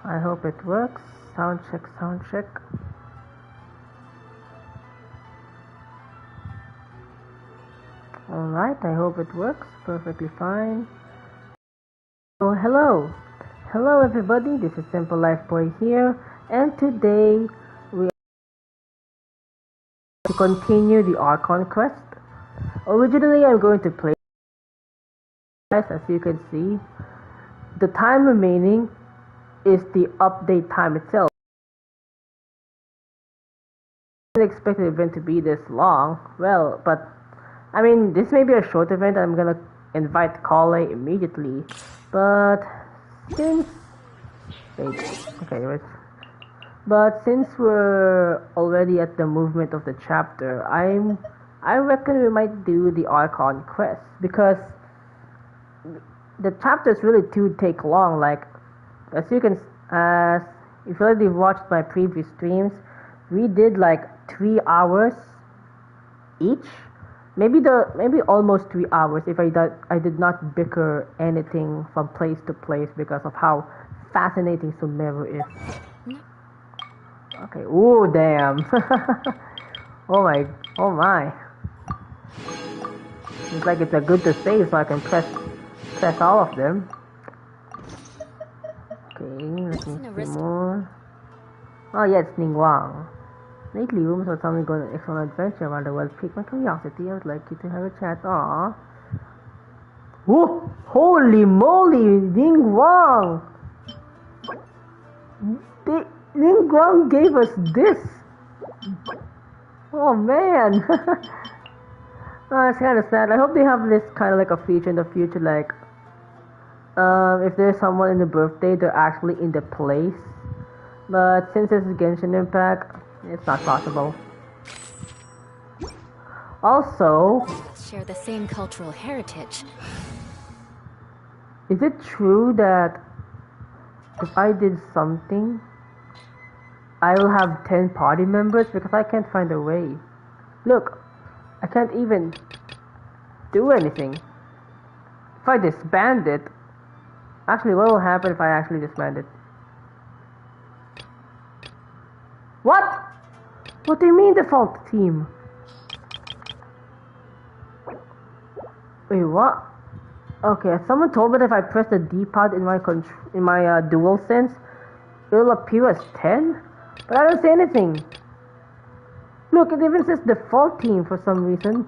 I hope it works. Sound check, sound check. Alright, I hope it works perfectly fine. Oh, hello! Hello everybody, this is Simple Life Boy here, and today we are to continue the Archon quest. Originally I'm going to play, as you can see. The time remaining is the update time itself. I didn't expect the event to be this long. Well, but I mean, this may be a short event. I'm gonna invite Kale immediately, but since since we're already at the movement of the chapter, I reckon we might do the Archon quest, because the chapters really do take long. Like, as if you already watched my previous streams, we did like 3 hours each, maybe almost 3 hours if I did not bicker anything from place to place because of how fascinating Sumeru is. Okay, ooh, damn. oh my. Seems like it's a good to save so I can press all of them. Okay, let me see more. Oh yeah, it's Ningguang. Lately, rumors of something going on an excellent adventure around the world piqued my curiosity. I would like you to have a chat. Aww. Whoa! Holy moly! Ningguang! Ningguang gave us this! Oh man! It's kind of sad. I hope they have this kind of like a feature in the future, like if there's someone in the birthday, they're actually in the place. But since this is Genshin Impact, it's not possible. Also, share the same cultural heritage. Is it true that if I did something, I will have 10 party members? Because I can't find a way. Look, I can't even do anything. If I disband it, actually, what will happen if I actually disband it? What? What do you mean default team? Wait, what? Okay, someone told me that if I press the D-pad in my DualSense, it will appear as 10, but I don't see anything. Look, it even says default team for some reason.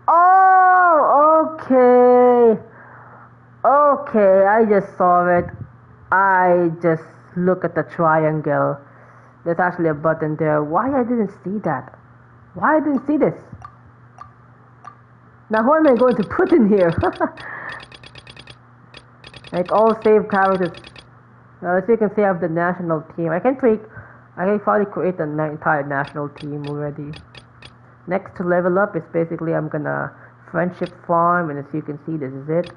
Oh, okay. Okay, I just saw it. I just look at the triangle. There's actually a button there. Why I didn't see that? Why I didn't see this? Now who am I going to put in here? Like all save characters. Now as you can see, I have the national team. I can probably create an entire national team already. Next to level up is basically I'm gonna friendship farm, and as you can see, this is it.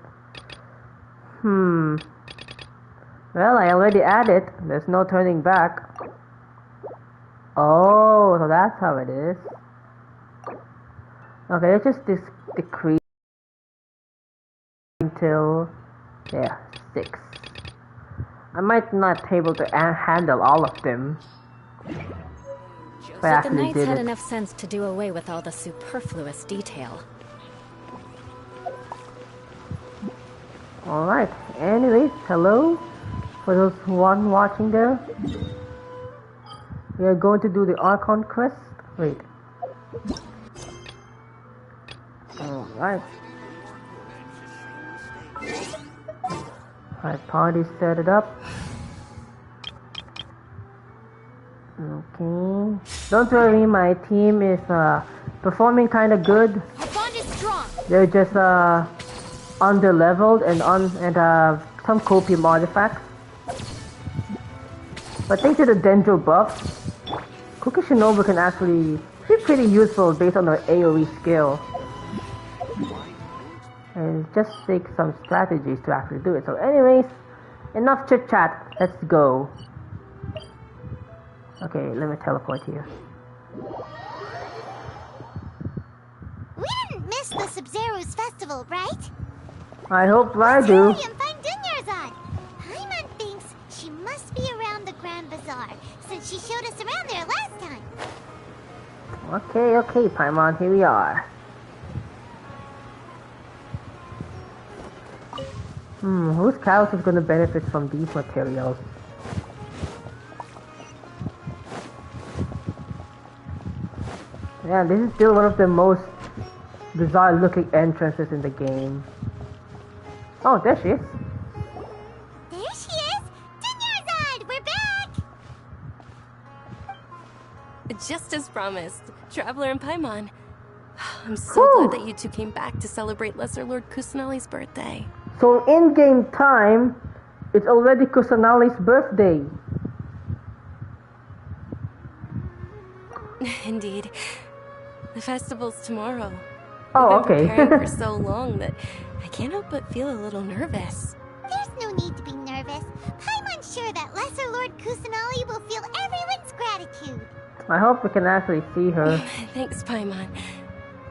Well, I already added. There's no turning back. Oh, so that's how it is. Okay, let's just decrease until 6. I might not be able to handle all of them. But the knights had enough sense to do away with all the superfluous detail. Alright, anyways, hello. For those who aren't watching there, we are going to do the Archon quest. Wait. Alright. Alright, party set it up. Okay. Don't worry, my team is performing kinda good. Our bond is strong. They're just under-leveled and have some copium artifacts. But thanks to the Dendro buff, Cookie Shinobu can actually be pretty useful based on their AoE skill. And it just takes some strategies to actually do it. So anyways, enough chit chat, let's go. Okay, let me teleport here. We didn't miss the Sumeru's festival, right? I hope I Let's do. hurry and find Dunyarzad. Paimon thinks she must be around the Grand Bazaar, since she showed us around there last time. Okay, Paimon, here we are. Whose cows is gonna benefit from these materials? Yeah, this is still one of the most bizarre looking entrances in the game. Oh, there she is. There she is! Dunyarzad, we're back! Just as promised, Traveler and Paimon. I'm so glad that you two came back to celebrate Lesser Lord Kusanali's birthday. So in-game time, it's already Kusanali's birthday. Indeed. The festival's tomorrow. Oh, We've been okay. preparing for so long that I can't help but feel a little nervous. There's no need to be nervous. Paimon's sure that Lesser Lord Kusanali will feel everyone's gratitude. I hope we can actually see her. Thanks, Paimon.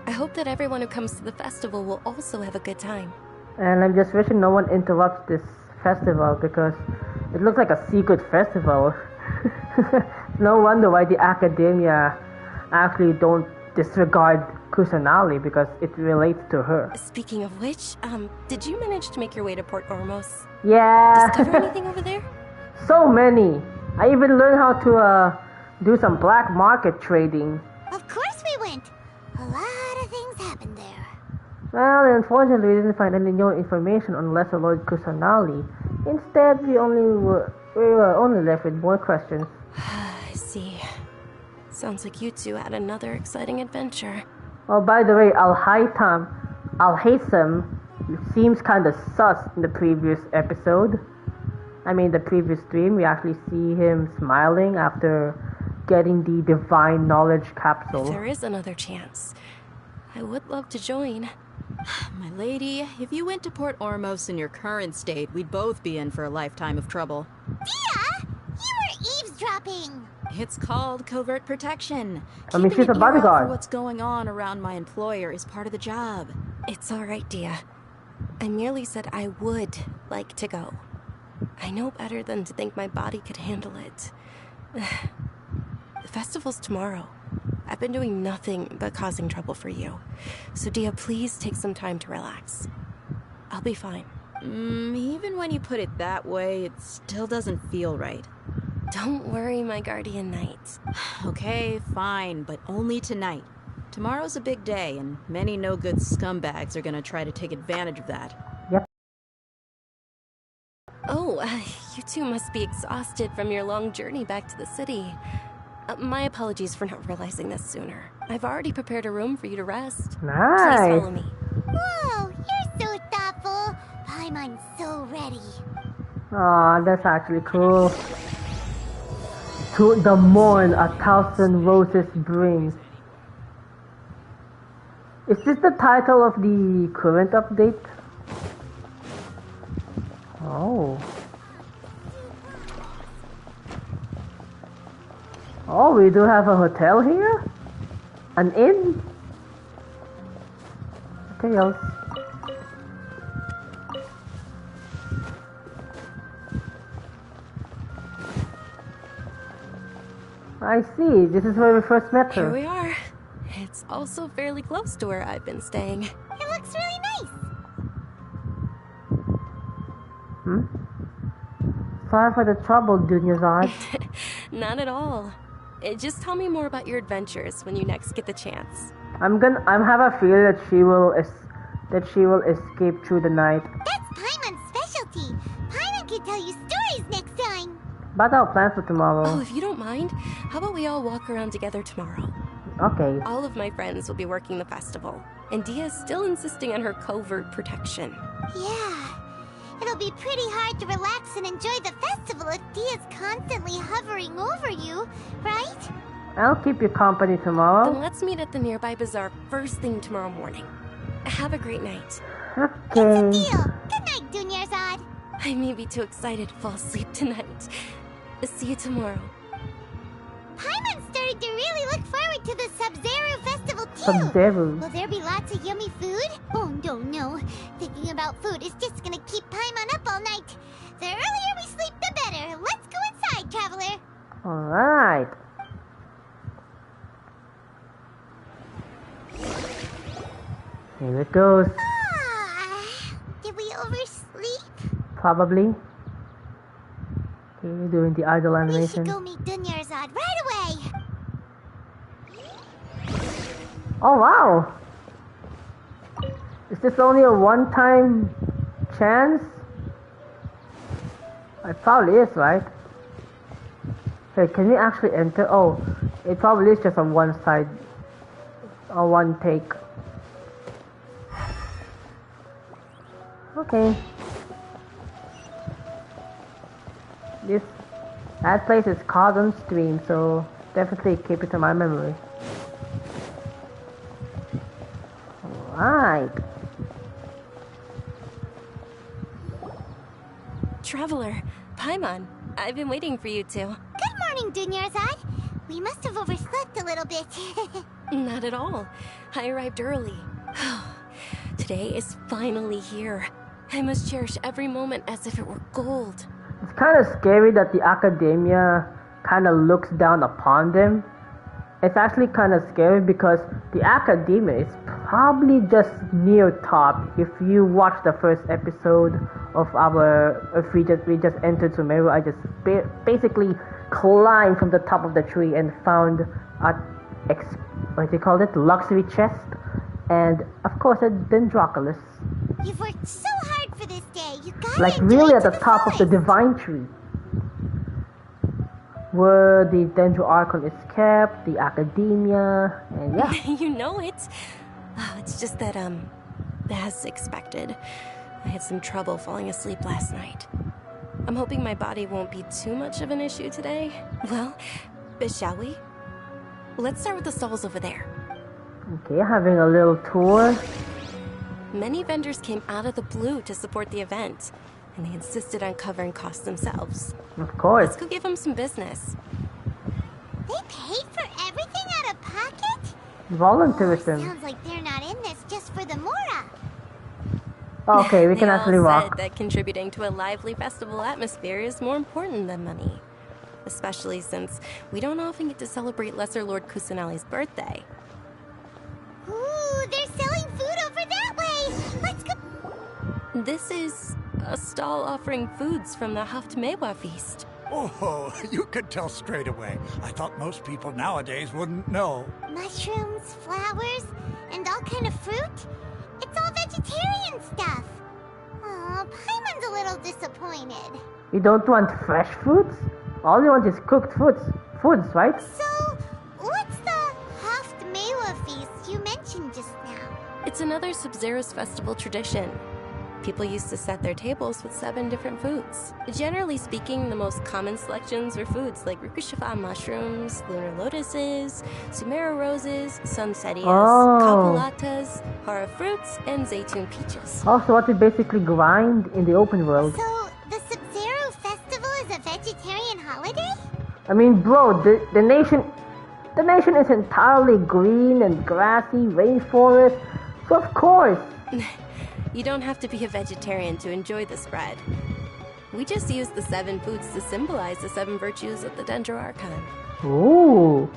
I hope that everyone who comes to the festival will also have a good time. And I'm just wishing no one interrupts this festival because it looks like a secret festival. No wonder why the academia actually don't disregard Kusanali because it relates to her. Speaking of which, did you manage to make your way to Port Ormos? Yeah. Discover anything over there? So many. I even learned how to do some black market trading. Of course we went. A lot of things happened there. Well, unfortunately, we didn't find any new information on Lesser Lord Kusanali. Instead, we were only left with more questions. I see. Sounds like you two had another exciting adventure. Oh, by the way, Al-Haitham seems kind of sus in the previous episode. I mean, the previous stream, we actually see him smiling after getting the divine knowledge capsule. If there is another chance, I would love to join. My lady, if you went to Port Ormos in your current state, we'd both be in for a lifetime of trouble. Dia! You were eavesdropping! It's called covert protection. I mean, she's a Keeping an ear out bodyguard. for what's going on around my employer is part of the job. It's all right, Dia. I merely said I would like to go. I know better than to think my body could handle it. The festival's tomorrow. I've been doing nothing but causing trouble for you. So, Dia, please take some time to relax. I'll be fine. Even when you put it that way, it still doesn't feel right. Don't worry, my guardian knight. Okay, fine, but only tonight. Tomorrow's a big day, and many no-good scumbags are gonna try to take advantage of that. Yep. Oh, you two must be exhausted from your long journey back to the city. My apologies for not realizing this sooner. I've already prepared a room for you to rest. Please Nice. follow me. Whoa, you're so thoughtful. Paimon's so ready. Aw, that's actually cool. To the morn 1,000 roses bring. Is this the title of the current update? Oh. Oh, we do have a hotel here? An inn? Okay, else. I see. This is where we first met Here her. we are. It's also fairly close to where I've been staying. It looks really nice. Sorry for the trouble, Dunyarzad. Not at all. Just tell me more about your adventures when you next get the chance. I have a feeling that she will escape through the night. That's Paimon's specialty. Paimon can tell you stories next time. But I'll plan for tomorrow. Oh, if you don't mind, how about we all walk around together tomorrow? Okay. All of my friends will be working the festival, and Dia's still insisting on her covert protection. Yeah. It'll be pretty hard to relax and enjoy the festival if Dia's constantly hovering over you, right? I'll keep you company Then tomorrow. let's meet at the nearby bazaar first thing tomorrow morning. Have a great night. Okay. Deal. Good night, Dunyarzad. I may be too excited to fall asleep tonight. See you tomorrow. Paimon's starting to really look forward to the Sub-Zero festival too. Sub-Zero. Will there be lots of yummy food? Oh, no. Thinking about food is just gonna keep Paimon up all night. The earlier we sleep, the better. Let's go inside, Traveler. Alright. Here it goes. Did we oversleep? Probably. Okay, doing the idle We animation. should go meet Dunyarzad right away. Oh wow! Is this only a one-time chance? It probably is, right? Hey, can we actually enter? Oh, it probably is just on one side. Or one take. Okay. That place is caught on stream, so definitely keep it in my memory. Alright. Traveler, Paimon, I've been waiting for you two. Good morning, Dunyarzad. We must have overslept a little bit. Not at all. I arrived early. Today is finally here. I must cherish every moment as if it were gold. It's kind of scary that the academia kind of looks down upon them. It's actually kind of scary because the academia is probably just near top. If you watch the first episode of we just entered Sumeru, I just basically climbed from the top of the tree and found what do you call it, luxury chest, and of course a Dendroculus. You've worked so hard for this day. You gotta Like enjoy really it at to the top of the fullest. divine tree, where the Dendro Archon is kept, the academia, and yeah. You know it. It's just that, as expected, I had some trouble falling asleep last night. I'm hoping my body won't be too much of an issue today. Well, shall we? Let's start with the stalls over there. Okay, having a little tour. Many vendors came out of the blue to support the event, and they insisted on covering costs themselves. Of course. Let's go give them some business. They paid for everything out of pocket? Volunteerism. Sounds like they're not in this just for the Mora. Okay, we They can all actually said walk. that contributing to a lively festival atmosphere is more important than money. Especially since we don't often get to celebrate Lesser Lord Kusanali's birthday. Ooh, they're selling food over that way. Let's go. This is a stall offering foods from the Haftmewa feast. Oh, you could tell straight away. I thought most people nowadays wouldn't know. Mushrooms, flowers, and all kind of fruit. It's all vegetarian stuff. Oh, Paimon's a little disappointed. You don't want fresh foods? All you want is cooked foods, right? So, what's the Haftmewa feast you mentioned just now? It's another Sub-Zero's festival tradition. People used to set their tables with 7 different foods. Generally speaking, the most common selections were foods like Rukushifa mushrooms, lunar lotuses, Sumeru roses, sunsetias, calculatas, hara fruits, and zaytun peaches. Also, what we basically grind in the open world. So, the Sub-Zero festival is a vegetarian holiday? I mean, bro, the nation is entirely green and grassy, rainforest. So of course. You don't have to be a vegetarian to enjoy the spread. We just use the 7 foods to symbolize the 7 virtues of the Dendro Archon. Ooh,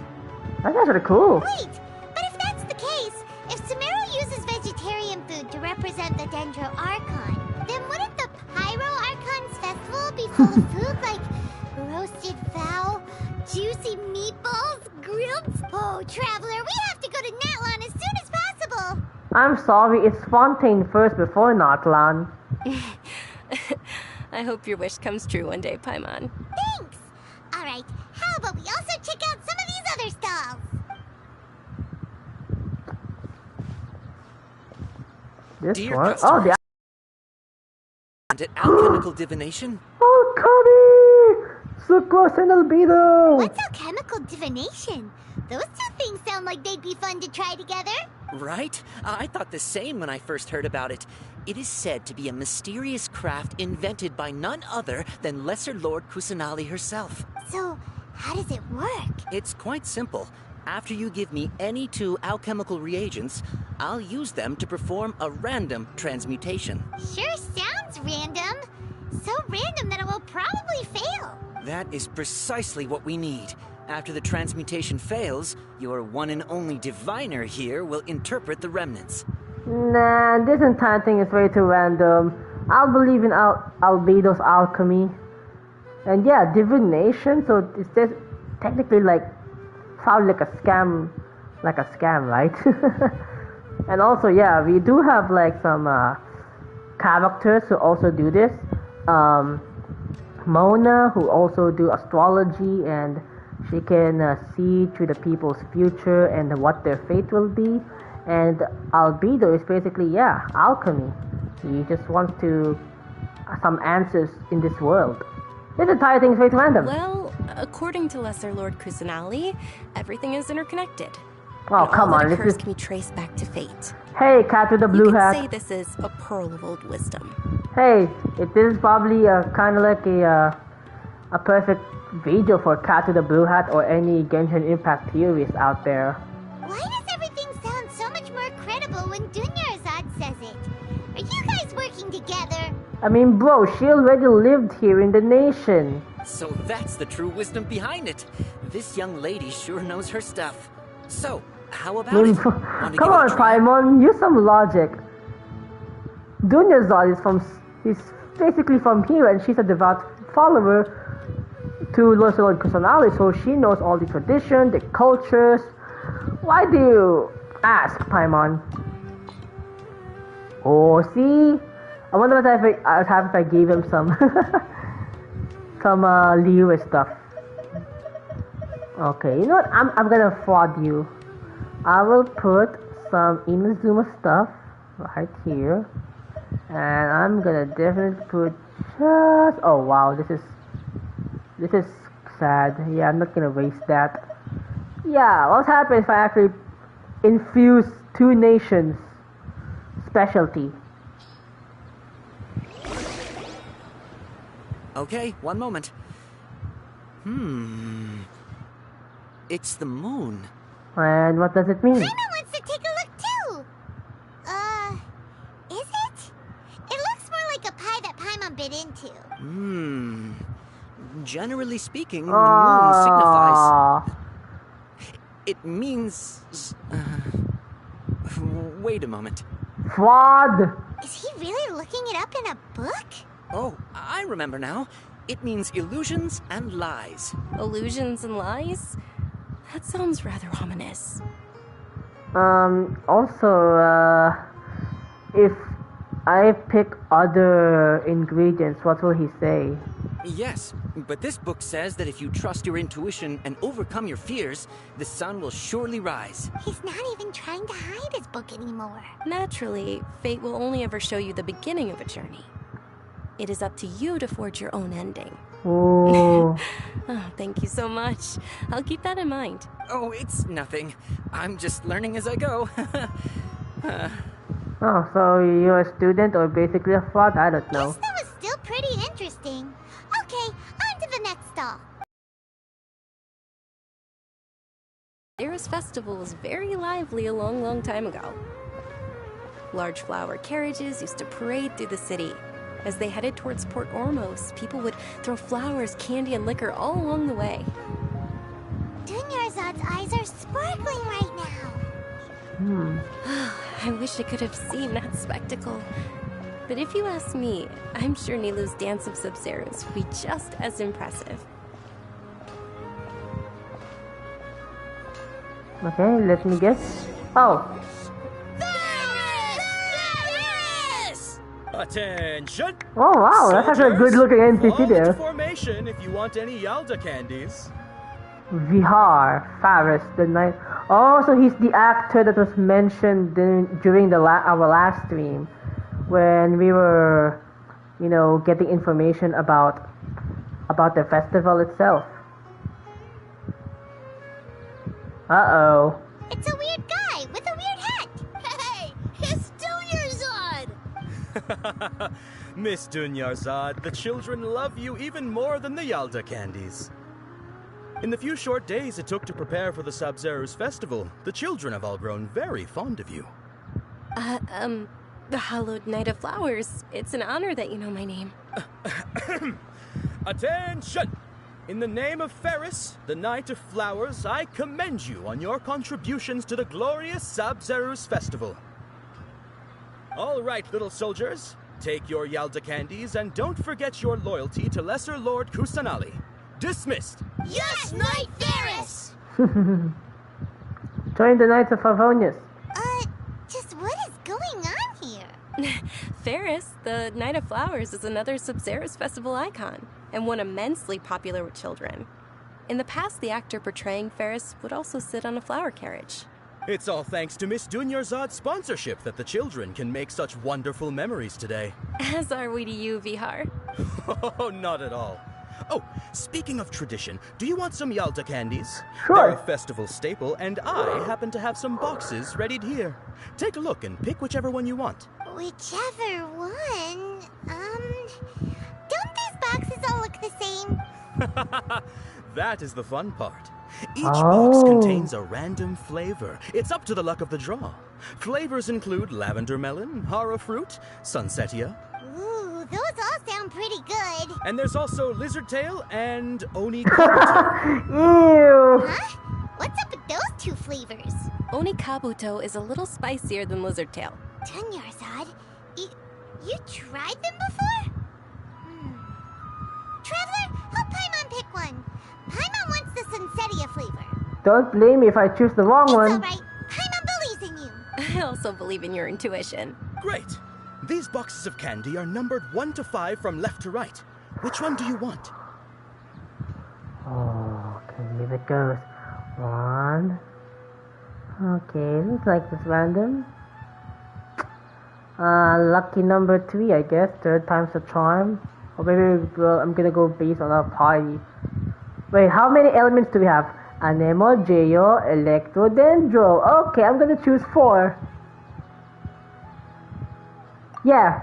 that's actually cool. Wait, but if that's the case, if Sumeru uses vegetarian food to represent the Dendro Archon, then wouldn't the Pyro Archon's festival be full of food like roasted fowl, juicy meatballs, grilled... Oh, Traveler, we have to go to Natlan as soon as possible! I'm sorry, it's Fontaine first before Natlan. I hope your wish comes true one day, Paimon. Thanks! Alright, how about we also check out some of these other stalls? This Dear one? customers. Oh, the... And at alchemical divination? Oh, Cubby! Sucrose and albedo! What's alchemical divination? Those 2 things sound like they'd be fun to try together. Right? I thought the same when I first heard about it. It is said to be a mysterious craft invented by none other than Lesser Lord Kusanali herself. So, How does it work? It's quite simple. After you give me any 2 alchemical reagents, I'll use them to perform a random transmutation. Sure sounds random. So random that it will probably fail. That is precisely what we need. After the transmutation fails, your one and only diviner here will interpret the remnants. Nah, this entire thing is way too random. I'll believe in Albedo's alchemy. And yeah, divination, so it's just technically like, probably like a scam, right? And also, yeah, we do have like some characters who also do this. Mona, who also do astrology, and she can see through the people's future and what their fate will be. And Albedo is basically, yeah, alchemy. He just wants to some answers in this world. This entire thing is very random. Well, according to Lesser Lord Kusanali, everything is interconnected. Oh, come all on, that this occurs is... can be traced back to fate. Hey, cat with the blue you hat. can say this is a pearl of old wisdom. Hey, it is probably kind of like a perfect video for cat with the blue hat or any Genshin Impact theorists out there. Why does everything sound so much more credible when Dunyarzad says it? Are you guys working together? I mean, bro, she already lived here in the nation. So that's the true wisdom behind it. This young lady sure knows her stuff. So, how about it? Want to Come give on, it a try? Paimon, use some logic. Dunyarzad is basically from here, and she's a devout follower to Lord Kusanali, so she knows all the tradition, the cultures. Why do you ask, Paimon? Oh, see? I wonder what I'd have if I gave him some Liyue stuff. Okay, you know what? I'm gonna fraud you. I will put some Inazuma stuff right here, and I'm gonna definitely put just... Oh wow, this is sad. Yeah, I'm not gonna waste that. Yeah, what happens if I actually infuse 2 nations specialty? Okay, one moment. It's the moon. And what does it mean? Paimon wants to take a look too. Is it? It looks more like a pie that Paimon bit into. Generally speaking, the moon signifies... Aww. It means... wait a moment. Fraud! Is he really looking it up in a book? Oh, I remember now. It means illusions and lies. Illusions and lies? That sounds rather ominous. Also, if I pick other ingredients, what will he say? Yes, but this book says that if you trust your intuition and overcome your fears, the sun will surely rise. He's not even trying to hide his book anymore. Naturally, fate will only ever show you the beginning of a journey. It is up to you to forge your own ending. Oh. Oh, thank you so much. I'll keep that in mind. Oh, it's nothing. I'm just learning as I go. Oh, so you're a student or basically a fraud? I don't know. Guess that was still pretty interesting. Okay, on to the next stall. Eris Festival was very lively a long, long time ago. Large flower carriages used to parade through the city. As they headed towards Port Ormos, people would throw flowers, candy, and liquor all along the way. Dunyarzad's eyes are sparkling right now. I wish I could have seen that spectacle. But if you ask me, I'm sure Nilou's Dance of Sub-Zeros would be just as impressive. Okay, let me guess. Oh, Attention! oh wow, that's actually a good looking NPC Fall into there. formation if you want any Yalda candies. Vihar, Faris, the night. Oh, so he's the actor that was mentioned during our last stream, when we were, getting information about the festival itself. Uh-oh. It's a weird guy with a weird hat. Hey, it's Dunyarzad! Miss Dunyarzad, the children love you even more than the Yalda candies. In the few short days it took to prepare for the Sub-Zero's festival, the children have all grown very fond of you. The Hallowed Knight of Flowers. It's an honor that you know my name. Attention! In the name of Ferris, the Knight of Flowers, I commend you on your contributions to the glorious Sub-Zero's festival. All right, little soldiers, take your Yalda candies and don't forget your loyalty to Lesser Lord Kusanali. Dismissed! Yes, Knight Ferris! Join the Knights of Favonius. Just what is going on here? Ferris, the Knight of Flowers, is another Sub-Zero's festival icon, and one immensely popular with children. In the past, the actor portraying Ferris would also sit on a flower carriage. It's all thanks to Miss Dunyarzad's sponsorship that the children can make such wonderful memories today. As are we to you, Vihar. Oh, not at all. Oh, speaking of tradition, do you want some Yalda candies? Sure. They're a festival staple, and I happen to have some boxes readied here. Take a look and pick whichever one you want. Whichever one. Don't these boxes all look the same? That is the fun part. Each box contains a random flavor. It's up to the luck of the draw. Flavors include lavender melon, hara fruit, sunsetia. Ooh, those all sound pretty good. And there's also lizard tail and oni kabuto. Ew. Huh? What's up with those two flavors? Oni Kabuto is a little spicier than Lizard Tail. Dunyarzad, you tried them before? Traveler, help Paimon pick one. Paimon wants the Sunsetia flavor. Don't blame me if I choose the wrong It's one. alright. Paimon believes in you. I also believe in your intuition. Great. These boxes of candy are numbered 1 to 5 from left to right. Which one do you want? Oh, okay, here it goes. 1. Okay, looks like it's random. Lucky number 3, I guess. 3rd time's a charm. Or maybe I'm gonna go based on our party. Wait, how many elements do we have? Anemo, Geo, Electro, Dendro. Okay, I'm gonna choose 4. Yeah.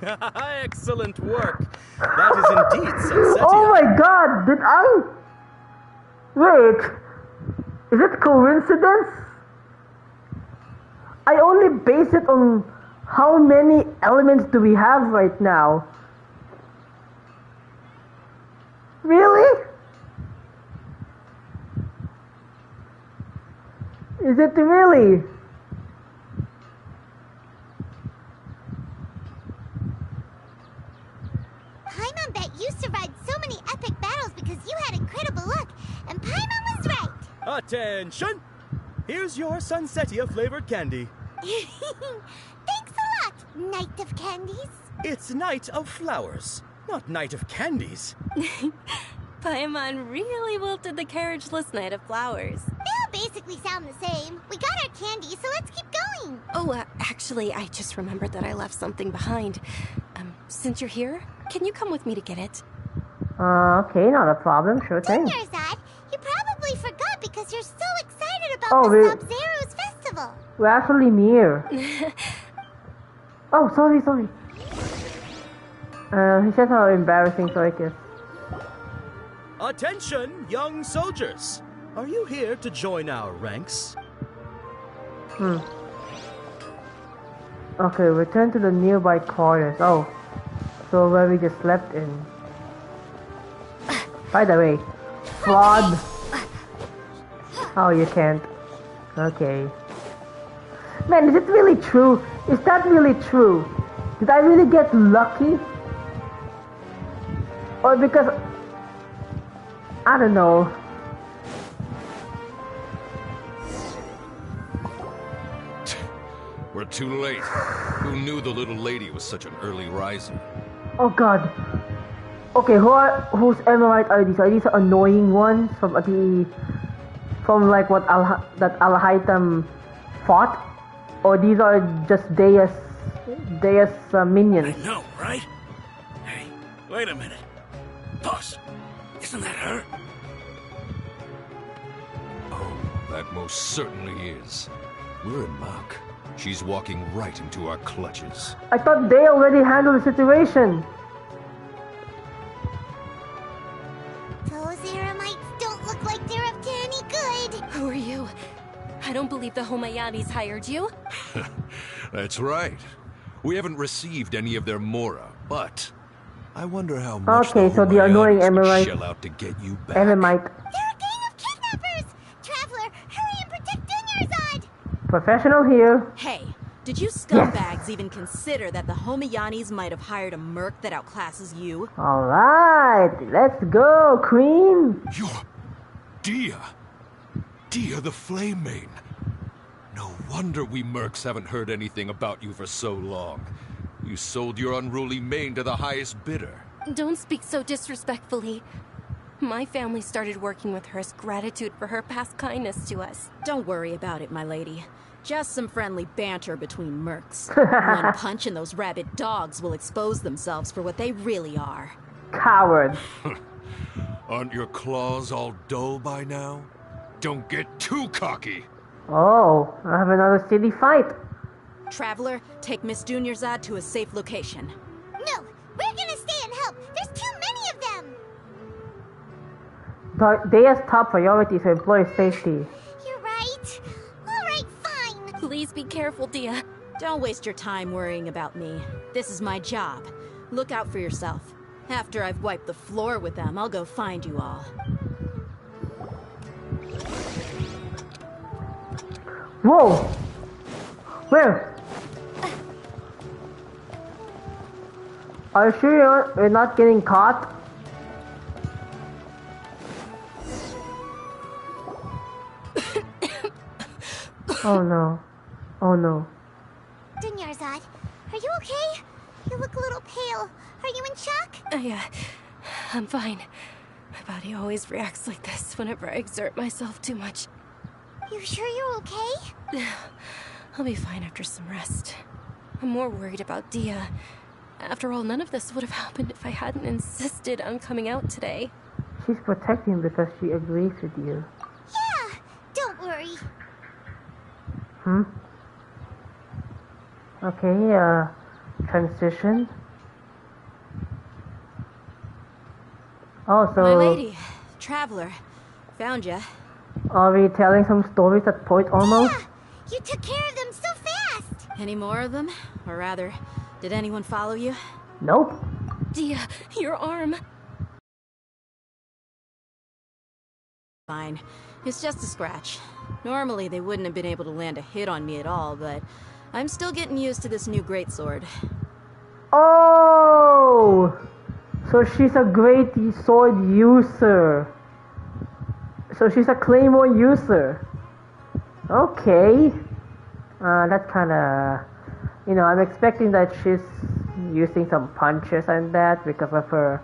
Excellent work. That is indeed Sunsetia. Oh my god, did I? Wait, is it coincidence? I only base it on how many elements do we have right now. Really? Is it really? Paimon bet you survived so many epic battles because you had incredible luck, and Paimon was right. Attention! Here's your Sunsetia flavored candy. Thanks a lot, Knight of Candies. It's Knight of Flowers, not Knight of Candies. Paimon really wilted the carriageless Knight of Flowers. They all basically sound the same. We got our candy, so let's keep going. Oh, actually, I just remembered that I left something behind. Since you're here, can you come with me to get it? Okay, not a problem, sure thing. Dunyarzad, you probably forgot because you're so excited about the Sub-Zero's festival. We're actually near. Oh, sorry. He said how embarrassing, so I guess. Attention, young soldiers! Are you here to join our ranks? Okay, return to the nearby quarters. Oh, so where we just slept in. By the way, fraud. Oh, you can't. Okay. Man, is it really true? Is that really true? Did I really get lucky? Or because... I don't know. We're too late. Who knew the little lady was such an early riser? Oh god. Okay, whose Emerite are these? Are these annoying ones from like what Al-Haytham fought? Or these are just Deus minions? I know, right? Hey, wait a minute. Boss, isn't that her? Oh, that most certainly is. We're in luck. She's walking right into our clutches. I thought they already handled the situation. don't believe the Homayanis hired you. That's right. We haven't received any of their Mora, but I wonder how much Okay, so the annoying Homayanis would Emerite. shell out to get you back. Elamite. They're a gang of kidnappers! Traveler, hurry and protect Dunyarzad! Professional here. Hey, did you scumbags even consider that the Homayanis might have hired a merc that outclasses you? Alright, let's go, Queen. You're Dia. Dia the Flame Main. No wonder we mercs haven't heard anything about you for so long. You sold your unruly mane to the highest bidder. Don't speak so disrespectfully. My family started working with her as gratitude for her past kindness to us. Don't worry about it, my lady. Just some friendly banter between mercs. One punch and those rabid dogs will expose themselves for what they really are. Cowards. Aren't your claws all dull by now? Don't get too cocky. Oh, I have another city fight. Traveler, take Miss Dunyarzad to a safe location. No, we're gonna stay and help. There's too many of them. Daya's top priority is employee safety. You're right. All right, fine. Please be careful, Dia. Don't waste your time worrying about me. This is my job. Look out for yourself. After I've wiped the floor with them, I'll go find you all. Whoa! Where? Are you sure we're not getting caught? Oh no. Oh no. Dunyarzad, are you okay? You look a little pale. Are you in shock? I'm fine. My body always reacts like this whenever I exert myself too much. You sure you're okay? I'll be fine after some rest. I'm more worried about Dia. After all, none of this would have happened if I hadn't insisted on coming out today. She's protecting because she agrees with you. Yeah, don't worry. Okay, transition. Oh, so... My lady, Traveler, found ya. Are we telling some stories at point almost? Yeah, you took care of them so fast. Any more of them? Or rather, did anyone follow you? Nope. Dia, your arm. Fine. It's just a scratch. Normally, they wouldn't have been able to land a hit on me at all, but I'm still getting used to this new greatsword. Oh! So she's a great sword user. So she's a claymore user. Okay. That's kinda... You know, I'm expecting that she's using some punches and that because of her...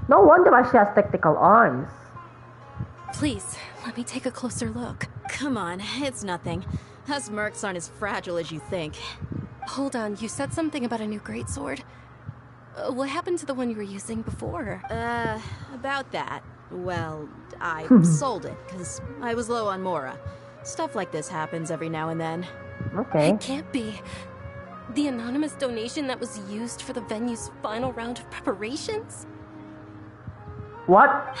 No wonder why she has technical arms. Please, let me take a closer look. Come on, it's nothing. Us mercs aren't as fragile as you think. Hold on, you said something about a new greatsword. What happened to the one you were using before? About that. Well, I sold it, because I was low on Mora. Stuff like this happens every now and then. Okay. It can't be. The anonymous donation that was used for the venue's final round of preparations? What?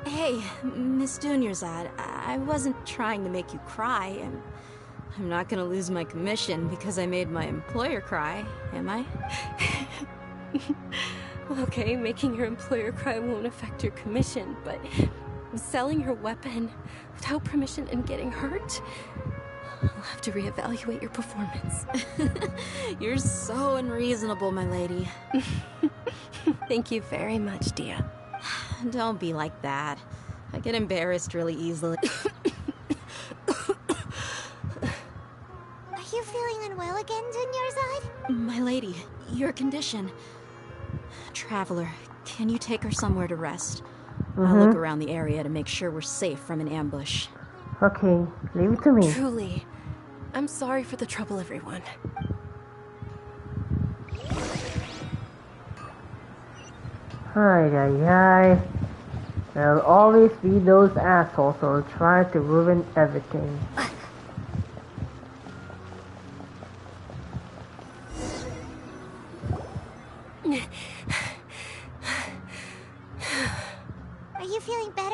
Hey, Miss Dunyarzad, I wasn't trying to make you cry, and I'm not gonna lose my commission because I made my employer cry, am I? Okay, making your employer cry won't affect your commission, but selling your weapon without permission and getting hurt? I'll have to reevaluate your performance. You're so unreasonable, my lady. Thank you very much, Dia. Don't be like that. I get embarrassed really easily. Are you feeling unwell again, Dunyarzad? My lady, your condition. Traveler, can you take her somewhere to rest? I'll look around the area to make sure we're safe from an ambush. Okay, leave it to me. Truly. I'm sorry for the trouble, everyone. Ay, ay, ay. There'll always be those assholes who'll try to ruin everything. Are you feeling better?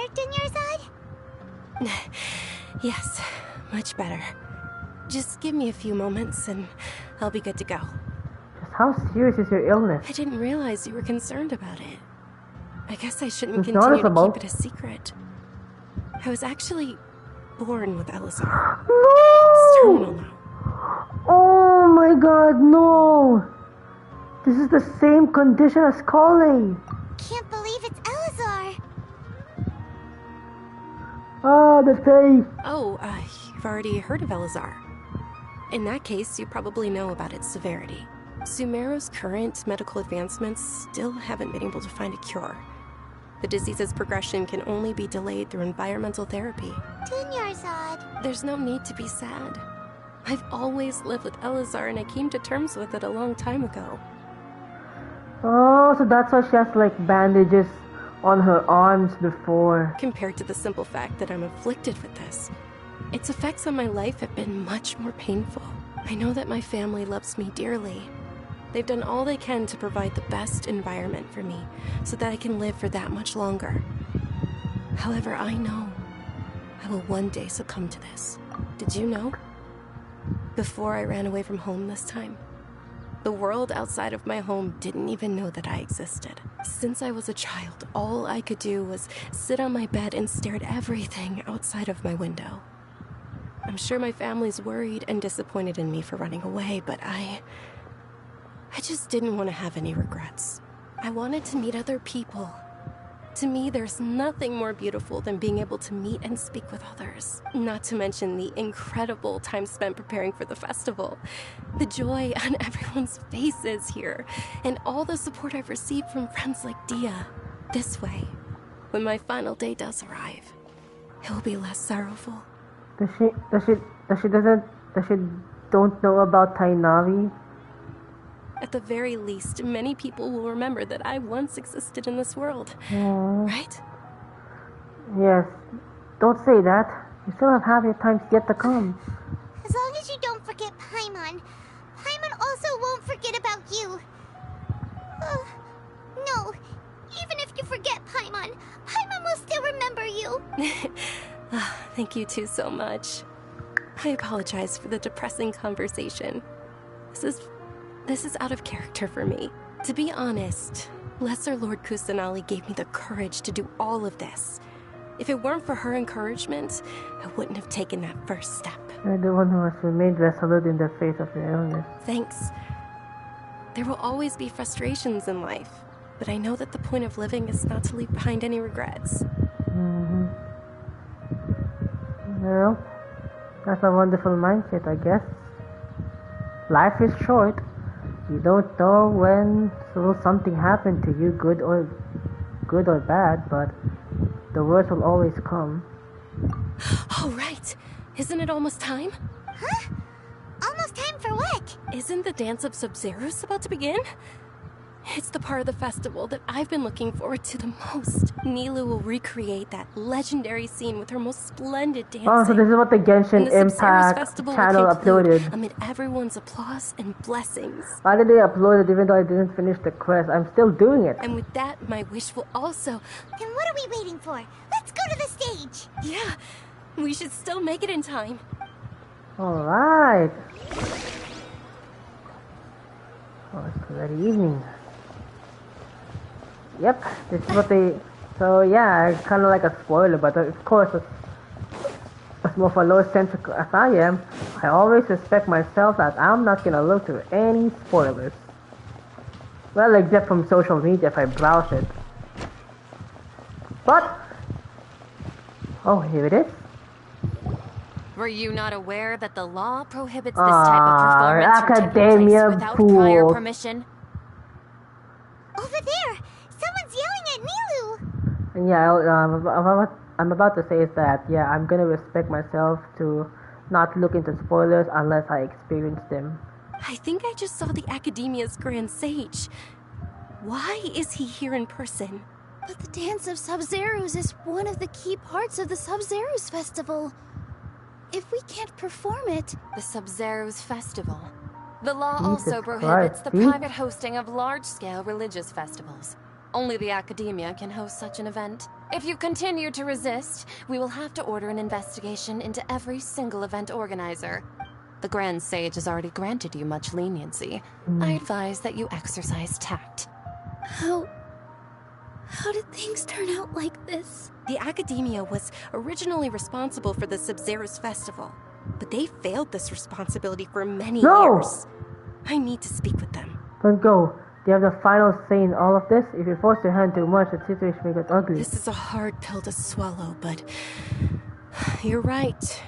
Yes, much better. Just give me a few moments and I'll be good to go. Just how serious is your illness? I didn't realize you were concerned about it. I guess I shouldn't It's continue to noticeable. keep it a secret. I was actually born with Elazar. It's No! terminal now. Oh my god, no! This is the same condition as Kale. Can't believe it's Elazar. Ah, the day. Oh, you've already heard of Elazar. In that case, you probably know about its severity. Sumeru's current medical advancements still haven't been able to find a cure. The disease's progression can only be delayed through environmental therapy. Dunyarzad. There's no need to be sad. I've always lived with Elazar and I came to terms with it a long time ago. Oh, so that's why she has like bandages on her arms before. Compared to the simple fact that I'm afflicted with this, its effects on my life have been much more painful. I know that my family loves me dearly. They've done all they can to provide the best environment for me so that I can live for that much longer. However, I know I will one day succumb to this. Did you know? Before I ran away from home this time, the world outside of my home didn't even know that I existed. Since I was a child, all I could do was sit on my bed and stare at everything outside of my window. I'm sure my family's worried and disappointed in me for running away, but I just didn't want to have any regrets. I wanted to meet other people. To me, there's nothing more beautiful than being able to meet and speak with others. Not to mention the incredible time spent preparing for the festival. The joy on everyone's faces here, and all the support I've received from friends like Dia. This way, when my final day does arrive, it will be less sorrowful. Does she don't know about Tainavi? At the very least, many people will remember that I once existed in this world. Aww. Right? Yes. Don't say that. You still have half your times yet to come. As long as you don't forget Paimon, Paimon also won't forget about you. No, even if you forget Paimon, Paimon will still remember you. Thank you two so much. I apologize for the depressing conversation. This is out of character for me. To be honest, Lesser Lord Kusanali gave me the courage to do all of this. If it weren't for her encouragement, I wouldn't have taken that first step. You're the one who has remained resolute in the face of your illness. Thanks. There will always be frustrations in life, but I know that the point of living is not to leave behind any regrets. Well, that's a wonderful mindset, I guess. Life is short. You don't know when will something happen to you, good or bad, but the worst will always come. All right. Isn't it almost time? Huh? Almost time for what? Isn't the Dance of Sub-Zeros about to begin? It's the part of the festival that I've been looking forward to the most. Nilu will recreate that legendary scene with her most splendid dancing. Oh, so this is what the Genshin Impact channel uploaded. Amid everyone's applause and blessings. Why did they upload it even though I didn't finish the quest? I'm still doing it. And with that, my wish will also... Then what are we waiting for? Let's go to the stage. Yeah, we should still make it in time. Alright. Oh, it's already evening. Yep, this is what they... So yeah, kind of like a spoiler, but of course, as more of a low centric as I am, I always respect myself that I'm not gonna look through any spoilers. Well, except from social media if I browse it. But... Oh, here it is. Were you not aware that the law prohibits this type of performance from taking Academia place without prior fool. permission? Over there! Someone's yelling at Nilu! And yeah, I'm about to say is that, yeah, I'm gonna respect myself to not look into spoilers unless I experience them. I think I just saw the Academia's Grand Sage. Why is he here in person? But the Dance of Sub-Zeros is one of the key parts of the Sub-Zeros Festival. If we can't perform it... The Sub-Zeros Festival. The law Jesus also prohibits Christ, the see? private hosting of large-scale religious festivals. Only the Academia can host such an event. If you continue to resist, we will have to order an investigation into every single event organizer. The Grand Sage has already granted you much leniency. I advise that you exercise tact. How did things turn out like this? The Academia was originally responsible for the Sub-Zero's festival, but they failed this responsibility for many years. I need to speak with them. Don't go. They have the final say in all of this. If you force your hand too much, the situation may get ugly. This is a hard pill to swallow, but you're right.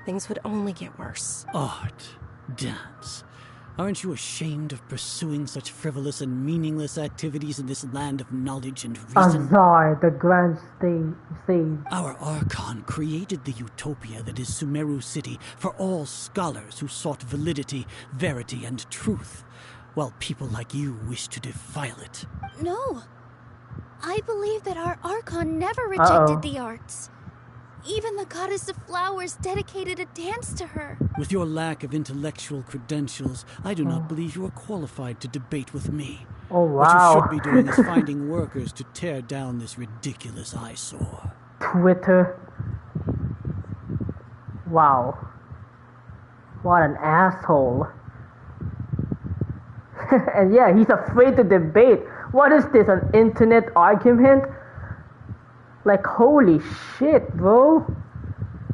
Things would only get worse. Art, dance. Aren't you ashamed of pursuing such frivolous and meaningless activities in this land of knowledge and reason? Azar, the Grand Sage. Our Archon created the utopia that is Sumeru City for all scholars who sought validity, verity, and truth, while people like you wish to defile it. No. I believe that our Archon never rejected the arts. Even the goddess of flowers dedicated a dance to her. With your lack of intellectual credentials, I do not believe you are qualified to debate with me. Oh, wow. What you should be doing is finding workers to tear down this ridiculous eyesore. Twitter. Wow. What an asshole. And yeah, he's afraid to debate. What is this, an internet argument? Like, holy shit, bro.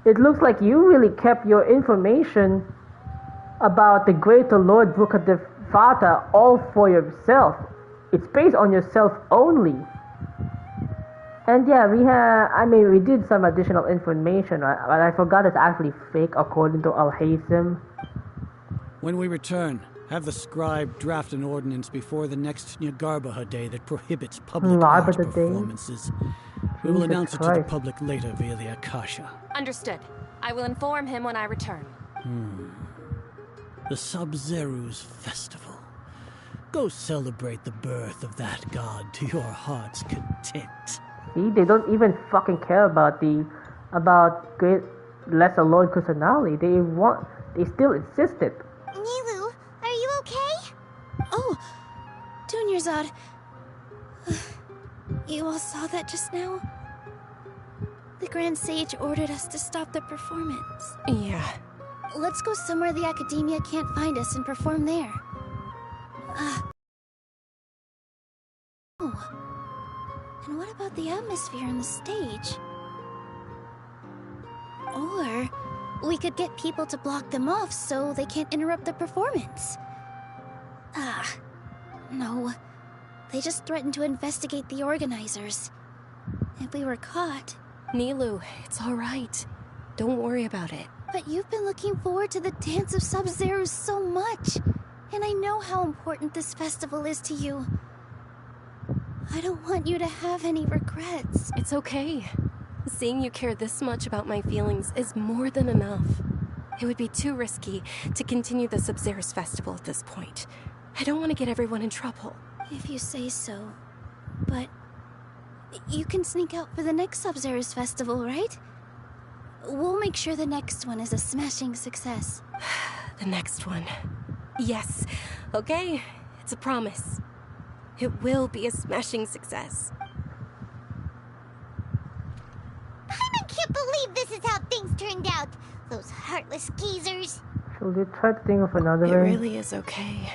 It looks like you really kept your information about the greater Lord Vata all for yourself. It's based on yourself only. And yeah, we did some additional information, but I forgot it's actually fake according to Al-Haytham. When we return, have the scribe draft an ordinance before the next Nyagarbha Day that prohibits public art performances. We will announce it to the public later via the Akasha. Understood. I will inform him when I return. The Sub-Zeru's festival. Go celebrate the birth of that god to your heart's content. See, they don't even fucking care about great lesser Lord Kusanali. They still insisted. Nilu, are you okay? Oh, Dunyarzad. You all saw that just now? The Grand Sage ordered us to stop the performance. Yeah. Let's go somewhere the Academia can't find us and perform there. Oh. And what about the atmosphere on the stage? Or we could get people to block them off so they can't interrupt the performance. No. They just threatened to investigate the organizers. If we were caught... Nilu, it's alright. Don't worry about it. But you've been looking forward to the Dance of Sub-Zero so much. And I know how important this festival is to you. I don't want you to have any regrets. It's okay. Seeing you care this much about my feelings is more than enough. It would be too risky to continue the Sub-Zero's festival at this point. I don't want to get everyone in trouble. If you say so. But you can sneak out for the next Sub-Zero's festival, right? We'll make sure the next one is a smashing success. The next one. Yes. Okay, it's a promise. It will be a smashing success. I can't believe this is how things turned out. Those heartless geezers. Shall we try to think of another It way? really is okay.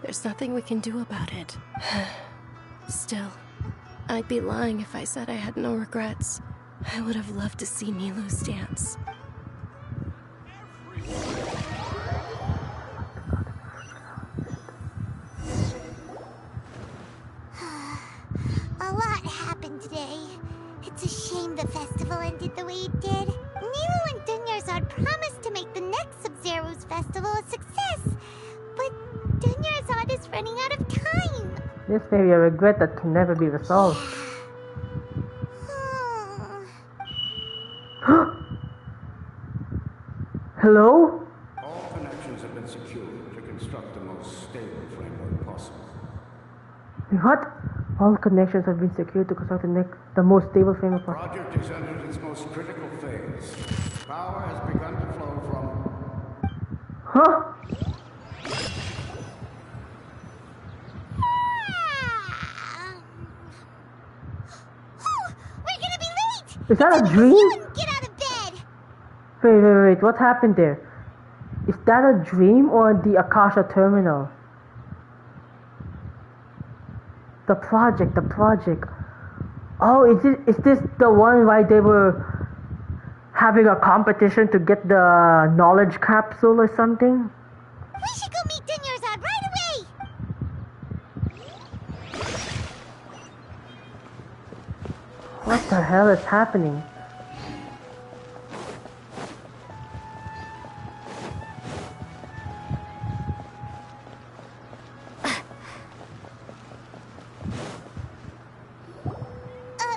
There's nothing we can do about it. Still, I'd be lying if I said I had no regrets. I would have loved to see Nilu's dance. A lot happened today. It's a shame the festival ended the way it did. Nilu and Dunyarzad promised to make the next Sub-Zero's festival a success. But Dunyarzad is running out of time. This may be a regret that can never be resolved. Hello? All connections have been secured to construct the most stable framework possible. What? All connections have been secured to construct the most stable framework The possible. project has entered its most critical phase. Power has begun to flow from... Huh? We're gonna Is that a dream? Get out of bed! Wait, what happened there? Is that a dream or the Akasha terminal? The project. Oh, is this the one why they were having a competition to get the knowledge capsule or something? We should go meet Dunyarzad right away! What the hell is happening?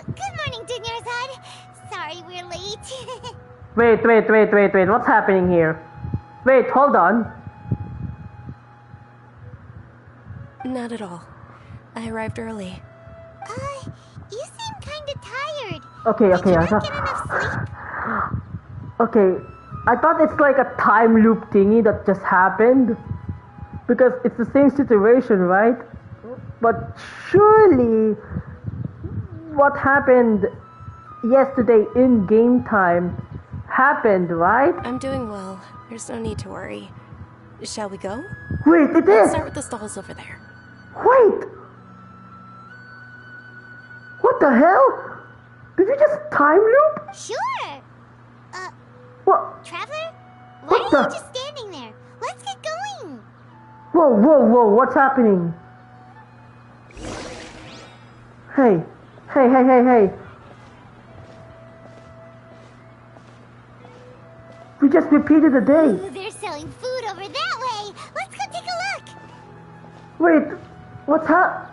Good morning, Dunyarzad. Sorry we're late. Wait, what's happening here? Wait, hold on. Not at all. I arrived early. You seem kinda tired. Okay, Did you I not thought... get enough sleep? Okay, I thought it's like a time loop thingy that just happened. Because it's the same situation, right? But surely what happened yesterday in game time happened, right? I'm doing well. There's no need to worry. Shall we go? Wait, it Let's is! start with the stalls over there. Wait! What the hell? Did you just time loop? Sure. What? Traveler? Why What are the? you just standing there? Let's get going. Whoa, what's happening? Hey. We just repeated the day. Ooh, they're selling food over that way. Let's go take a look. Wait, what's up?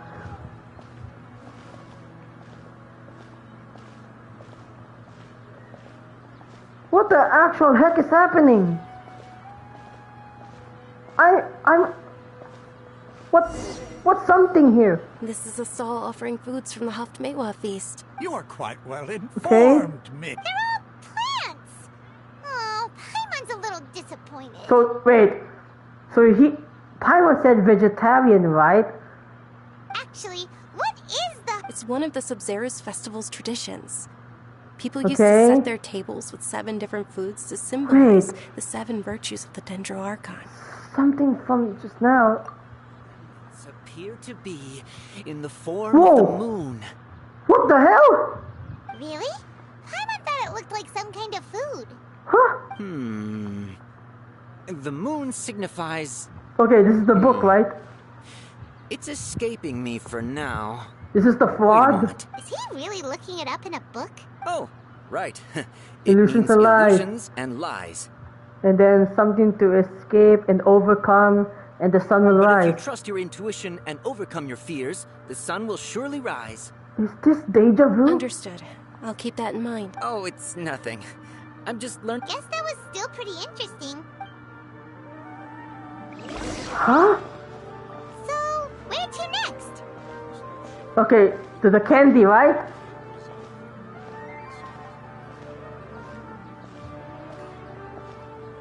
What the actual heck is happening? What's something here? This is a stall offering foods from the Haftmewa feast. You are quite well informed, Mick. They're all plants. Oh, Paimon's a little disappointed. So Paimon said vegetarian, right? Actually, what is the... It's one of the Sabzerus festival's traditions. People used to set their tables with 7 different foods to symbolize the 7 virtues of the Dendro Archon. Something from just now. Appear to be in the form of the moon. What the hell? Really? Paimon thought it looked like some kind of food. Huh? The moon signifies... Okay, this is the book, right? It's escaping me for now. This is the fraud? Is he really looking it up in a book? Oh, right. Illusions and lies. Illusions and lies. And then something to escape and overcome, and the sun will rise. If you trust your intuition and overcome your fears, the sun will surely rise. Is this deja vu? Understood. I'll keep that in mind. Oh, it's nothing. I'm just learning. Guess that was still pretty interesting. Huh? So, where to next? Okay, to the candy, right?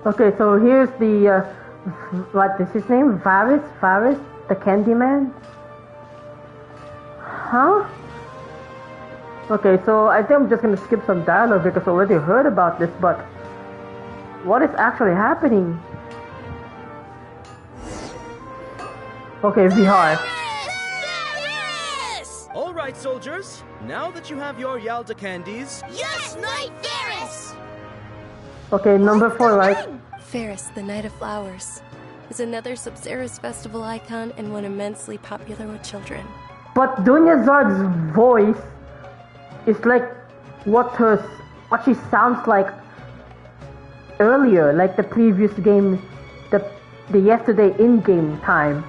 Okay, so here's the, what is his name? Varys, the Candyman? Huh? Okay, so I think I'm just gonna skip some dialogue because I already heard about this, but what is actually happening? Okay, VR. Alright, soldiers. Now that you have your Yalda candies... Yes, Knight Varys! Okay, number 4, right? Ferris, the Night of Flowers, is another Sabzerus festival icon and one immensely popular with children. But Dunyarzad's voice is like what she sounds like earlier, like the previous game, the yesterday in-game time,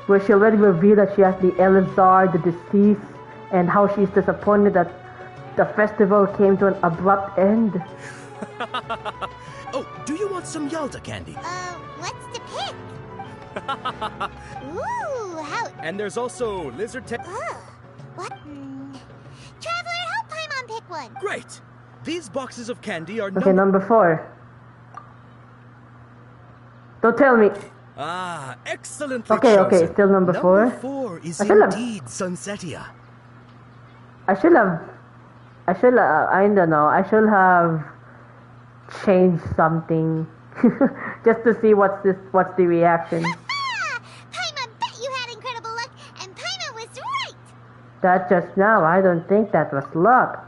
where she already revealed that she has the Elazar, the deceased, and how she's disappointed that the festival came to an abrupt end. Oh, do you want some Yalda candy? What's to pick? Ooh, how... And there's also lizard tail... What? Traveler, help Paimon pick one. Great! These boxes of candy are Okay, number 4. Don't tell me. Ah, excellently Okay, chosen. still number 4. Number 4 is I should have- indeed Sunsetia. I should have I don't know, I should have changed something just to see what's the reaction. Paimon bet you had incredible luck, and Paimon was right! That just now, I don't think that was luck.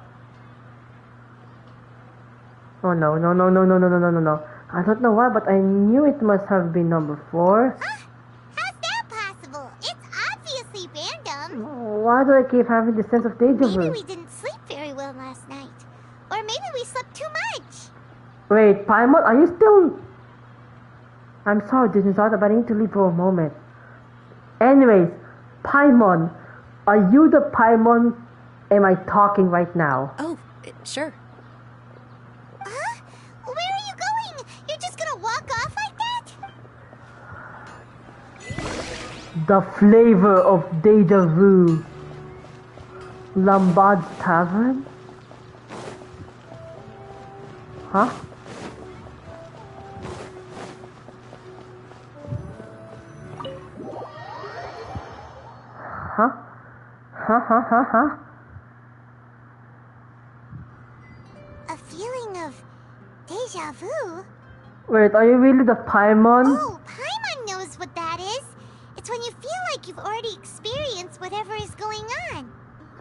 Oh no. I don't know why, but I knew it must have been number 4. Huh? How's that possible? It's obviously random. Why do I keep having the sense of deja vu? Maybe we didn't sleep very well last night. Or maybe we slept too much. Wait, Paimon, are you still... I'm sorry, this is but I need to leave for a moment. Anyways, Paimon, are you the Paimon? Am I talking right now? Oh, sure. Huh? Where are you going? You're just gonna walk off like that? The flavor of deja vu. Lombard's Tavern? Huh? Huh? A feeling of deja vu? Wait, are you really the Paimon? Oh, Paimon knows what that is. It's when you feel like you've already experienced whatever is going on.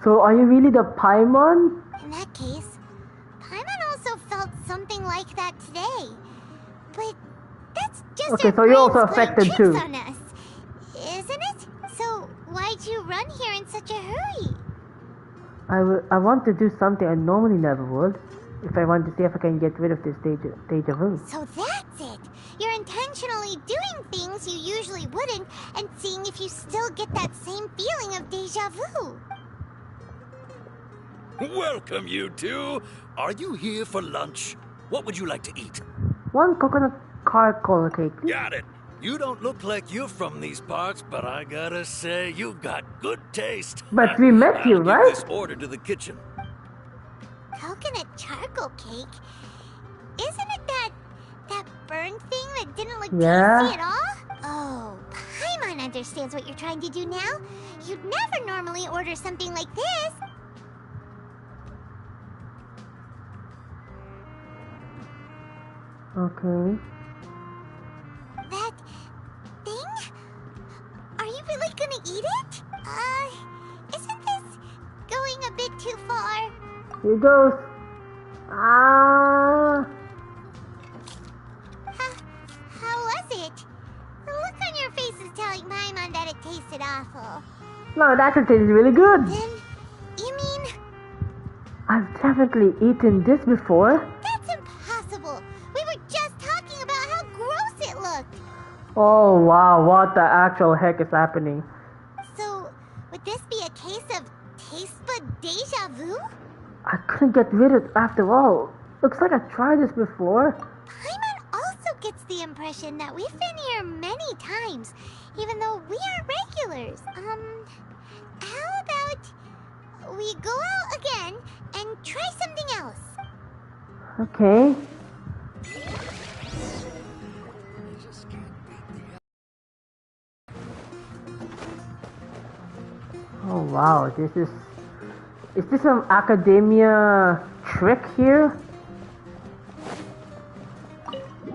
So are you really the Paimon? In that case, Paimon also felt something like that today. But that's just okay, our so you're also brains playing affected tricks too. on us, isn't it? So why'd you run here in such a hurry? I want to do something I normally never would. If I want to see if I can get rid of this deja vu. So that's it. You're intentionally doing things you usually wouldn't and seeing if you still get that same feeling of deja vu. Welcome, you two. Are you here for lunch? What would you like to eat? One coconut charcoal cake, please. Got it. You don't look like you're from these parts, but I gotta say, you've got good taste. But we met you, I'll right? give this order to the kitchen. Coconut charcoal cake? Isn't it that burn thing that didn't look tasty at all? Oh, Paimon understands what you're trying to do now. You'd never normally order something like this. Okay. That thing? Are you really gonna eat it? Isn't this going a bit too far? Here goes. Ah. How was it? The look on your face is telling Paimon that it tasted awful. No, it actually tastes really good. Then, you mean... I've definitely eaten this before. That's impossible. We were just talking about how gross it looked. Oh wow, what the actual heck is happening? So, would this be a case of taste bud deja vu? I couldn't get rid of it after all. Looks like I tried this before. Paimon also gets the impression that we've been here many times, even though we are regulars. How about we go out again and try something else? Okay. Oh wow, is this some academia trick here?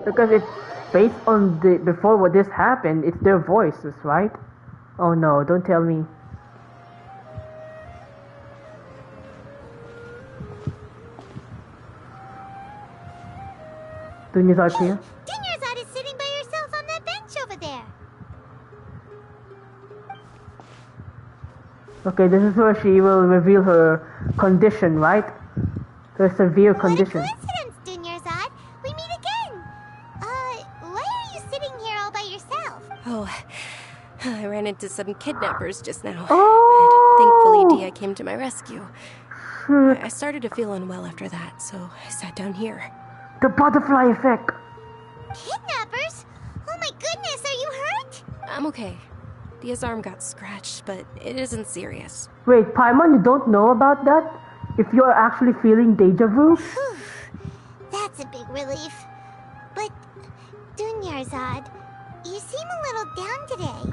Because it's based on before what this happened, it's their voices, right? Oh no, don't tell me. Dunya's here? Dunya's is sitting by herself on that bench over there. Okay, this is where she will reveal her condition, right? Her severe condition. What a coincidence, Dunya's. We meet again. Why are you sitting here all by yourself? Oh, I ran into some kidnappers just now. Oh! Thankfully, Dia came to my rescue. I started to feel unwell after that, so I sat down here. The butterfly effect. Kidnappers? Oh my goodness, are you hurt? I'm okay. Dia's arm got scratched, but it isn't serious. Wait, Paimon, you don't know about that? If you're actually feeling deja vu? That's a big relief. But, Dunyarzad, you seem a little down today.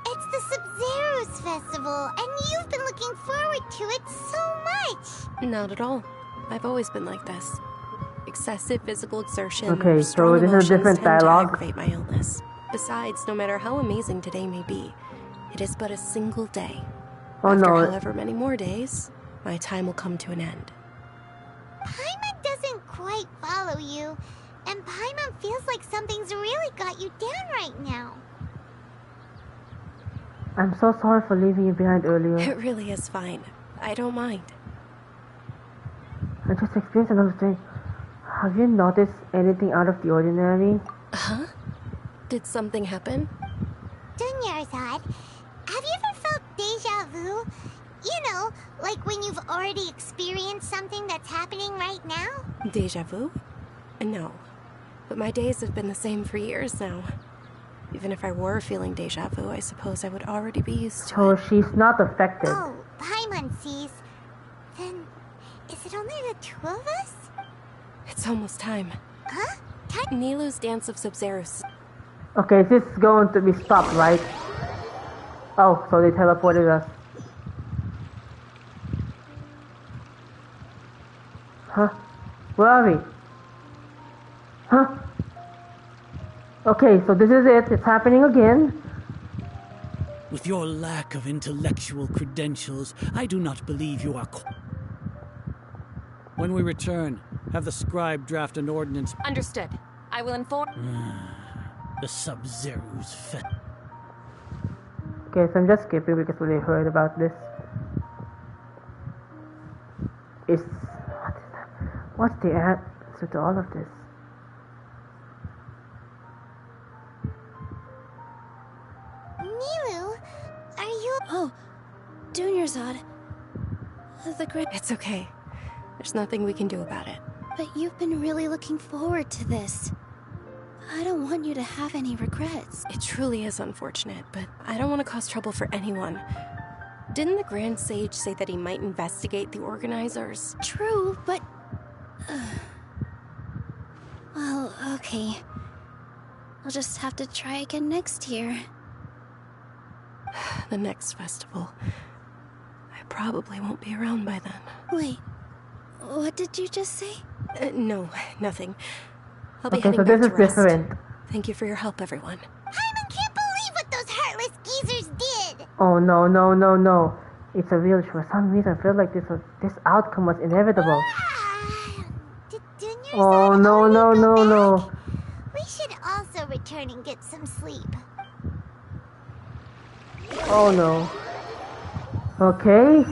It's the Sub-Zero's festival, and you've been looking forward to it so much. Not at all. I've always been like this. Excessive physical exertion, okay, strong so this is a different emotions tend to dialogue. aggravate my illness. Besides, no matter how amazing today may be, it is but a single day. Oh After no. however many more days, my time will come to an end. Paimon doesn't quite follow you, and Paimon feels like something's really got you down right now. I'm so sorry for leaving you behind earlier. It really is fine. I don't mind. I just experienced another thing. Have you noticed anything out of the ordinary? Huh? Did something happen? Dunyarzad, have you ever felt deja vu? You know, like when you've already experienced something that's happening right now? Deja vu? No. But my days have been the same for years now. Even if I were feeling deja vu, I suppose I would already be used to it. So she's not affected. Oh, Paimon sees. Then, is it only the two of us? It's almost time. Huh? Nilou's Dance of Sub-Zerus. Okay, this is going to be stopped, right? Oh, so they teleported us. Huh? Where are we? Huh? Okay, so this is it. It's happening again. With your lack of intellectual credentials, I do not believe you are. When we return, have the scribe draft an ordinance. Understood. I will inform. The Sub-Zero's fet. Okay, so I'm just skipping because we heard about this. What's the answer to all of this? Nilou, are you... Oh, Dunyarzad. The great... It's okay. There's nothing we can do about it. But you've been really looking forward to this. I don't want you to have any regrets. It truly is unfortunate, but I don't want to cause trouble for anyone. Didn't the Grand Sage say that he might investigate the organizers? True, but... well, okay. I'll just have to try again next year. The next festival. I probably won't be around by then. Wait, what did you just say? No, nothing. I'll be okay, heading so back this to is rest. different. Thank you for your help, everyone. Paimon can't believe what those heartless geezers did! Oh no, no, no, no. It's a real for some reason I feel like this outcome was inevitable. Did Dunyarzad Oh no, already no, go no, back? no. We should also return and get some sleep. Oh no. Okay.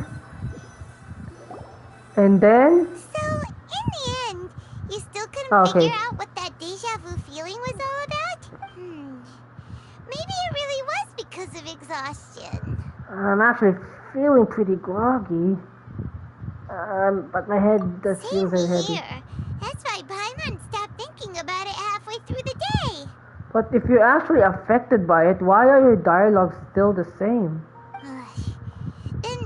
And then? So, in the end, you still couldn't Okay. figure out what that deja vu feeling was all about? Maybe it really was because of exhaustion. I'm actually feeling pretty groggy. But my head does feel Same very heavy. here. That's why Paimon stopped thinking about it halfway through the day. But if you're actually affected by it, why are your dialogues still the same? Then,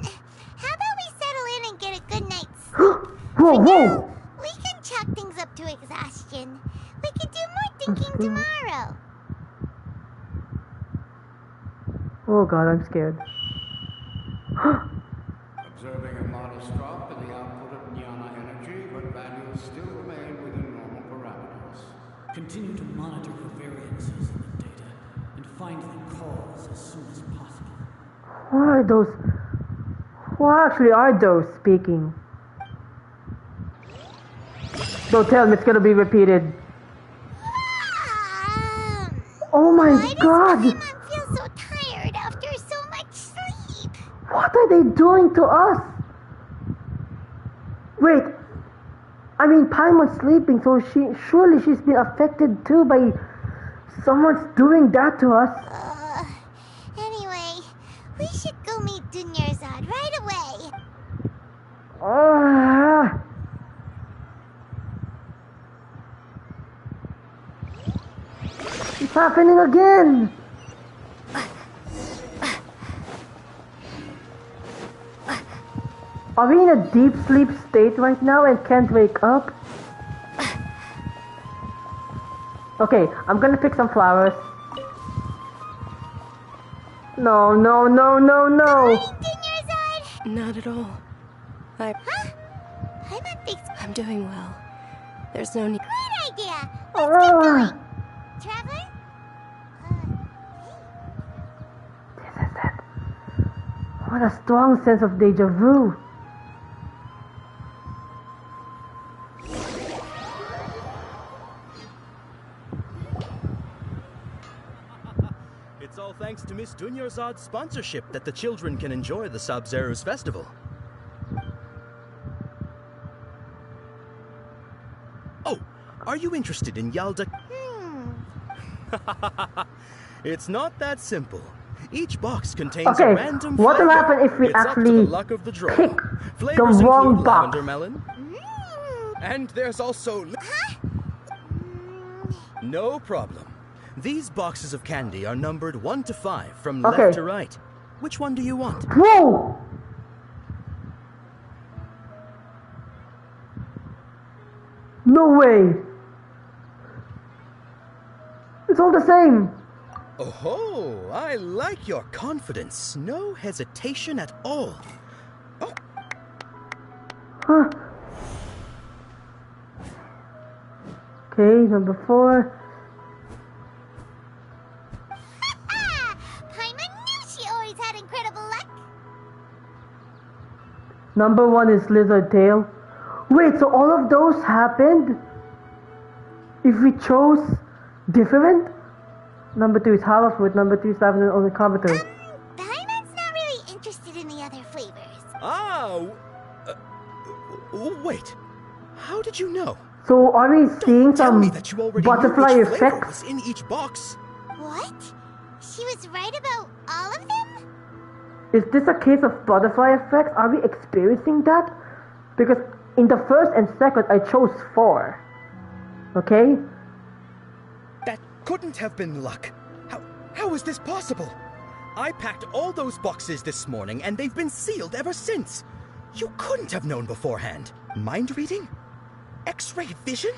how about we settle in and get a good night's sleep? Whoa, whoa! We can chalk things up to exhaustion. We can do more thinking tomorrow. Oh god, I'm scared. Observing a modest drop in the output of Jnana energy, but values still remain within normal parameters. Continue to monitor for variances in the data and find the cause as soon as possible. What are those? What actually are those speaking? Don't tell me it's gonna be repeated. Oh my god! Why does Paimon feel so tired after so much sleep? What are they doing to us? Wait, I mean Paimon's sleeping, so surely she's been affected too by someone's doing that to us. Anyway, we should go meet Dunyarzad right away. It's happening again! Are we in a deep sleep state right now and can't wake up? Okay, I'm gonna pick some flowers. No, no, no, no, no. Not at all. Huh? I'm doing well. There's no need. Great idea! Let's get going! Traveler? This is it. What a strong sense of deja vu. It's all thanks to Miss Dunyarzad's sponsorship that the children can enjoy the Sub-Zero's festival. Oh, are you interested in Yalda? It's not that simple. Each box contains a random what will flavor. happen if we It's up to the actually luck of the draw. pick Flavors the wrong include box? lavender melon. And there's also... No problem. These boxes of candy are numbered 1 to 5 from left to right. Which one do you want? Whoa! No way! It's all the same! Oh, I like your confidence. No hesitation at all. Oh. Huh. Okay, number 4. Paimon knew she always had incredible luck. Number 1 is Lizard Tail. Wait, so all of those happened? If we chose different? Number 2 is Hava Fruit, number 3 is Lavender on the Coveter. Paimon's not really interested in the other flavors. Wait. How did you know? So are we seeing some butterfly effects effects? In each box. What? She was right about all of them? Is this a case of butterfly effects? Are we experiencing that? Because in the first and second I chose 4. Okay? That couldn't have been luck. How is this possible? I packed all those boxes this morning and they've been sealed ever since. You couldn't have known beforehand. Mind reading? X-ray vision?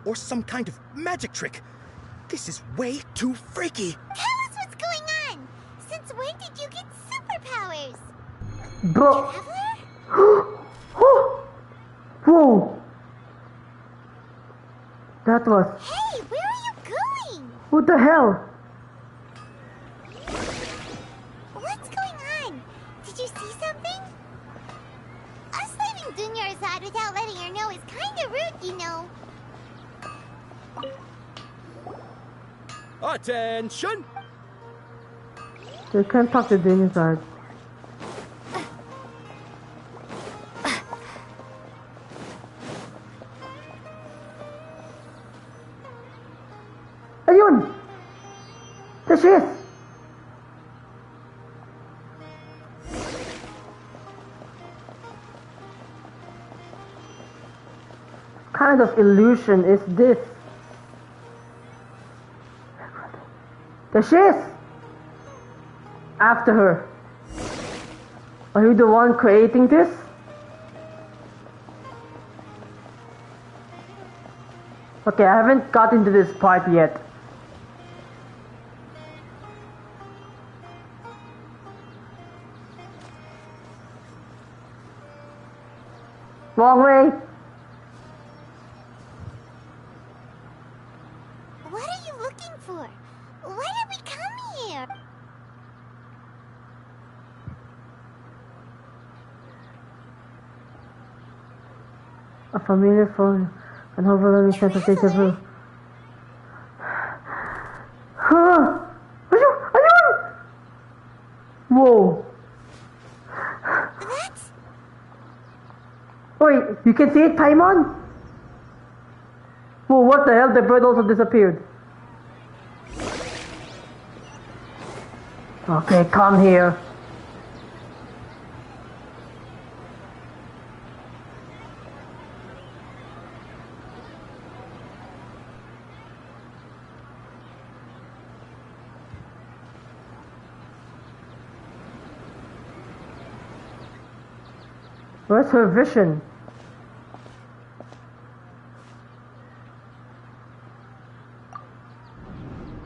Or some kind of magic trick? This is way too freaky. Tell us what's going on. Since when did you get superpowers? Bro. Traveler? Whoa! That was... Hey, where are you going? What the hell? What's going on? Did you see something? Us leaving Dunyarzad without letting her know is kinda rude, you know. Attention! You can't talk to Dunyarzad. Ayun! There she is! What kind of illusion is this? There she is! After her. Are you the one creating this? Okay, I haven't got into this part yet. Wrong way. What are you looking for? Why did we come here? A familiar phone, an overwhelming sense of deja vu. Huh? Ayun! Whoa. That's... Wait, you can see it, Paimon? Whoa, what the hell? The bird also disappeared. Okay, come here. Where's her vision?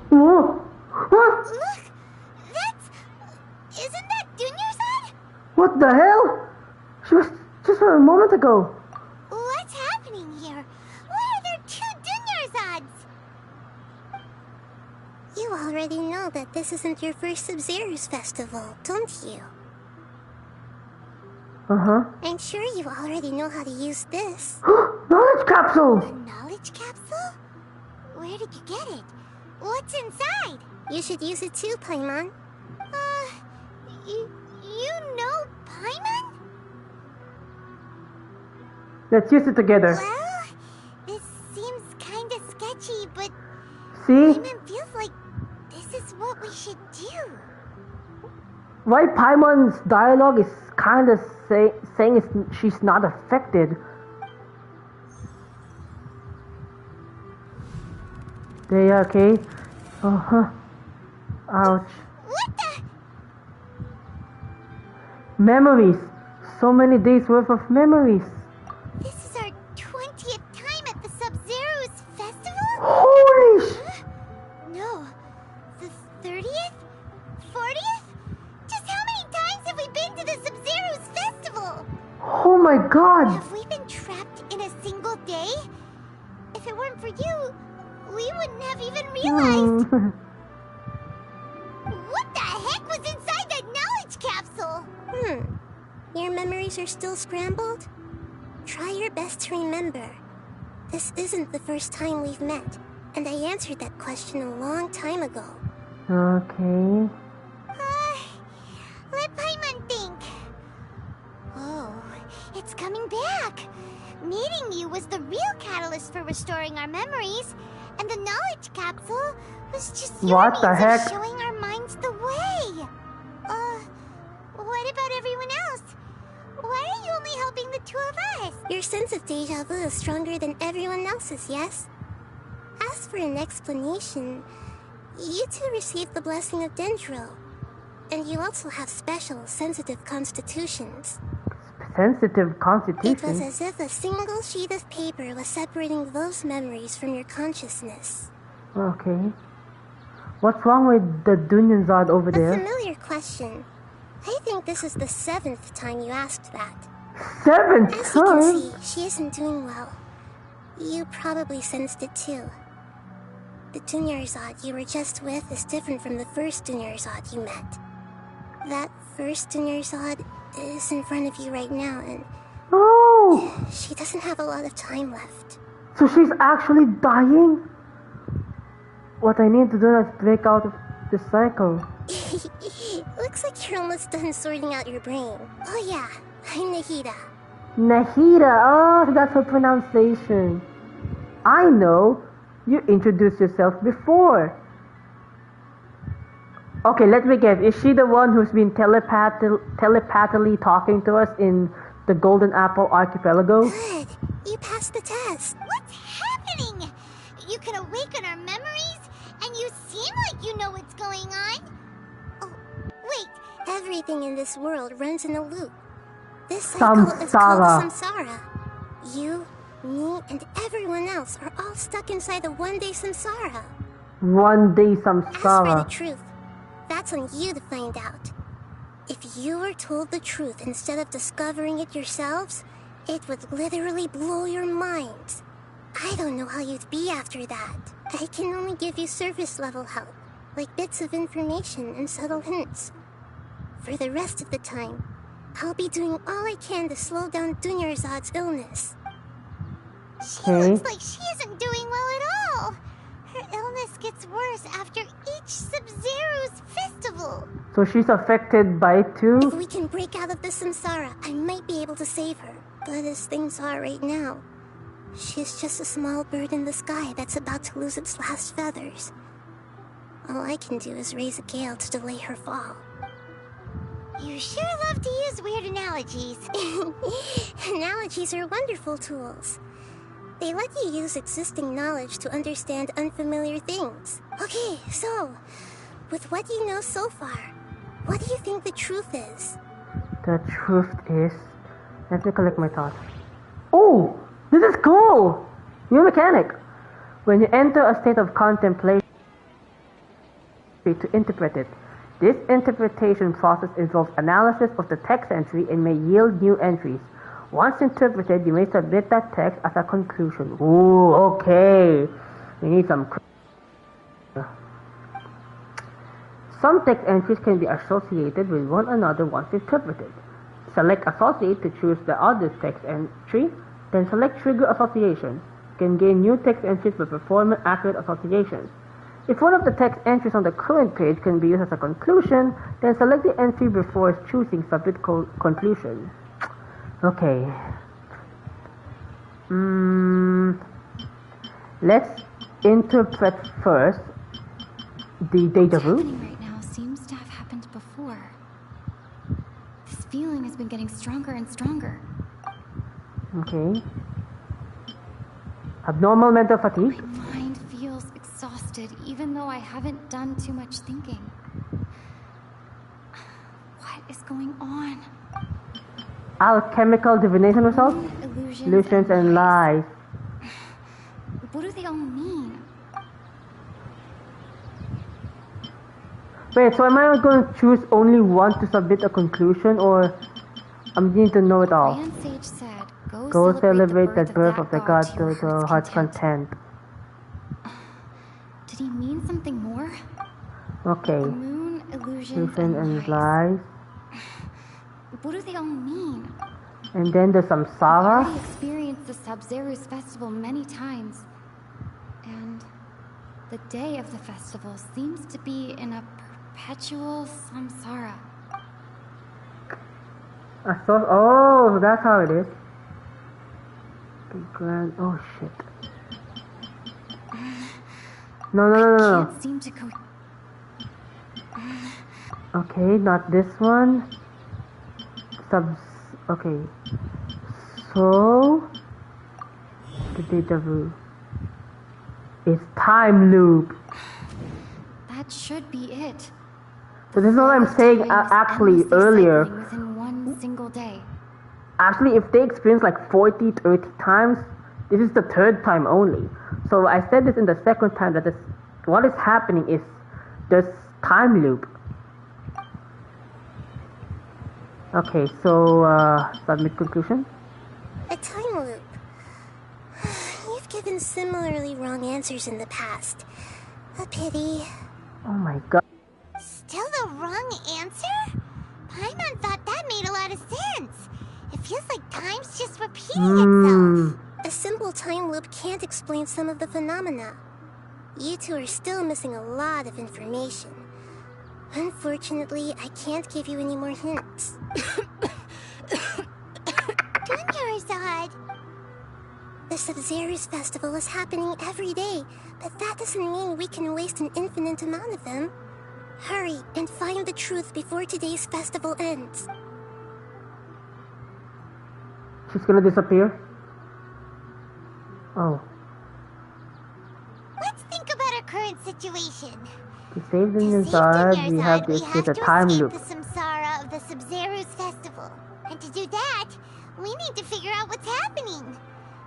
Whoa! What? Look! That's... What the hell? She was just for a moment ago. What's happening here? Why are there 2 Dunyarzades? You already know that this isn't your first Sub-Zero's festival, don't you? Uh-huh. I'm sure you already know how to use this. Knowledge capsule! A knowledge capsule? Where did you get it? What's inside? You should use it too, Paimon. You know Paimon? Let's use it together. Well, this seems kinda sketchy, but See? Paimon feels like this is what we should do. Why Paimon's dialogue is kind of saying she's not affected. They okay? Uh-huh. Ouch. What the? Memories. So many days worth of memories. This is our 20th time at the Sub-Zero's festival? Holy sh... No. The 30th? 40th? Just how many times have we been to the Sub-Zero's festival? Oh my god! Have we been trapped in a single day? If it weren't for you, we wouldn't have even realized. What the heck was inside that knowledge capsule? Your memories are still scrambled? Try your best to remember. This isn't the first time we've met, and I answered that question a long time ago. Okay. Let Paimon think. Oh, it's coming back. Meeting you was the real catalyst for restoring our memories, and the knowledge capsule was just your What the means heck? of showing our minds the way. What about everyone else? Why are you only helping the 2 of us? Your sense of deja vu is stronger than everyone else's, yes? As for an explanation, you 2 received the blessing of Dendro, and you also have special, sensitive constitutions. Sensitive It was constitution? as if a single sheet of paper was separating those memories from your consciousness. Okay. What's wrong with the Dunyanzad over A there? familiar question. I think this is the 7th time you asked that. 7th As you can time? see, she isn't doing well. You probably sensed it too. The Dunyarzad you were just with is different from the first Dunyarzad you met. That first Dunyarzad is in front of you right now, and Oh! she doesn't have a lot of time left. So she's actually dying? What I need to do is break out of the cycle. Looks like you're almost done sorting out your brain. Oh yeah, I'm Nahida. Nahida, oh, that's her pronunciation. I know. You introduced yourself before. Okay, let me guess. Is she the one who's been telepathically talking to us in the Golden Apple Archipelago? Good. You passed the test. What's happening? You can awaken our memories, and you seem like you know what's going on. Oh, wait. Everything in this world runs in a loop. This cycle is called samsara. You, me, and everyone else are all stuck inside the one-day samsara. One-day As for the samsara. truth, that's on you to find out. If you were told the truth instead of discovering it yourselves, it would literally blow your minds. I don't know how you'd be after that. I can only give you surface-level help, like bits of information and subtle hints. For the rest of the time, I'll be doing all I can to slow down Dunyarzad's illness. She looks like she isn't doing well at all. Her illness gets worse after each Sub-Zero's festival. So she's affected by it too? If we can break out of the samsara, I might be able to save her. But as things are right now, she's just a small bird in the sky that's about to lose its last feathers. All I can do is raise a gale to delay her fall. You sure love to use weird analogies. Analogies are wonderful tools. They let you use existing knowledge to understand unfamiliar things. Okay, so, with what you know so far, what do you think the truth is? The truth is... Let me collect my thoughts. Oh! This is cool! New mechanic! When you enter a state of contemplation to interpret it, This interpretation process involves analysis of the text entry and may yield new entries. Once interpreted, you may submit that text as a conclusion. Ooh, okay. We need some... Some text entries can be associated with one another once interpreted. Select Associate to choose the other text entry, then select Trigger Association. You can gain new text entries by performing accurate associations. If one of the text entries on the current page can be used as a conclusion, then select the entry before choosing Submit Conclusion. Okay. Let's interpret first the deja vu. What's happening right now seems to have happened before. This feeling has been getting stronger and stronger. Okay. Abnormal mental fatigue. My mind feels exhausted, even though I haven't done too much thinking. What is going on? Alchemical divination results? Illusions and lies. What do they all mean? Wait, so am I going to choose only one to submit a conclusion, or I'm need to know it all? Grand Sage said, Go celebrate the birth of the god to your heart's content. Did he mean something more? Okay. The moon, illusions, Illusion and lies. What do they all mean? And then the samsara. I've already experienced the Sub-Zeru's festival many times. And the day of the festival seems to be in a perpetual samsara. Oh, that's how it is. Grand. Oh shit. No. I can't seem to go. Okay, not this one. Okay. So the deja vu. It's time loop. That should be it. So this is what I'm saying actually earlier. Within one single day. Actually, if they experience like 40, 30 times, this is the third time only. So I said this in the second time that what is happening is this time loop. Okay, so submit conclusion. A time loop. You've given similarly wrong answers in the past. A pity. Oh my god. Still the wrong answer? Paimon thought that made a lot of sense. It feels like time's just repeating itself. A simple time loop can't explain some of the phenomena. You two are still missing a lot of information. Unfortunately, I can't give you any more hints. Dunyarzad! The Sub-Zeru's festival is happening every day, but that doesn't mean we can waste an infinite amount of them. Hurry and find the truth before today's festival ends. She's gonna disappear? Oh. Let's think about our current situation. To save the Dunyarzad, we have to escape the time loop. The samsara of the Sub-Zeru's festival. And to do that, we need to figure out what's happening.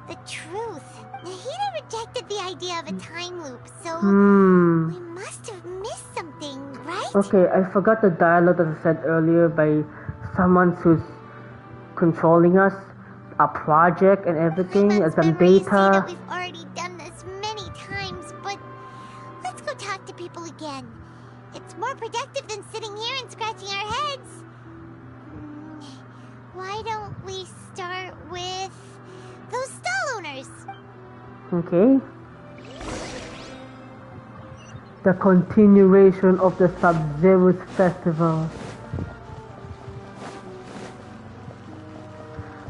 The truth. Nahida rejected the idea of a time loop, so we must have missed something, right? Okay, I forgot the dialogue that I said earlier by someone who's controlling us, a project and everything, and some data. We've already done this many times, but let's go talk to people again. It's more productive than sitting here and scratching our heads. Why don't we start with those stall owners? Okay. The continuation of the Sub-Zeru's festival.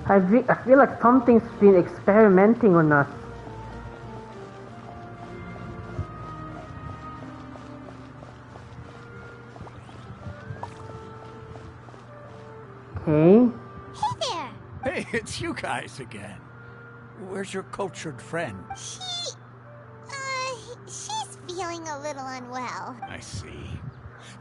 I feel like something's been experimenting on us. Okay. Hey there! Hey, it's you guys again. Where's your cultured friend? She's feeling a little unwell. I see.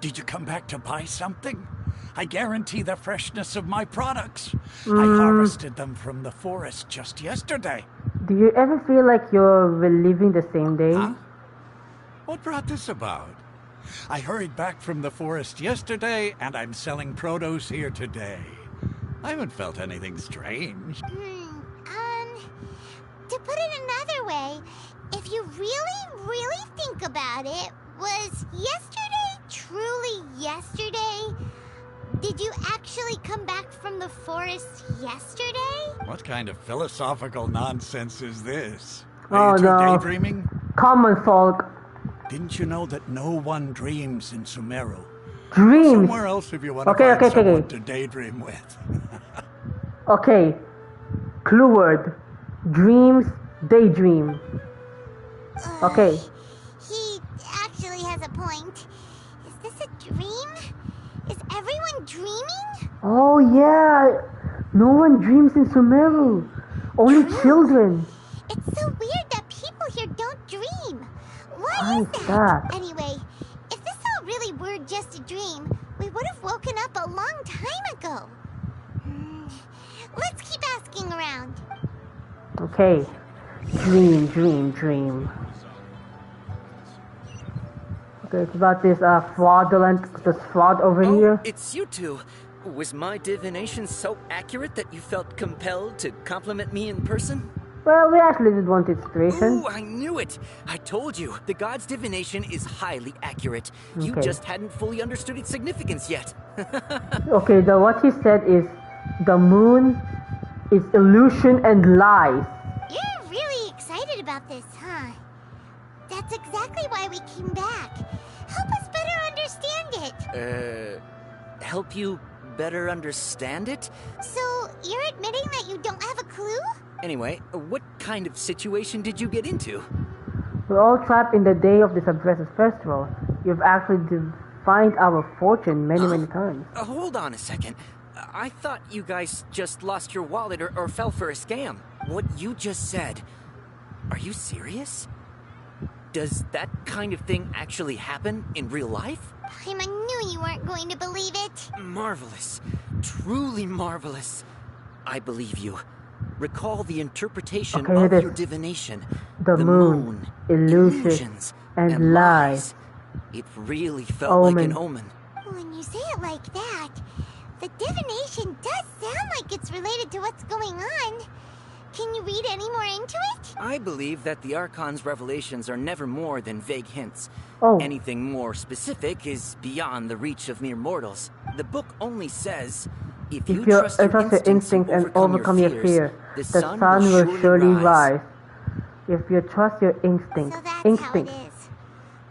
Did you come back to buy something? I guarantee the freshness of my products. I harvested them from the forest just yesterday. Do you ever feel like you're reliving the same day? Huh? What brought this about? I hurried back from the forest yesterday, and I'm selling produce here today. I haven't felt anything strange. To put it another way, if you really think about it, was yesterday truly yesterday? Did you actually come back from the forest yesterday? What kind of philosophical nonsense is this? Oh, Are you two no. daydreaming? Common folk. Didn't you know that no one dreams in Sumeru? Dreams? Somewhere else if you want to find someone to daydream with. Okay. Clue word. Dreams, daydream. Okay. He actually has a point. Is this a dream? Is everyone dreaming? Oh yeah. No one dreams in Sumeru. Only children. It's so weird that people here don't dream. Why is that? Anyway, if this all really were just a dream, we would have woken up a long time ago. Let's keep asking around. Okay. Dream. Okay, it's about this this fraud over here. It's you two. Was my divination so accurate that you felt compelled to compliment me in person? Well, we actually did want inspiration. Ooh, I knew it! I told you, the god's divination is highly accurate. You Okay. just hadn't fully understood its significance yet. Okay, what he said is the moon is illusion and lies. You're really excited about this, huh? That's exactly why we came back. Help us better understand it. Help you better understand it? So, you're admitting that you don't have a clue? Anyway, what kind of situation did you get into? We're all trapped in the day of the Subversus Festival. You've actually defined our fortune many times. Hold on a second. I thought you guys just lost your wallet or fell for a scam. What you just said, are you serious? Does that kind of thing actually happen in real life? I knew you weren't going to believe it. Marvelous. Truly marvelous. I believe you. Recall the interpretation of your divination. The moon, illusions, and lies. It really felt like an omen. When you say it like that, the divination does sound like it's related to what's going on. Can you read any more into it? I believe that the Archon's revelations are never more than vague hints. Oh. Anything more specific is beyond the reach of mere mortals. The book only says, if you trust your instincts and overcome your fears, the sun will surely rise. If you trust your instincts. So that's how it is.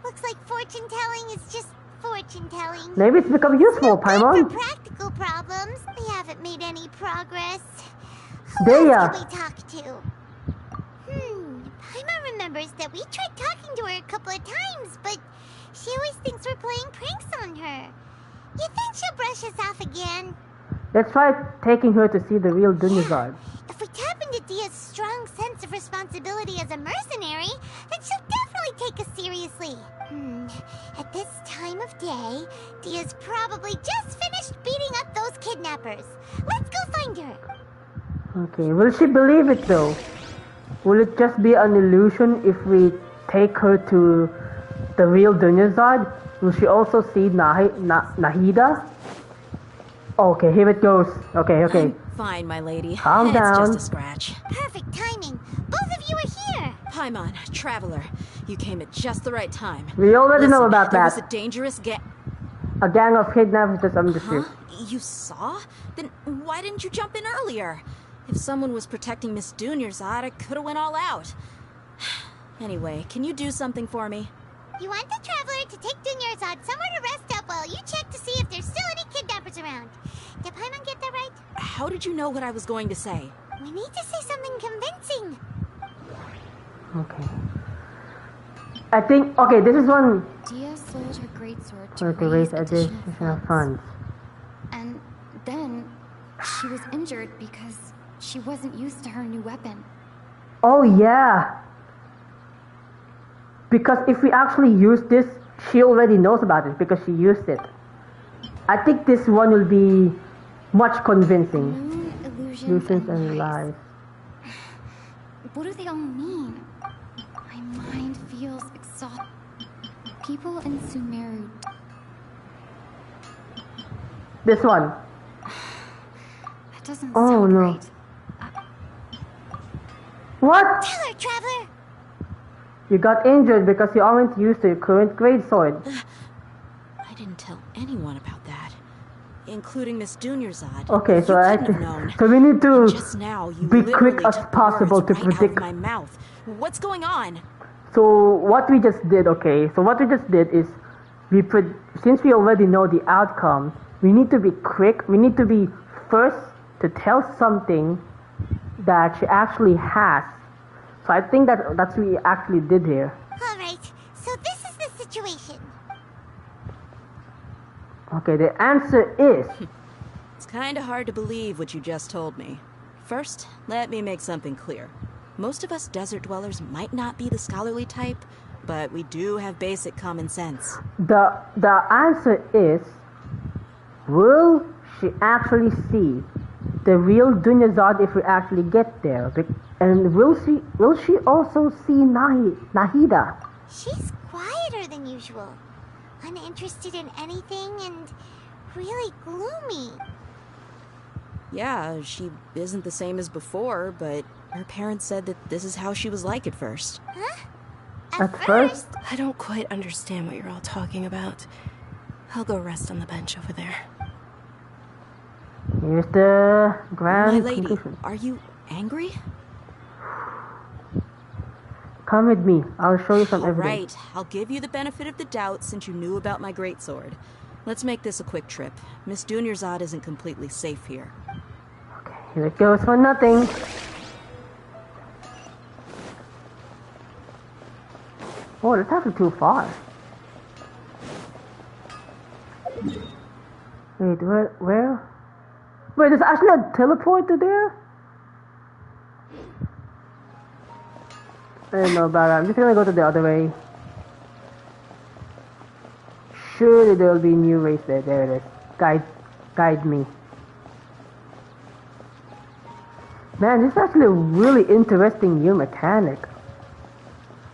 Looks like fortune-telling is just fortune-telling. Maybe it's become useful, Paimon. For practical problems, we haven't made any progress. Who Deya. else did we talk to? Paimon remembers that we tried talking to her a couple of times, but she always thinks we're playing pranks on her. You think she'll brush us off again? Let's try taking her to see the real Dunyazard. If we tap into Dia's strong sense of responsibility as a mercenary, then she'll definitely take us seriously. At this time of day, Dia's probably just finished beating up those kidnappers. Let's go find her. Okay, will she believe it though? Will it just be an illusion if we take her to the real Dunyazard? Will she also see Nahida? Okay, here it goes. Okay. I'm fine, my lady. Calm It's down. just a scratch. Perfect timing. Both of you are here. Paimon, Traveler, you came at just the right time. We already know Listen, about there that. was a dangerous A gang of kidnappers just under the ship. You saw? Then why didn't you jump in earlier? If someone was protecting Miss Dunyazad, I could have went all out. Anyway, can you do something for me? You want the Traveler to take Dunyazad somewhere to rest up while you check to see if there's still any kidnappers around. Did Paimon get that right? How did you know what I was going to say? We need to say something convincing. Okay. I think, this is one Dia sold her greatsword to to raise raise additional funds. And then she was injured because she wasn't used to her new weapon. Oh yeah. Because if we actually use this, she already knows about it because she used it. I think this one will be much convincing. Moon, illusions, and lies. What do they all mean? My mind feels exhausted. People in Sumeru. This one. That doesn't sound right. What? Tell her, Traveler! You got injured because you aren't used to your current grade sword. I didn't tell anyone about that, including Miss Dunyarzad. Okay, so so we need to just now, you be quick as possible to right predict. out of my mouth. What's going on? So what we just did, is since we already know the outcome, we need to be quick. We need to be first to tell something that she actually has. So I think that's what we actually did here. Alright, so this is the situation. Okay, the answer is... It's kinda hard to believe what you just told me. First, let me make something clear. Most of us desert dwellers might not be the scholarly type, but we do have basic common sense. The answer is... Will she actually see the real Dunyarzad if we actually get there? And will she also see Nahida? She's quieter than usual. Uninterested in anything and really gloomy. Yeah, she isn't the same as before, but her parents said that this is how she was like at first. Huh? At first? I don't quite understand what you're all talking about. I'll go rest on the bench over there. Here's the grand My lady, conclusion. are you angry? Come with me. I'll show you some evidence. Right, I'll give you the benefit of the doubt since you knew about my greatsword. Let's make this a quick trip. Miss Dunyarzad isn't completely safe here. Okay, here it goes for nothing. Oh, that's actually too far. Wait, where? Wait, there's actually a teleport to there? I don't know about it. I'm just gonna go to the other way. Surely there will be a new race there. There it is. Guide me. Man, this is actually a really interesting new mechanic.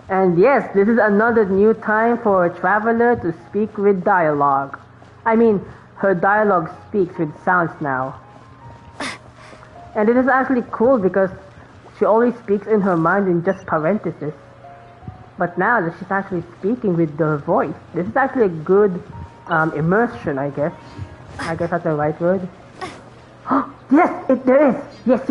And yes, this is another new time for a traveler to speak with dialogue. I mean, her dialogue speaks with sounds now. And it is actually cool because she always speaks in her mind in just parentheses. But now that she's actually speaking with her voice, this is actually a good immersion, I guess. I guess that's the right word. Yes, there is. Yes.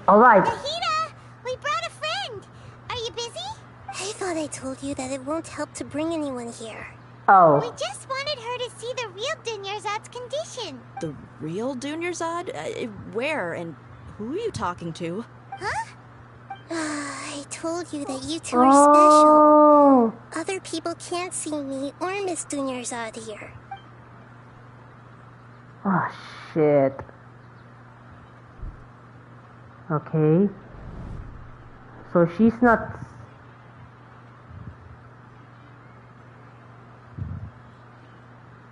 Alright. Nahida, we brought a friend. Are you busy? I thought I told you that it won't help to bring anyone here. Oh. We just wanted her to see the real Dunyarzad's condition. The real Dunyarzad? Where and who are you talking to? Huh? I told you that you two are special. Other people can't see me or Miss Dunyarzad here. Oh, shit. Okay. So she's not...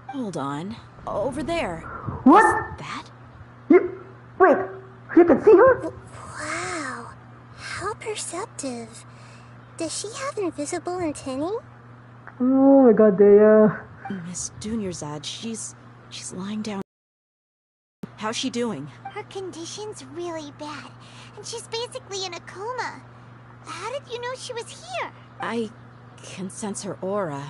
Hold on. Over there. What? Is that? Wait, you can see her? Wow. How perceptive. Does she have invisible antennae? Oh my god, Miss Dunyarzad, she's lying down. How's she doing? Her condition's really bad, and she's basically in a coma. How did you know she was here? I can sense her aura.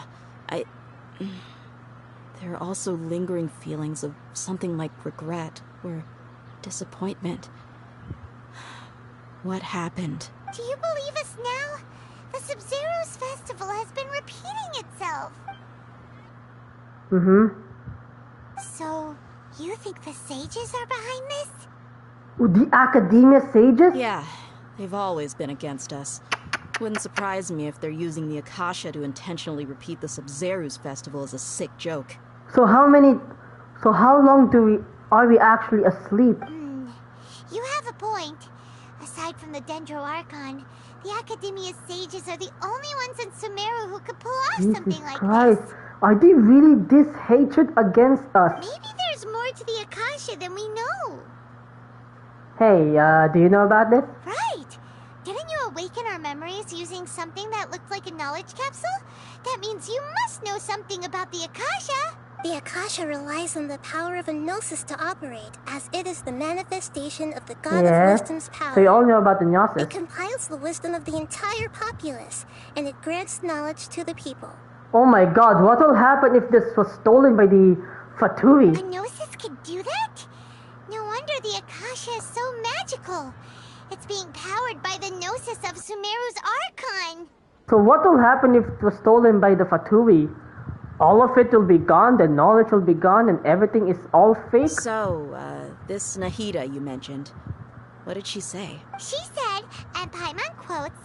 There are also lingering feelings of something like regret or disappointment. What happened? Do you believe us now? The Sub-Zero's festival has been repeating itself. Mm-hmm. So, you think the sages are behind this? The Academia sages? Yeah, they've always been against us. Wouldn't surprise me if they're using the Akasha to intentionally repeat the Sub-Zero's festival as a sick joke. So how long are we actually asleep? You have a point. Aside from the Dendro Archon, the Academia sages are the only ones in Sumeru who could pull off something like this. Are they really this hatred against us? Maybe there's more to the Akasha than we know. Hey, do you know about this? Right. Didn't you awaken our memories using something that looked like a know something about the Akasha. The Akasha relies on the power of a Gnosis to operate, as it is the manifestation of the God of Wisdom's power. So you all know about the Gnosis. It compiles the wisdom of the entire populace, and it grants knowledge to the people. Oh my god, what will happen if this was stolen by the Fatui? A Gnosis could do that? No wonder the Akasha is so magical. It's being powered by the Gnosis of Sumeru's Archon. So what will happen if it was stolen by the Fatui? All of it will be gone, the knowledge will be gone, and everything is all fake? So, this Nahida you mentioned, what did she say? She said, and Paimon quotes,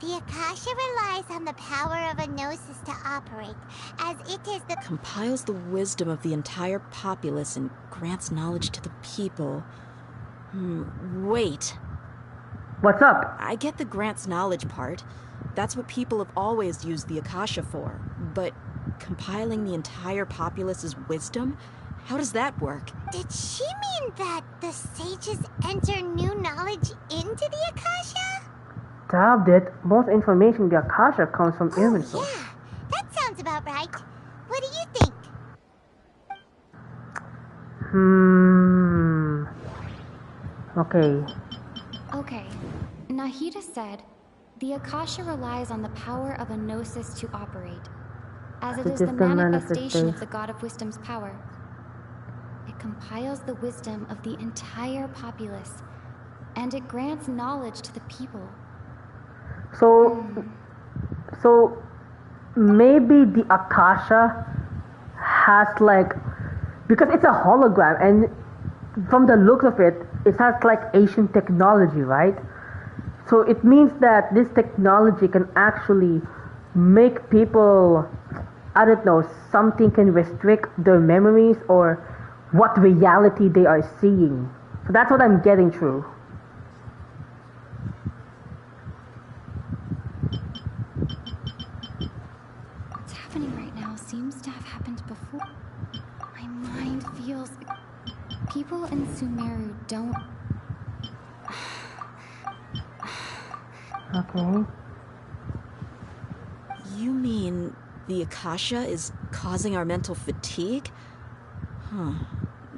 "The Akasha relies on the power of a Gnosis to operate, as it is the..." Compiles the wisdom of the entire populace and grants knowledge to the people. Wait. What's up? I get the grants knowledge part. That's what people have always used the Akasha for. But compiling the entire populace's wisdom? How does that work? Did she mean that the sages enter new knowledge into the Akasha? Doubt it. Most information in the Akasha comes from image source. Yeah, that sounds about right. What do you think? Okay. Nahida said, the Akasha relies on the power of a Gnosis to operate, as it is the manifestation of the God of Wisdom's power. It compiles the wisdom of the entire populace, and it grants knowledge to the people. So maybe the Akasha has because it's a hologram, and from the looks of it, it has ancient technology, right? So it means that this technology can actually make people, I don't know, something can restrict their memories or what reality they are seeing. So that's what I'm getting through. What's happening right now seems to have happened before. My mind feels... People in Sumeru don't... Okay. You mean the Akasha is causing our mental fatigue? Huh.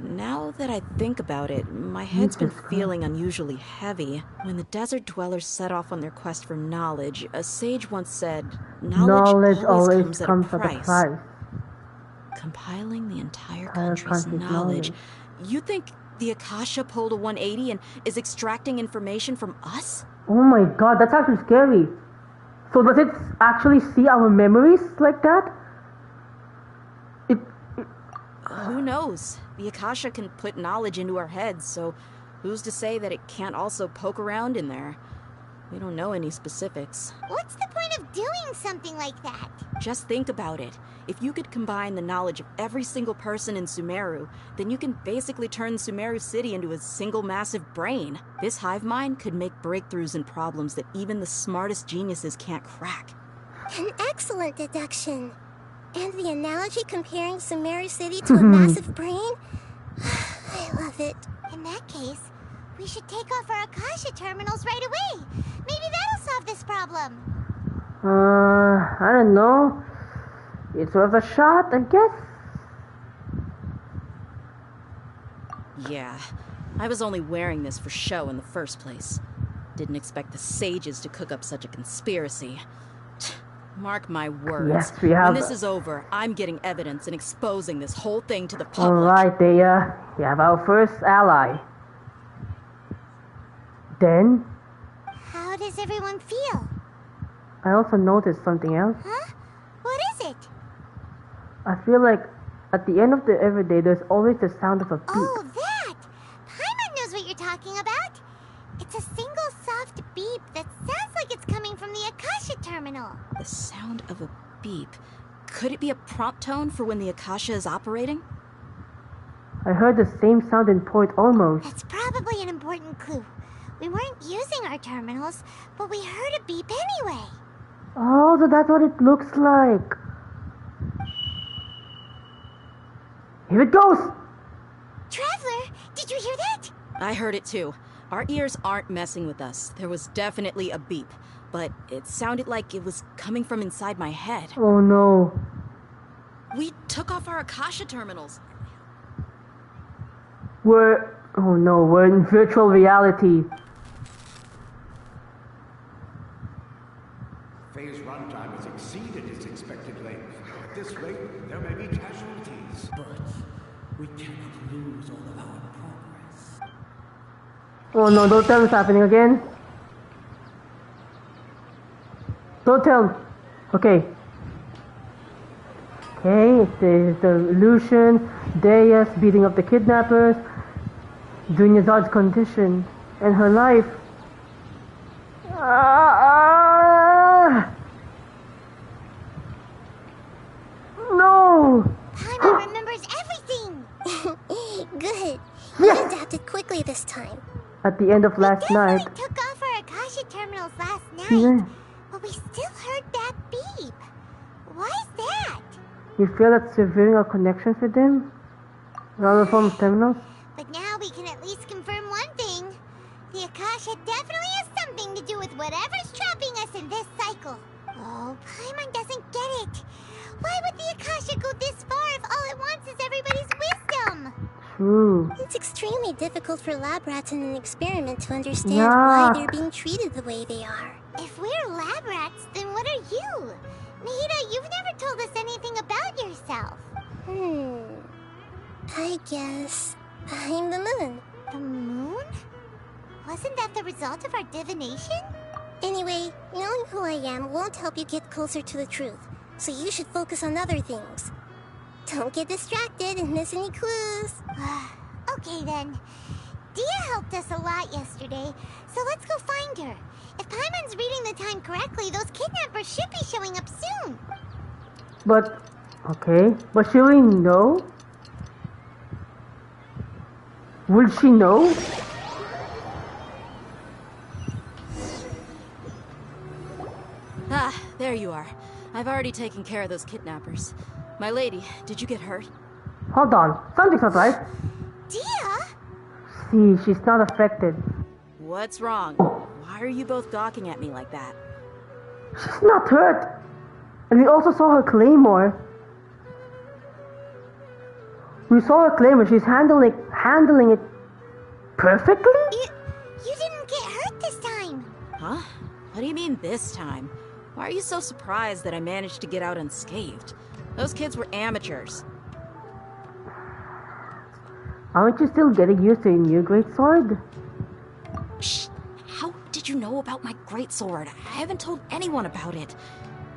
Now that I think about it, my head's been feeling unusually heavy. When the desert dwellers set off on their quest for knowledge, a sage once said, knowledge always comes at a price. Compiling the entire country's knowledge. You think the Akasha pulled a 180 and is extracting information from us? Oh my god, that's actually scary. So does it actually see our memories like that? Who knows? The Akasha can put knowledge into our heads, so who's to say that it can't also poke around in there? We don't know any specifics. What's the point of doing something like that? Just think about it. If you could combine the knowledge of every single person in Sumeru, then you can basically turn Sumeru City into a single massive brain. This hive mind could make breakthroughs in problems that even the smartest geniuses can't crack. An excellent deduction. And the analogy comparing Sumeru City to a massive brain? I love it. In that case, we should take off our Akasha terminals right away. Maybe that'll solve this problem. I don't know. It's worth a shot, I guess. Yeah, I was only wearing this for show in the first place. Didn't expect the sages to cook up such a conspiracy. Mark my words. Yes, we have. When this is over, I'm getting evidence and exposing this whole thing to the public. Alright, Dea. You have our first ally. Then? How does everyone feel? I also noticed something else. Huh? What is it? I feel like at the end of every day, there's always the sound of a beep. Oh, that! Paimon knows what you're talking about. It's a single soft beep that sounds like it's coming from the Akasha terminal. The sound of a beep. Could it be a prompt tone for when the Akasha is operating? I heard the same sound in Port almost. That's probably an important clue. We weren't using our terminals, but we heard a beep anyway. Oh, so that's what it looks like. Here it goes! Traveler, did you hear that? I heard it too. Our ears aren't messing with us. There was definitely a beep, but it sounded like it was coming from inside my head. Oh no. We took off our Akasha terminals. Oh no, we're in virtual reality. Phase runtime has exceeded its expected length. At this rate, there may be casualties. But we cannot lose all of our progress. Oh no, don't tell me it's happening again. Don't tell. Okay. Okay, it's the illusion, Deus beating up the kidnappers, Dunyarzad's condition, and her life. No! Paimon remembers everything! Good. Yes! You adapted quickly this time. At the end of last night. We took off our Akasha terminals last night, Yeah. but we still heard that beep. Why is that? You feel that severing our connections with them? Rather from terminals? But now we can at least confirm one thing. The Akasha definitely has something to do with whatever's trapping us in this cycle. Oh, Paimon doesn't get it. Why would the Akasha go this far if all it wants is everybody's wisdom? True. It's extremely difficult for lab rats in an experiment to understand Yuck. why they're being treated the way they are. If we're lab rats, then what are you? Nahida, you've never told us anything about yourself. I guess I'm the moon. The moon? Wasn't that the result of our divination? Anyway, knowing who I am won't help you get closer to the truth, so you should focus on other things. Don't get distracted and miss any clues. Okay then. Dia helped us a lot yesterday, so let's go find her. If Paimon's reading the time correctly, those kidnappers should be showing up soon. But, okay. But should we know? Will she know? Ah, there you are. I've already taken care of those kidnappers. My lady, did you get hurt? Hold on. Something's not right. Dia? See, she's not affected. What's wrong? Why are you both gawking at me like that? She's not hurt. And we also saw her claymore. We saw her claymore. She's handling it perfectly? You didn't get hurt this time. Huh? What do you mean this time? Why are you so surprised that I managed to get out unscathed? Those kids were amateurs. Aren't you still getting used to a new greatsword? Shh! How did you know about my greatsword? I haven't told anyone about it.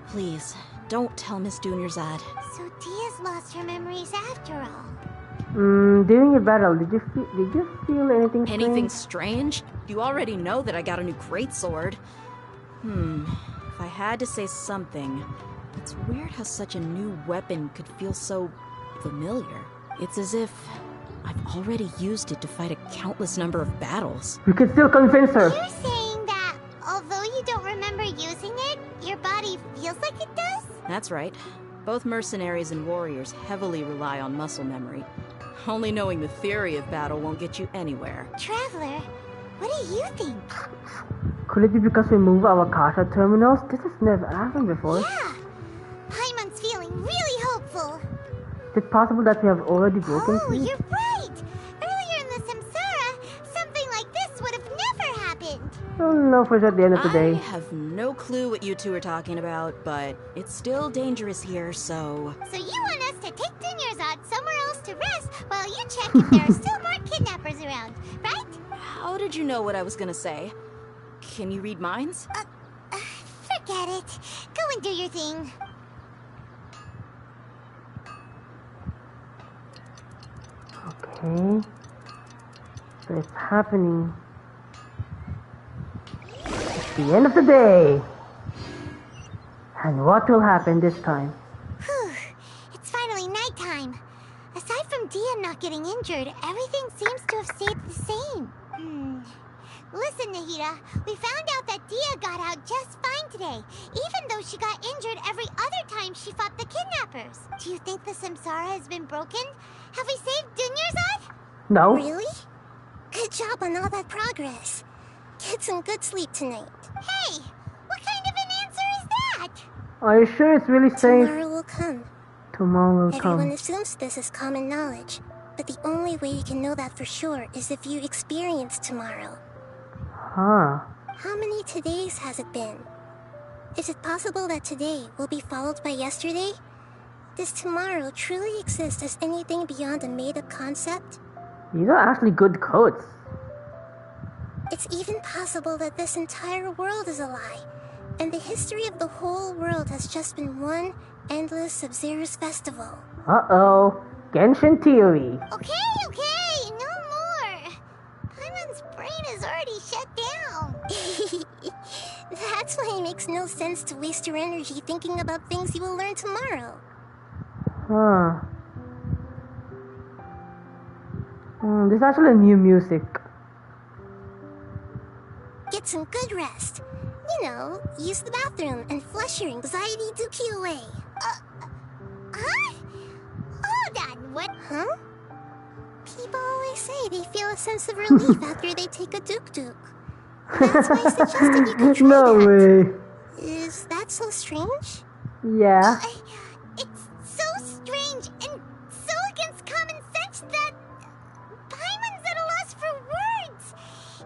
Please, don't tell Miss Dunyarzad. So Dia's lost her memories after all. During your battle, did you feel anything strange? Anything strange? You already know that I got a new greatsword. If I had to say something, it's weird how such a new weapon could feel so familiar. It's as if I've already used it to fight a countless number of battles. We can still convince her. You're saying that, although you don't remember using it, your body feels like it does? That's right. Both mercenaries and warriors heavily rely on muscle memory. Only knowing the theory of battle won't get you anywhere. Traveler, what do you think? Could it be because we move our Akasha terminals? This has never happened before. Yeah! Paimon's feeling really hopeful. Is it possible that we have already broken Oh, through? you're right! Earlier in the Samsara, something like this would have never happened. I'll know for sure at the end of the day. I have no clue what you two are talking about, but it's still dangerous here, so... So you want us to take Dunyarzad somewhere else to rest while you check if there are still more kidnappers around, right? How did you know what I was gonna say? Can you read minds? Forget it. Go and do your thing. Okay. So it's happening. It's the end of the day. And what will happen this time? Whew. It's finally nighttime. Aside from Dia not getting injured, everything seems to have stayed the same. Listen, Nahida, we found out that Dia got out just fine today, even though she got injured every other time she fought the kidnappers. Do you think the Samsara has been broken? Have we saved Dunyarzad? No. Really? Good job on all that progress. Get some good sleep tonight. Hey, what kind of an answer is that? Are you sure it's really safe? Tomorrow will come. Tomorrow will come. Everyone assumes this is common knowledge, but the only way you can know that for sure is if you experience tomorrow. Huh. How many todays has it been? Is it possible that today will be followed by yesterday? Does tomorrow truly exist as anything beyond a made-up concept? These are actually good quotes. It's even possible that this entire world is a lie, and the history of the whole world has just been one endless Sub-Zero's festival. Uh-oh. Genshin theory. Okay, no more. Paimon's brain is already shut down. That's why it makes no sense to waste your energy thinking about things you will learn tomorrow. Huh. This is actually new music. Get some good rest. You know, use the bathroom and flush your anxiety dookie away. Huh? Hold on, what? Huh? People always say they feel a sense of relief after they take a duk-duk. That's why I suggested you could try no that. way. Is that so strange? Yeah. It's so strange and so against common sense that Paimon's at a loss for words.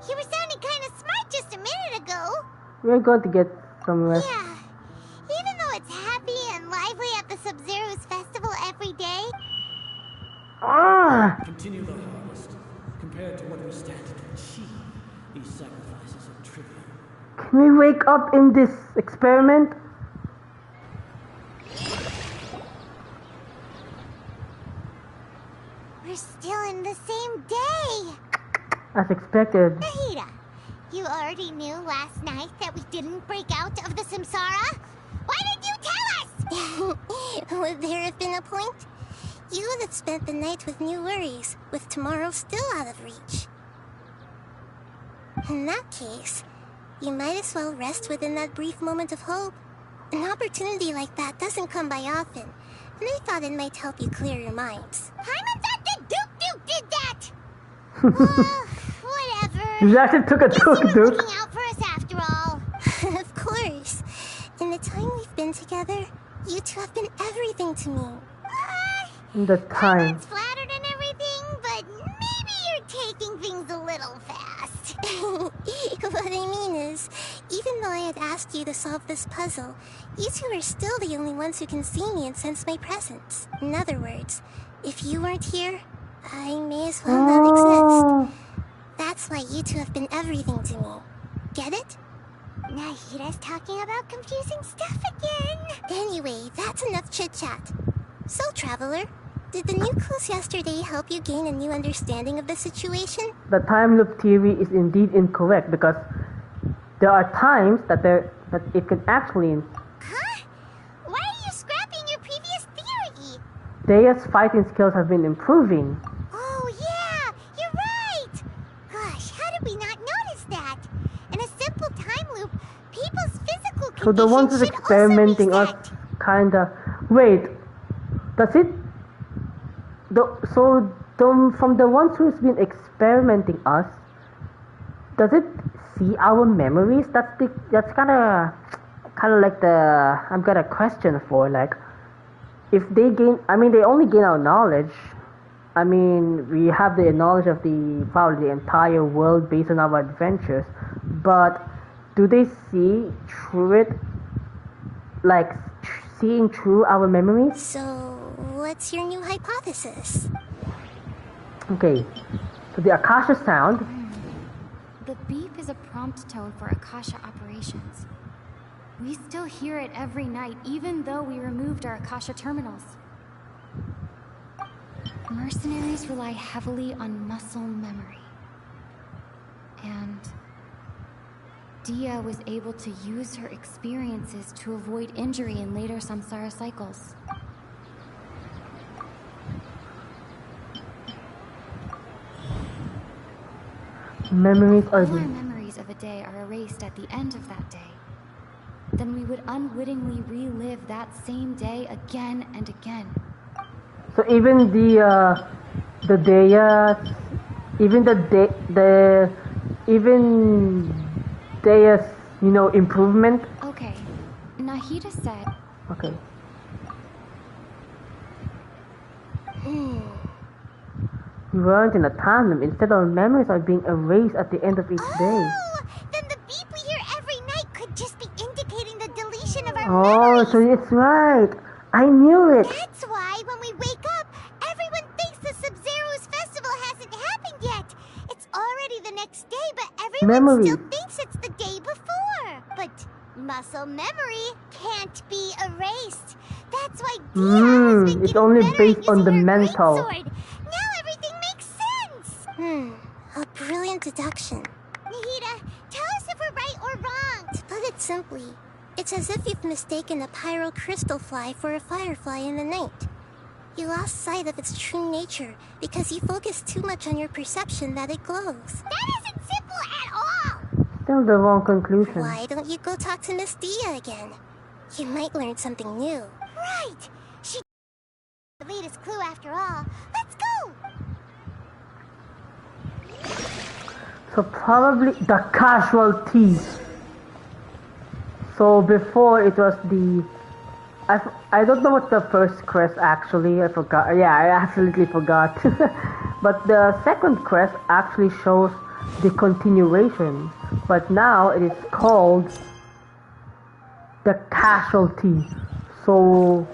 You were sounding kind of smart just a minute ago. We're going to get some rest. Yeah. Even though it's happy and lively at the Sub-Zero's festival every day. Continue the harvest. Compared to what we stand to achieve, these sacrifices are trivial. Can we wake up in this experiment? We're still in the same day. As expected. Nahida, you already knew last night that we didn't break out of the samsara? Why did you tell us? Would there have been a point? You would have spent the night with new worries, with tomorrow still out of reach. In that case, you might as well rest within that brief moment of hope. An opportunity like that doesn't come by often, and I thought it might help you clear your minds. Paimon thought that Duke did that! Whatever. You actually took a tuk-tuk. Looking out for us after all. Of course. In the time we've been together, you two have been everything to me. The time. Paimon's flattered and everything, but maybe you're taking things a little fast. What I mean is, even though I had asked you to solve this puzzle, you two are still the only ones who can see me and sense my presence. In other words, if you weren't here, I may as well not exist. That's why you two have been everything to me. Get it? Nahida's talking about confusing stuff again. Anyway, that's enough chit-chat. So, Traveler, did the new clues yesterday help you gain a new understanding of the situation? The time loop theory is indeed incorrect because there are times that it can actually... Huh? Why are you scrapping your previous theory? Deia's fighting skills have been improving. Oh yeah, you're right! Gosh, how did we not notice that? In a simple time loop, people's physical condition So the ones who's experimenting us kinda... Wait, does it... from the ones who's been experimenting us, does it see our memories? That's kind of like the I'm got a question for, like, if they gain, I mean, they only gain our knowledge. I mean, we have the knowledge of probably the entire world based on our adventures, but do they see through it, like seeing through our memories? So, what's your new hypothesis? Okay, so the Akasha sound. The beep is a prompt tone for Akasha operations. We still hear it every night, even though we removed our Akasha terminals. Mercenaries rely heavily on muscle memory. And Dia was able to use her experiences to avoid injury in later samsara cycles. Memories are... All our memories of a day are erased at the end of that day. Then we would unwittingly relive that same day again and again. So even the Dea, even Dea's, improvement. Okay, Nahida said. Okay. We weren't in a time loop. Instead, our memories are being erased at the end of each day. Then the beep we hear every night could just be indicating the deletion of our memories. So it's right. I knew it. That's why when we wake up, everyone thinks the Sub-Zero's festival hasn't happened yet. It's already the next day, but everyone still thinks it's the day before. But muscle memory can't be erased. That's why Dia has been it's only based on the mental. Now everything makes sense. A brilliant deduction. Nahida, tell us if we're right or wrong. To put it simply, it's as if you've mistaken a pyro crystal fly for a firefly in the night. You lost sight of its true nature because you focused too much on your perception that it glows. That isn't simple at all! Still the wrong conclusion. Why don't you go talk to Miss Dia again? You might learn something new. Right! She the latest clue after all. Let's go! So probably the casualties. So before it was the... I don't know what the first quest actually, I forgot. Yeah, I absolutely forgot. But the second quest actually shows the continuation. But now it is called the casualty. So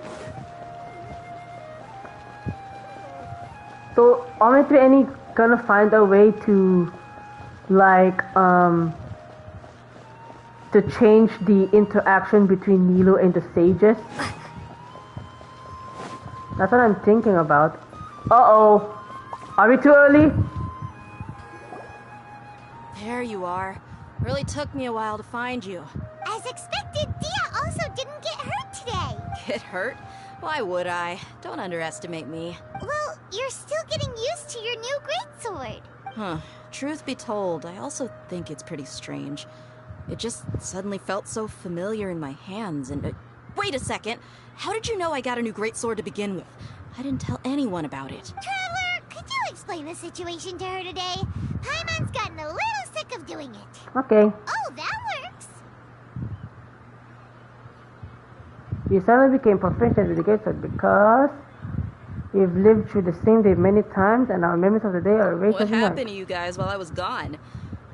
are we any gonna find a way to like to change the interaction between Nilo and the sages? That's what I'm thinking about. Uh-oh. Are we too early? There you are. Really took me a while to find you. As expected, Dia also didn't get hurt today. Get hurt? Why would I? Don't underestimate me. Well, you're still getting used to your new greatsword. Huh. Truth be told, I also think it's pretty strange. It just suddenly felt so familiar in my hands and... wait a second! How did you know I got a new greatsword to begin with? I didn't tell anyone about it. Traveler, could you explain the situation to her today? Paimon's gotten a little sick of doing it. Okay. Oh, that works. You suddenly became proficient with the greatsword because we've lived through the same day many times and our memories of the day are erased. What happened to you guys while I was gone?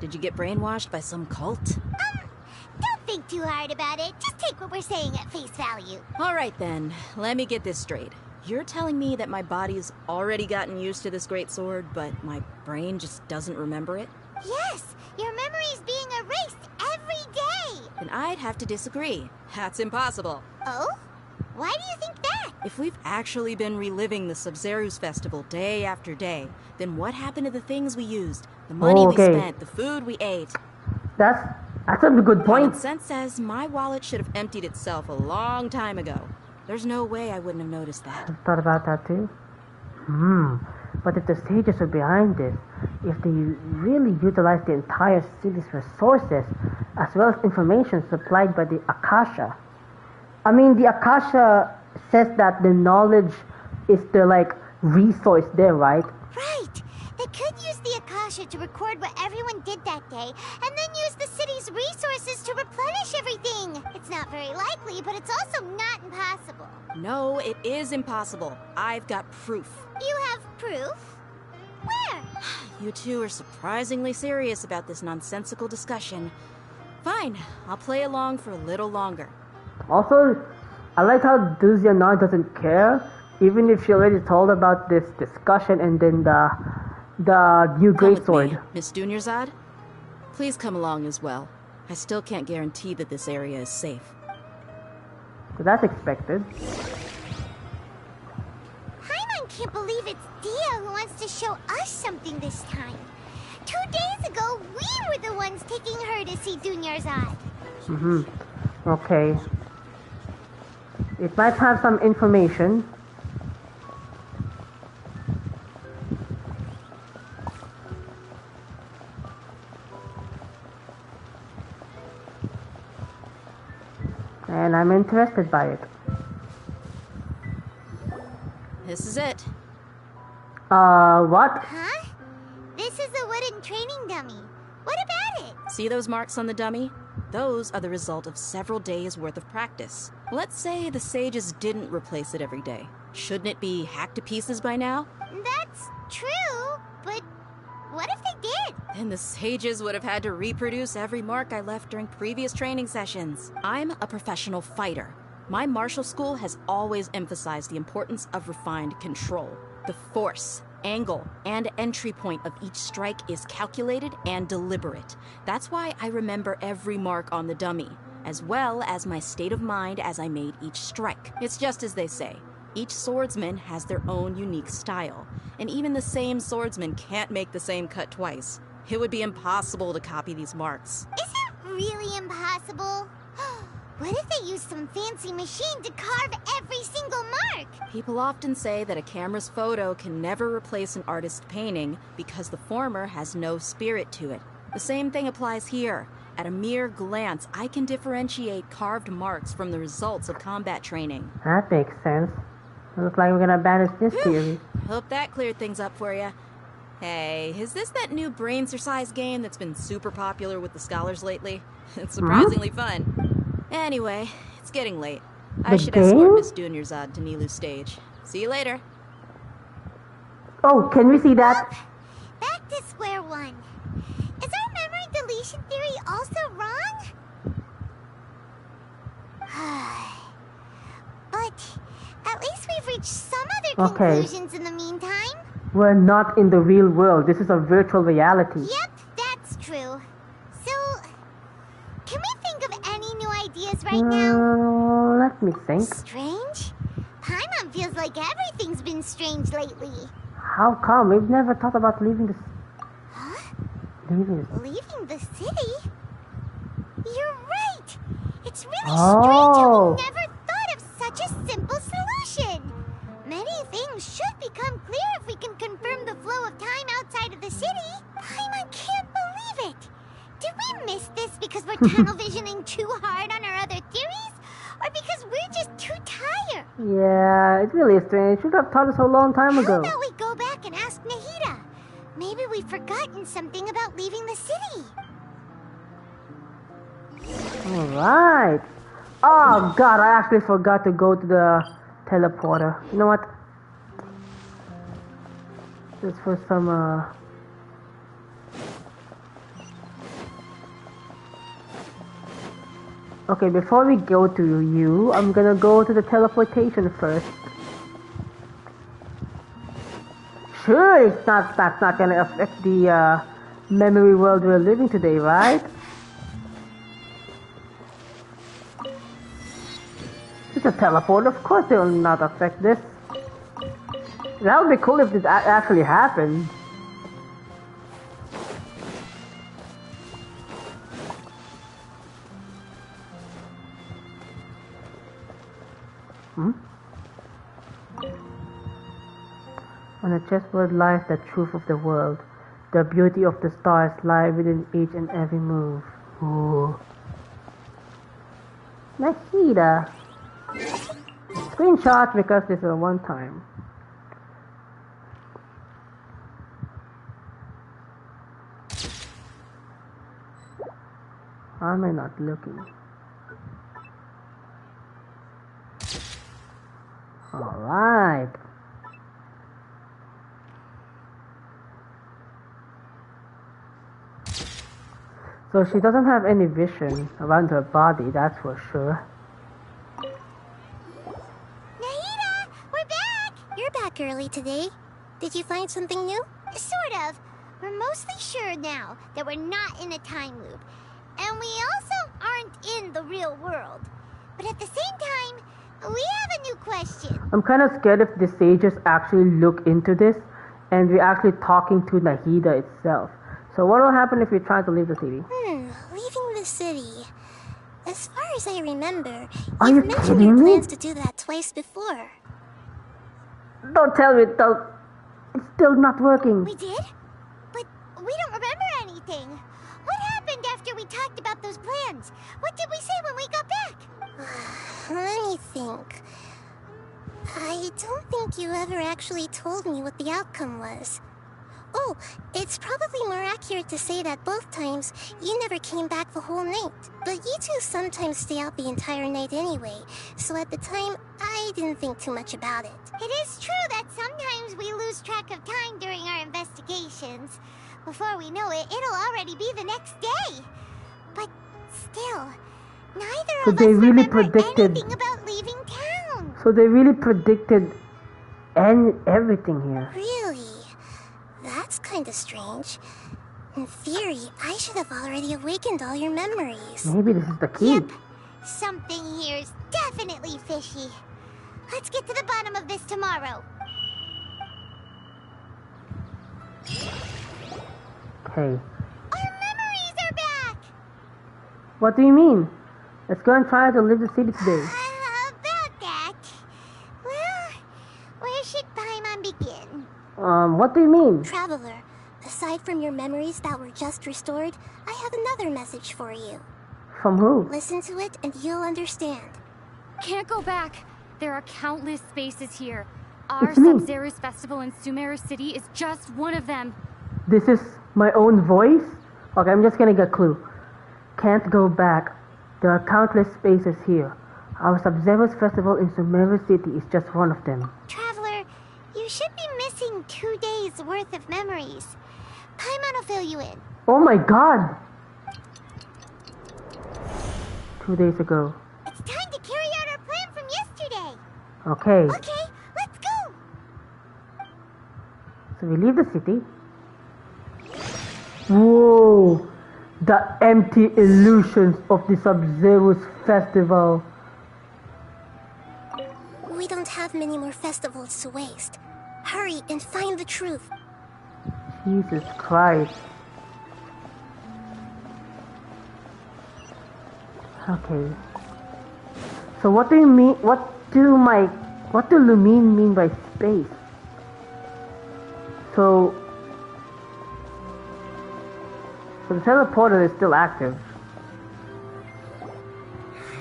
Did you get brainwashed by some cult? Don't think too hard about it. Just take what we're saying at face value. Alright then, let me get this straight. You're telling me that my body's already gotten used to this greatsword, but my brain just doesn't remember it? Yes, your memory's being erased every day. Then I'd have to disagree. That's impossible. Oh? Why do you think that? If we've actually been reliving the Sub-Zeru's festival day after day, then what happened to the things we used? The money we spent, the food we ate? That's a good point. Common sense says my wallet should have emptied itself a long time ago. There's no way I wouldn't have noticed that. I've thought about that too. But if the sages are behind this, if they really utilize the entire city's resources, as well as information supplied by the Akasha. I mean, the Akasha says that the knowledge is the, like, resource there, right? Right. They could use the Akasha to record what everyone did that day, and then use the city's resources to replenish everything. It's not very likely, but it's also not impossible. No, it is impossible. I've got proof. You have proof? Where? You two are surprisingly serious about this nonsensical discussion. Fine, I'll play along for a little longer. Also, I like how Duzianar doesn't care, even if she already told about this discussion and then the new greatsword. Miss Dunyarzad, please come along as well. I still can't guarantee that this area is safe. So that's expected. Paimon can't believe it's Dia who wants to show us something this time. 2 days ago, we were the ones taking her to see Dunyarzad. Okay. It might have some information. And I'm interested by it. This is it. What? Huh? This is a wooden training dummy. What about it? See those marks on the dummy? Those are the result of several days' worth of practice. Let's say the sages didn't replace it every day. Shouldn't it be hacked to pieces by now? That's true, what if they did? Then the sages would have had to reproduce every mark I left during previous training sessions. I'm a professional fighter. My martial school has always emphasized the importance of refined control. The force, angle, and entry point of each strike is calculated and deliberate. That's why I remember every mark on the dummy, as well as my state of mind as I made each strike. It's just as they say. Each swordsman has their own unique style, and even the same swordsman can't make the same cut twice. It would be impossible to copy these marks. Is it really impossible? What if they use some fancy machine to carve every single mark? People often say that a camera's photo can never replace an artist's painting because the former has no spirit to it. The same thing applies here. At a mere glance, I can differentiate carved marks from the results of combat training. That makes sense. Looks like we're gonna banish this theory. Hope that cleared things up for you. Hey, is this that new brain exercise game that's been super popular with the scholars lately? It's surprisingly fun. Anyway, it's getting late. I should escort Miss Dunyarzad to Nilu's stage. See you later. Oh, can we see that? Back to square one. Is our memory deletion theory also wrong? But at least we've reached some other conclusions in the meantime. We're not in the real world. This is a virtual reality. Yep, that's true. So, can we think of any new ideas right now? Let me think. Strange? Paimon feels like everything's been strange lately. How come? We've never thought about leaving the... Huh? Leaving the city? You're right! It's really strange how we never thought of such a simple solution! Many things should become clear if we can confirm the flow of time outside of the city. Paimon can't believe it! Did we miss this because we're tunnel visioning too hard on our other theories? Or because we're just too tired? Yeah, it's really strange. Should have taught us a long time ago. How about we go back and ask Nahida? Maybe we've forgotten something about leaving the city. Alright. Oh god, I actually forgot to go to the teleporter. You know what? Just for some Okay, before we go to you, I'm gonna go to the teleportation first. Sure, that's not gonna affect the memory world we're living today, right? It's a teleport, of course it will not affect this. That would be cool if this actually happened. On the chessboard lies the truth of the world. The beauty of the stars lie within each and every move. Ooh. Nahida. Screenshot because this is a one time. Why am I not looking? Alright. So she doesn't have any vision around her body, that's for sure. Nahida, we're back! You're back early today. Did you find something new? Sort of. We're mostly sure now that we're not in a time loop. And we also aren't in the real world. But at the same time, we have a new question. I'm kind of scared if the sages actually look into this and we're actually talking to Nahida itself. So what will happen if we try to leave the city? Leaving the city. As far as I remember, Are you mentioned your plans to do that twice before. Don't tell me, it's still not working. We did? But we don't remember anything. What happened after we talked about those plans? What did we say when we got back? Let me think. I don't think you ever actually told me what the outcome was. Oh, it's probably more accurate to say that both times you never came back the whole night. But you two sometimes stay out the entire night anyway, so at the time, I didn't think too much about it. It is true that sometimes we lose track of time during our investigations. Before we know it, it'll already be the next day. But still, neither of us remember anything about leaving town. So they really predicted everything here. Really? That's kinda strange. In theory, I should have already awakened all your memories. Maybe this is the key. Yep. Something here's definitely fishy. Let's get to the bottom of this tomorrow. Okay. Our memories are back! What do you mean? Let's go and try to leave the city today. About that. Well, where should Paimon begin? What do you mean? Traveler, aside from your memories that were just restored, I have another message for you. From who? Listen to it and you'll understand. Can't go back. There are countless spaces here. Our Sub-Zero's festival in Sumeru City is just one of them. This is my own voice? Okay, I'm just getting a clue. Can't go back. There are countless spaces here. Our Sub-Zero's festival in Sumeru City is just one of them. Traveler, you should be missing 2 days worth of memories. Paimon will fill you in. Oh my god! 2 days ago. It's time to carry out our plan from yesterday. Okay. Okay, let's go. So we leave the city. Whoa! The empty illusions of the Sub-Zero's festival. We don't have many more festivals to waste. Hurry and find the truth. Jesus Christ. Okay. So what do you mean? What do Lumine mean by space? So the teleporter is still active.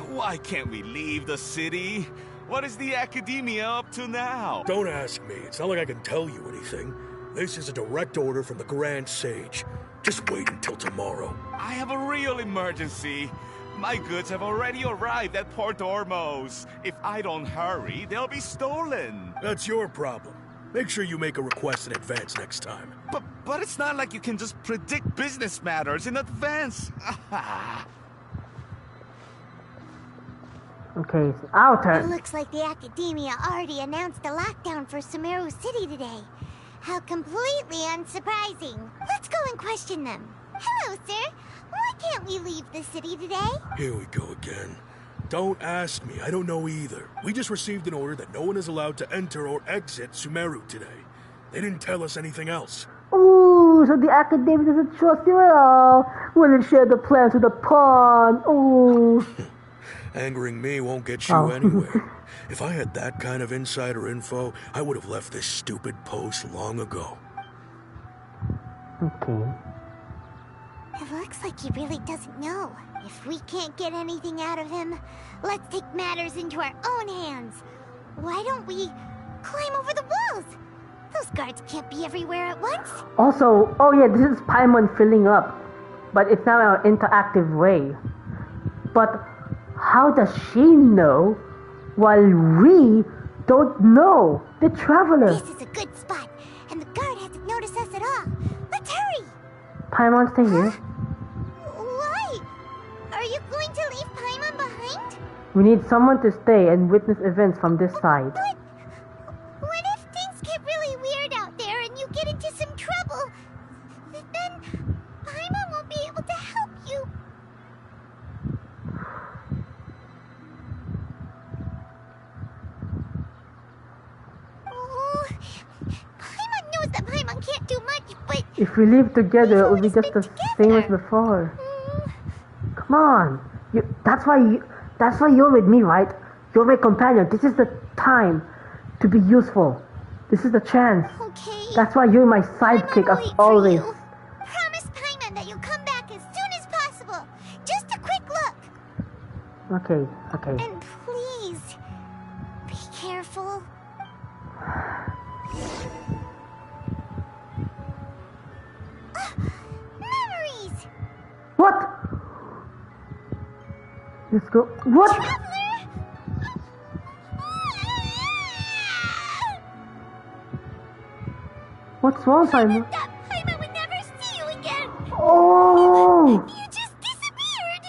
Why can't we leave the city? What is the academia up to now? Don't ask me. It's not like I can tell you anything. This is a direct order from the Grand Sage. Just wait until tomorrow. I have a real emergency. My goods have already arrived at Port Ormos. If I don't hurry, they'll be stolen. That's your problem. Make sure you make a request in advance next time. But it's not like you can just predict business matters in advance. Okay, it's our turn. It looks like the Academia already announced a lockdown for Sumeru City today. How completely unsurprising. Let's go and question them. Hello, sir. Why can't we leave the city today? Here we go again. Don't ask me. I don't know either. We just received an order that no one is allowed to enter or exit Sumeru today. They didn't tell us anything else. Ooh, so the Academia doesn't trust you at all. Wouldn't share the plans with the pawn. Ooh. Angering me won't get you anywhere. If I had that kind of insider info, I would have left this stupid post long ago. Okay. It looks like he really doesn't know. If we can't get anything out of him, let's take matters into our own hands. Why don't we climb over the walls? Those guards can't be everywhere at once. Also, oh yeah, this is Paimon filling up. But it's now an interactive way. But how does she know while we don't know? The Traveler. This is a good spot, and the guard hasn't noticed us at all. Let's hurry. Paimon, stay here. Why? Are you going to leave Paimon behind? We need someone to stay and witness events from this side. But what if things get really weird out there and you get into some trouble? Then Paimon won't be able to help you. Oh, Paimon knows that Paimon can't do much, but if we live together, it will be just the same as before. Come on. That's why you're with me, right? You're my companion. This is the time to be useful. This is the chance. Okay. That's why you're my sidekick as always. Promise Paimon that you'll come back as soon as possible. Just a quick look. Okay. And please, be careful. Memories! What? Let's go. What? Traveler! What's wrong, Paimon? Paimon would never see you Oh! You just disappeared!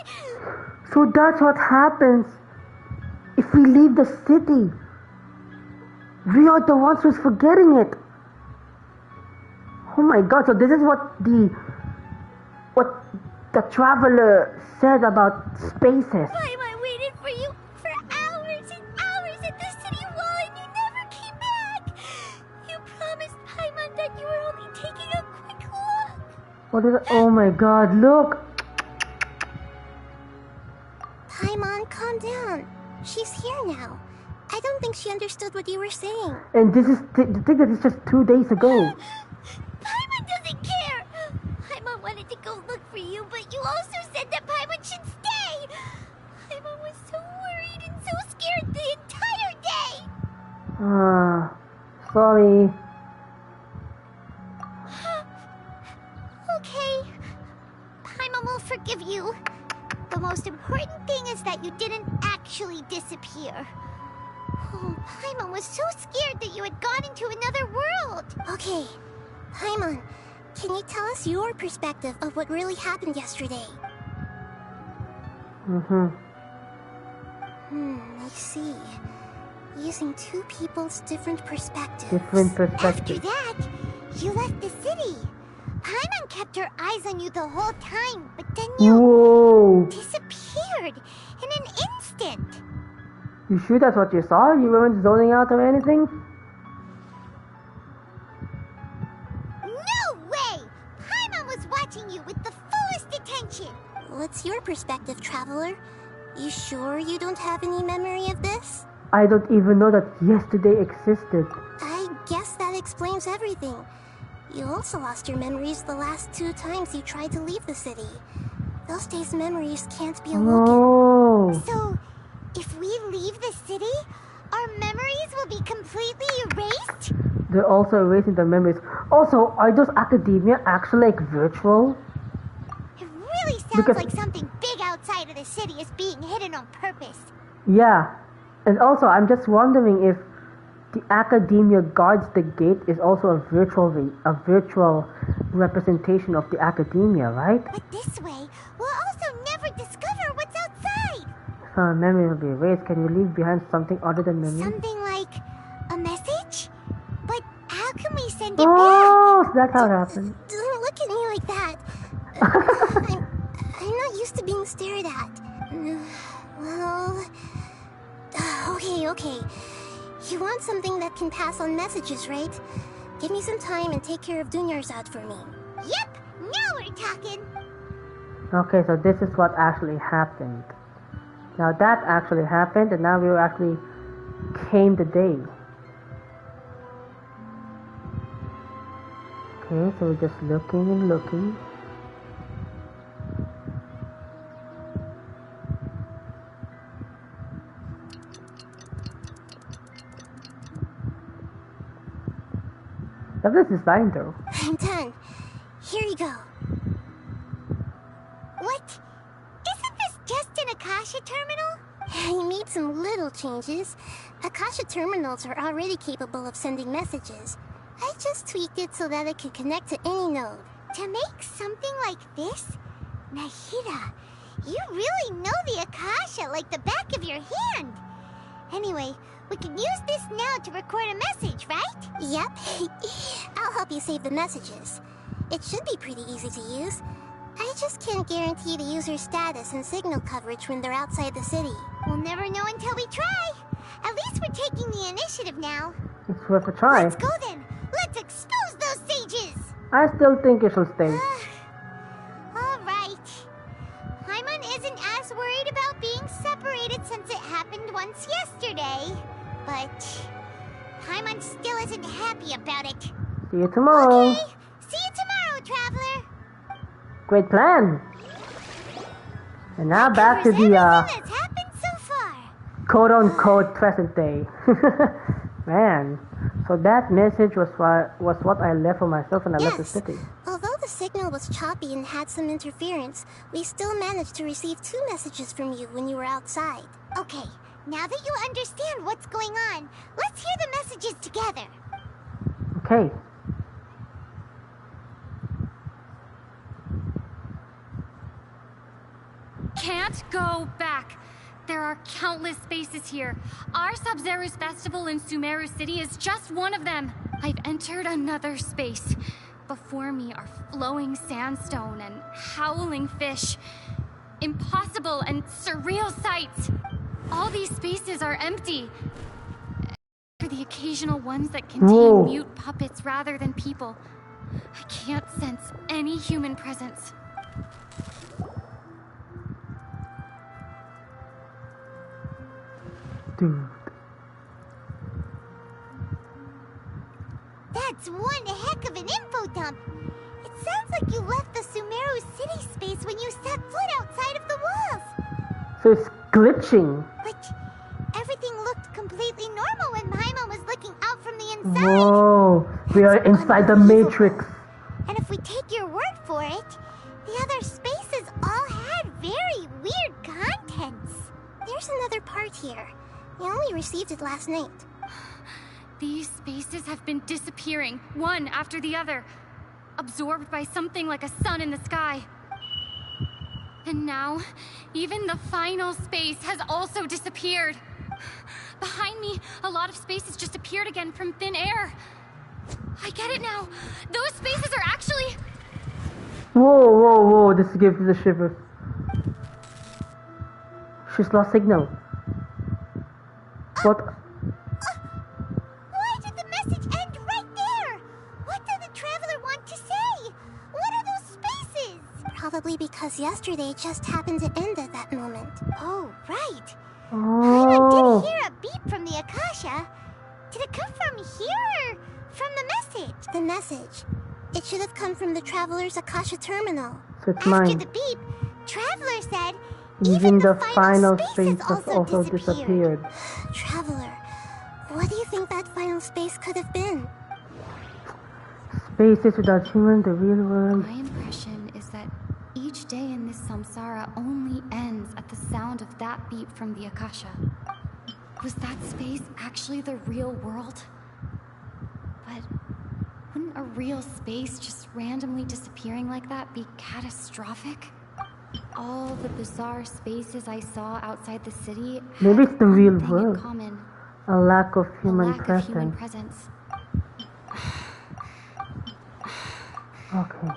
So that's what happens if we leave the city. We are the ones who's forgetting it. Oh my god, so this is what the traveler said about spaces. I waited for you for hours and hours at the city wall and you never came back. You promised Paimon that you were only taking a quick look. What is it? Oh my god, look. Paimon, calm down. She's here now. I don't think she understood what you were saying. And this is the thing that is just 2 days ago. Paimon doesn't care. Paimon wanted to go look for you, but you also said that Paimon should stay. Paimon was so worried and so scared the entire day. Sorry. Okay. Paimon will forgive you. The most important thing is that you didn't actually disappear. Oh, Paimon was so scared that you had gone into another world. Okay. Paimon, can you tell us your perspective of what really happened yesterday? I see. Using two people's different perspectives. Different After perspectives. that, you left the city. Paimon kept her eyes on you the whole time, but then you Whoa. disappeared in an instant. You sure that's what you saw? You weren't zoning out or anything? No way! Paimon was watching you with the fullest attention. What's your perspective, Traveler? You sure you don't have any memory of this? I don't even know that yesterday existed. I guess that explains everything. You also lost your memories the last 2 times you tried to leave the city. Those days' memories can't be awoken. Oh. So, if we leave the city, our memories will be completely erased? They're also erasing the memories. Also, are those academia actually like virtual? It really sounds like something big outside of the city is being hidden on purpose. Yeah. And also, I'm just wondering if the academia guards the gate is also a virtual representation of the academia, right? But this way, we'll also never discover what's outside. So our memory will be erased. Can we leave behind something other than memory? Something like a message? But how can we send it Oh, back? so that's how it happened. Don't look at me like that. I'm not used to being stared at. Well... Okay. You want something that can pass on messages, right? Give me some time and take care of Dunyarzad for me. Yep, now we're talking. Okay, so this is what actually happened. Now that actually happened, and now we actually came the day. Okay, so we're just looking and looking. Lovely design though. I'm done. Here you go. What? Isn't this just an Akasha terminal? I made some little changes. Akasha terminals are already capable of sending messages. I just tweaked it so that it could connect to any node. To make something like this? Nahida, you really know the Akasha like the back of your hand. Anyway, we can use this now to record a message, right? Yep. I'll help you save the messages. It should be pretty easy to use. I just can't guarantee the user's status and signal coverage when they're outside the city. We'll never know until we try. At least we're taking the initiative now. It's worth a try. Let's go then. Let's expose those sages. I still think you should stay. All right. Paimon isn't as worried about being separated since it happened once yesterday. But Paimon still isn't happy about it. See you tomorrow. Okay. See you tomorrow, Traveler. Great plan. And now back to the That's happened so far. quote-unquote present day. Man, so that message was what I left for myself when I left the city. Although the signal was choppy and had some interference, we still managed to receive 2 messages from you when you were outside. Okay, now that you understand what's going on, let's hear the messages together. Okay. Go back. There are countless spaces here. Our Sub-Zero's festival in Sumeru City is just one of them. I've entered another space. Before me are flowing sandstone and howling fish. Impossible and surreal sights. All these spaces are empty. For the occasional ones that contain mute puppets rather than people. I can't sense any human presence. Dude. That's one heck of an info dump. It sounds like you left the Sumeru city space when you set foot outside of the walls. So it's glitching. But everything looked completely normal when Paimon was looking out from the inside. Whoa, we are inside the Matrix. And if we take your word for it, the other spaces all had very weird contents. There's another part here. We only received it last night. These spaces have been disappearing, one after the other, absorbed by something like a sun in the sky. And now, even the final space has also disappeared. Behind me, a lot of spaces just appeared again from thin air. I get it now. Those spaces are actually... Whoa, this gives me the shivers. She's lost signal. What? Why did the message end right there? What did the traveler want to say? What are those spaces? Probably because yesterday just happened to end at that moment. Oh, right. Oh. I did hear a beep from the Akasha. Did it come from here or from the message? The message. It should have come from the Traveler's Akasha terminal. So it's After mine. the beep, Traveler said Even the final space has also disappeared. Traveler, what do you think that final space could have been? Spaces without human, the real world. My impression is that each day in this samsara only ends at the sound of that beep from the Akasha. Was that space actually the real world? But wouldn't a real space just randomly disappearing like that be catastrophic? All the bizarre spaces I saw outside the city Maybe it's the real in world. common. A lack of human Of human presence. presence. Okay.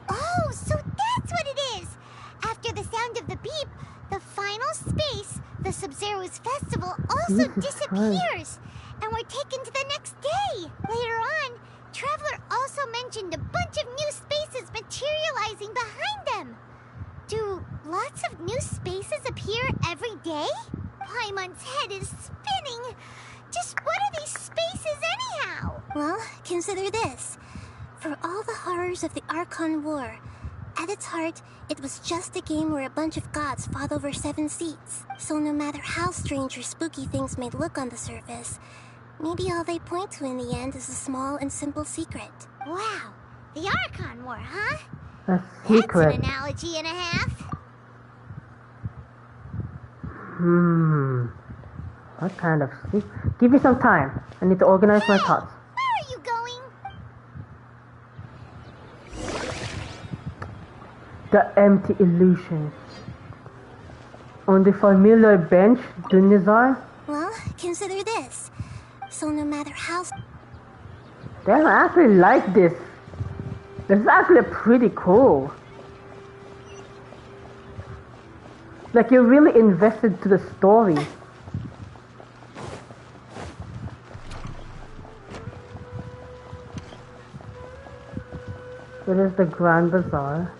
Oh, so that's what it is! After the sound of the beep, the final space, the Sub-Zero's festival, also disappears! And we're taken to the next day! Later on, Traveler also mentioned a bunch of new spaces materializing behind them! Do lots of new spaces appear every day? Paimon's head is spinning! Just what are these spaces anyhow? Well, consider this. For all the horrors of the Archon War, at its heart, it was just a game where a bunch of gods fought over 7 seats. So no matter how strange or spooky things may look on the surface, maybe all they point to in the end is a small and simple secret. Wow, the Archon War, huh? A secret. That's an analogy and a half. What kind of secret? Give me some time. I need to organize my thoughts. Where are you going? The empty illusions. On the familiar bench, Dunizar. Well, consider this. So no matter how... Damn, I actually like this. This is actually pretty cool. Like, you're really invested to the story. So there's the Grand Bazaar.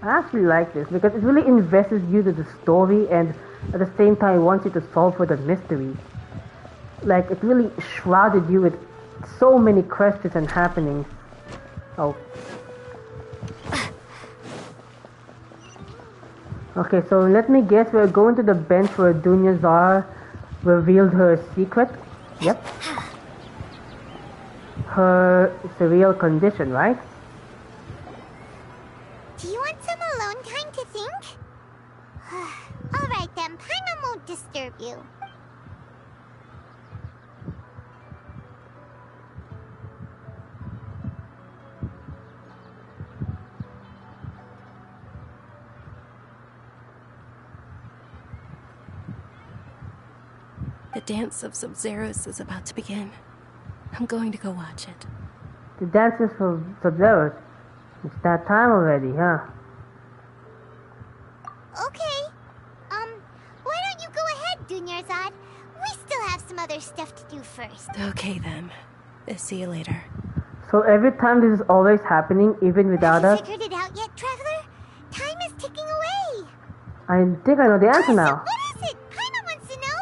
I actually like this because it really invests you to the story and at the same time wants you to solve for the mystery. Like, it really shrouded you with so many questions and happenings. Oh. Okay, so let me guess, we're going to the bench where Dunya Zar revealed her secret. Yep. Her surreal condition, right? Do you want some alone time to think? Alright then, Paimon won't disturb you. The dance of Sub-Zeros is about to begin. I'm going to go watch it. The dances of Sub-Zeros. It's that time already, huh? Okay. Why don't you go ahead, Dunyarzad? We still have some other stuff to do first. Okay then. See you later. So every time this is always happening, even without us? Have you figured it out yet, Traveler? Time is ticking away. I think I know the answer now. What is it? Paimon wants to know.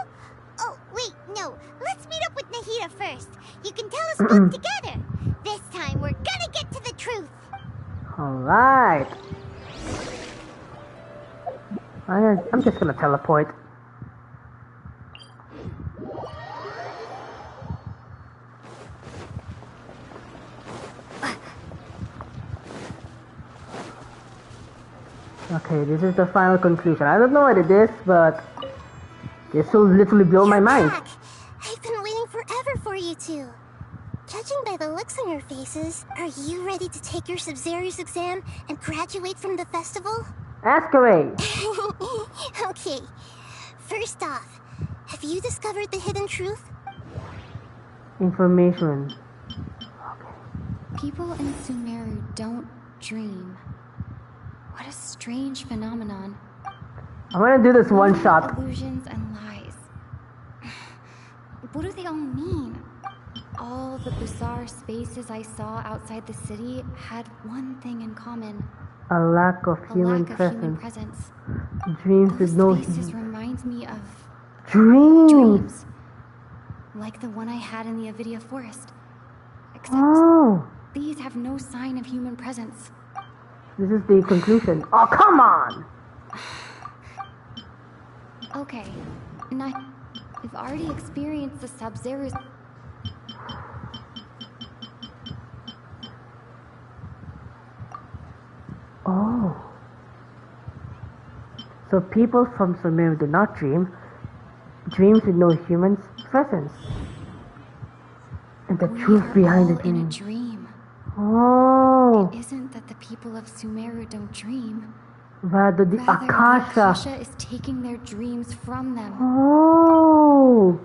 Oh, wait, no. Let's meet up with Nahida first. You can tell us both together. This time, we're gonna get to the truth. Alright. I'm just gonna teleport. Okay, this is the final conclusion. I don't know what it is, but this will literally blow my mind. Back. I've been waiting forever for you two. Judging by the looks on your faces, are you ready to take your Sub-Zero's exam and graduate from the festival? Ask away. Okay. First off, have you discovered the hidden truth? Information. People in Sumeru don't dream. What a strange phenomenon. I'm gonna do this one shot. Illusions and lies. What do they all mean? All the bizarre spaces I saw outside the city had one thing in common. A lack of human presence. Dreams with no spaces reminds me of dreams. Like the one I had in the Avidia forest. Except these have no sign of human presence. This is the conclusion. Oh, come on! Okay. We've already experienced the Sub-Zeros. Oh. So people from Sumeru do not dream. Dreams with no human presence. And the truth behind the dream. In a dream. Oh. It isn't that the people of Sumeru don't dream. Rather, the Akasha. The Akasha is taking their dreams from them. Oh.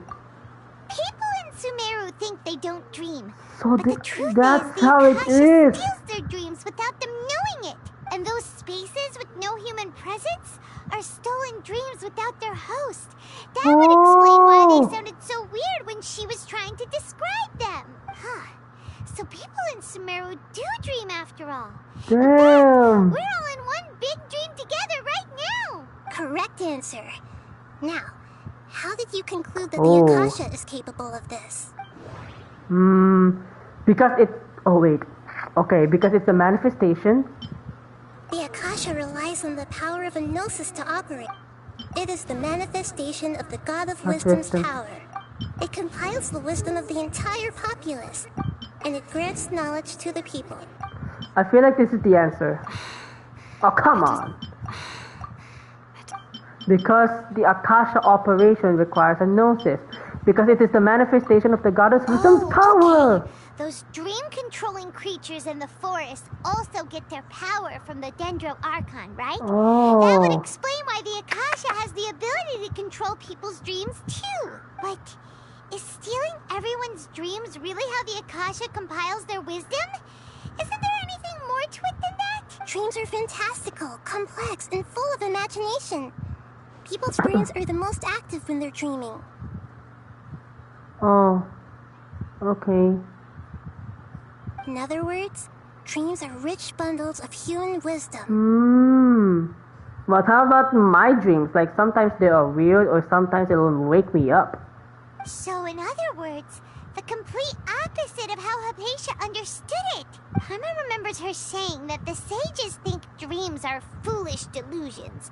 People in Sumeru think they don't dream. So but the truth that's is, the how it Akasha is. steals their dreams without them knowing it. And those spaces with no human presence are stolen dreams without their host. That would explain why they sounded so weird when she was trying to describe them. Huh. So people in Sumeru do dream after all. Damn. In fact, we're all in one big dream together right now. Correct answer. Now, how did you conclude that the Akasha is capable of this? Because it... Oh, wait. Okay, because it's a manifestation. The Akasha relies on the power of a gnosis to operate. It is the manifestation of the God of Wisdom's power. It compiles the wisdom of the entire populace, and it grants knowledge to the people. I feel like this is the answer. Oh, come on. Because the Akasha operation requires a gnosis. Because it is the manifestation of the goddess Wisdom's power. Okay. Those dream-controlling creatures in the forest also get their power from the Dendro Archon, right? Oh. That would explain why the Akasha has the ability to control people's dreams, too. But is stealing everyone's dreams really how the Akasha compiles their wisdom? Isn't there anything more to it than that? Dreams are fantastical, complex, and full of imagination. People's brains are the most active when they're dreaming. Oh. Okay. In other words, dreams are rich bundles of human wisdom. But how about my dreams? Like, sometimes they are weird, or sometimes it'll wake me up. So, in other words, the complete opposite of how Hypatia understood it. Paimon remembers her saying that the sages think dreams are foolish delusions,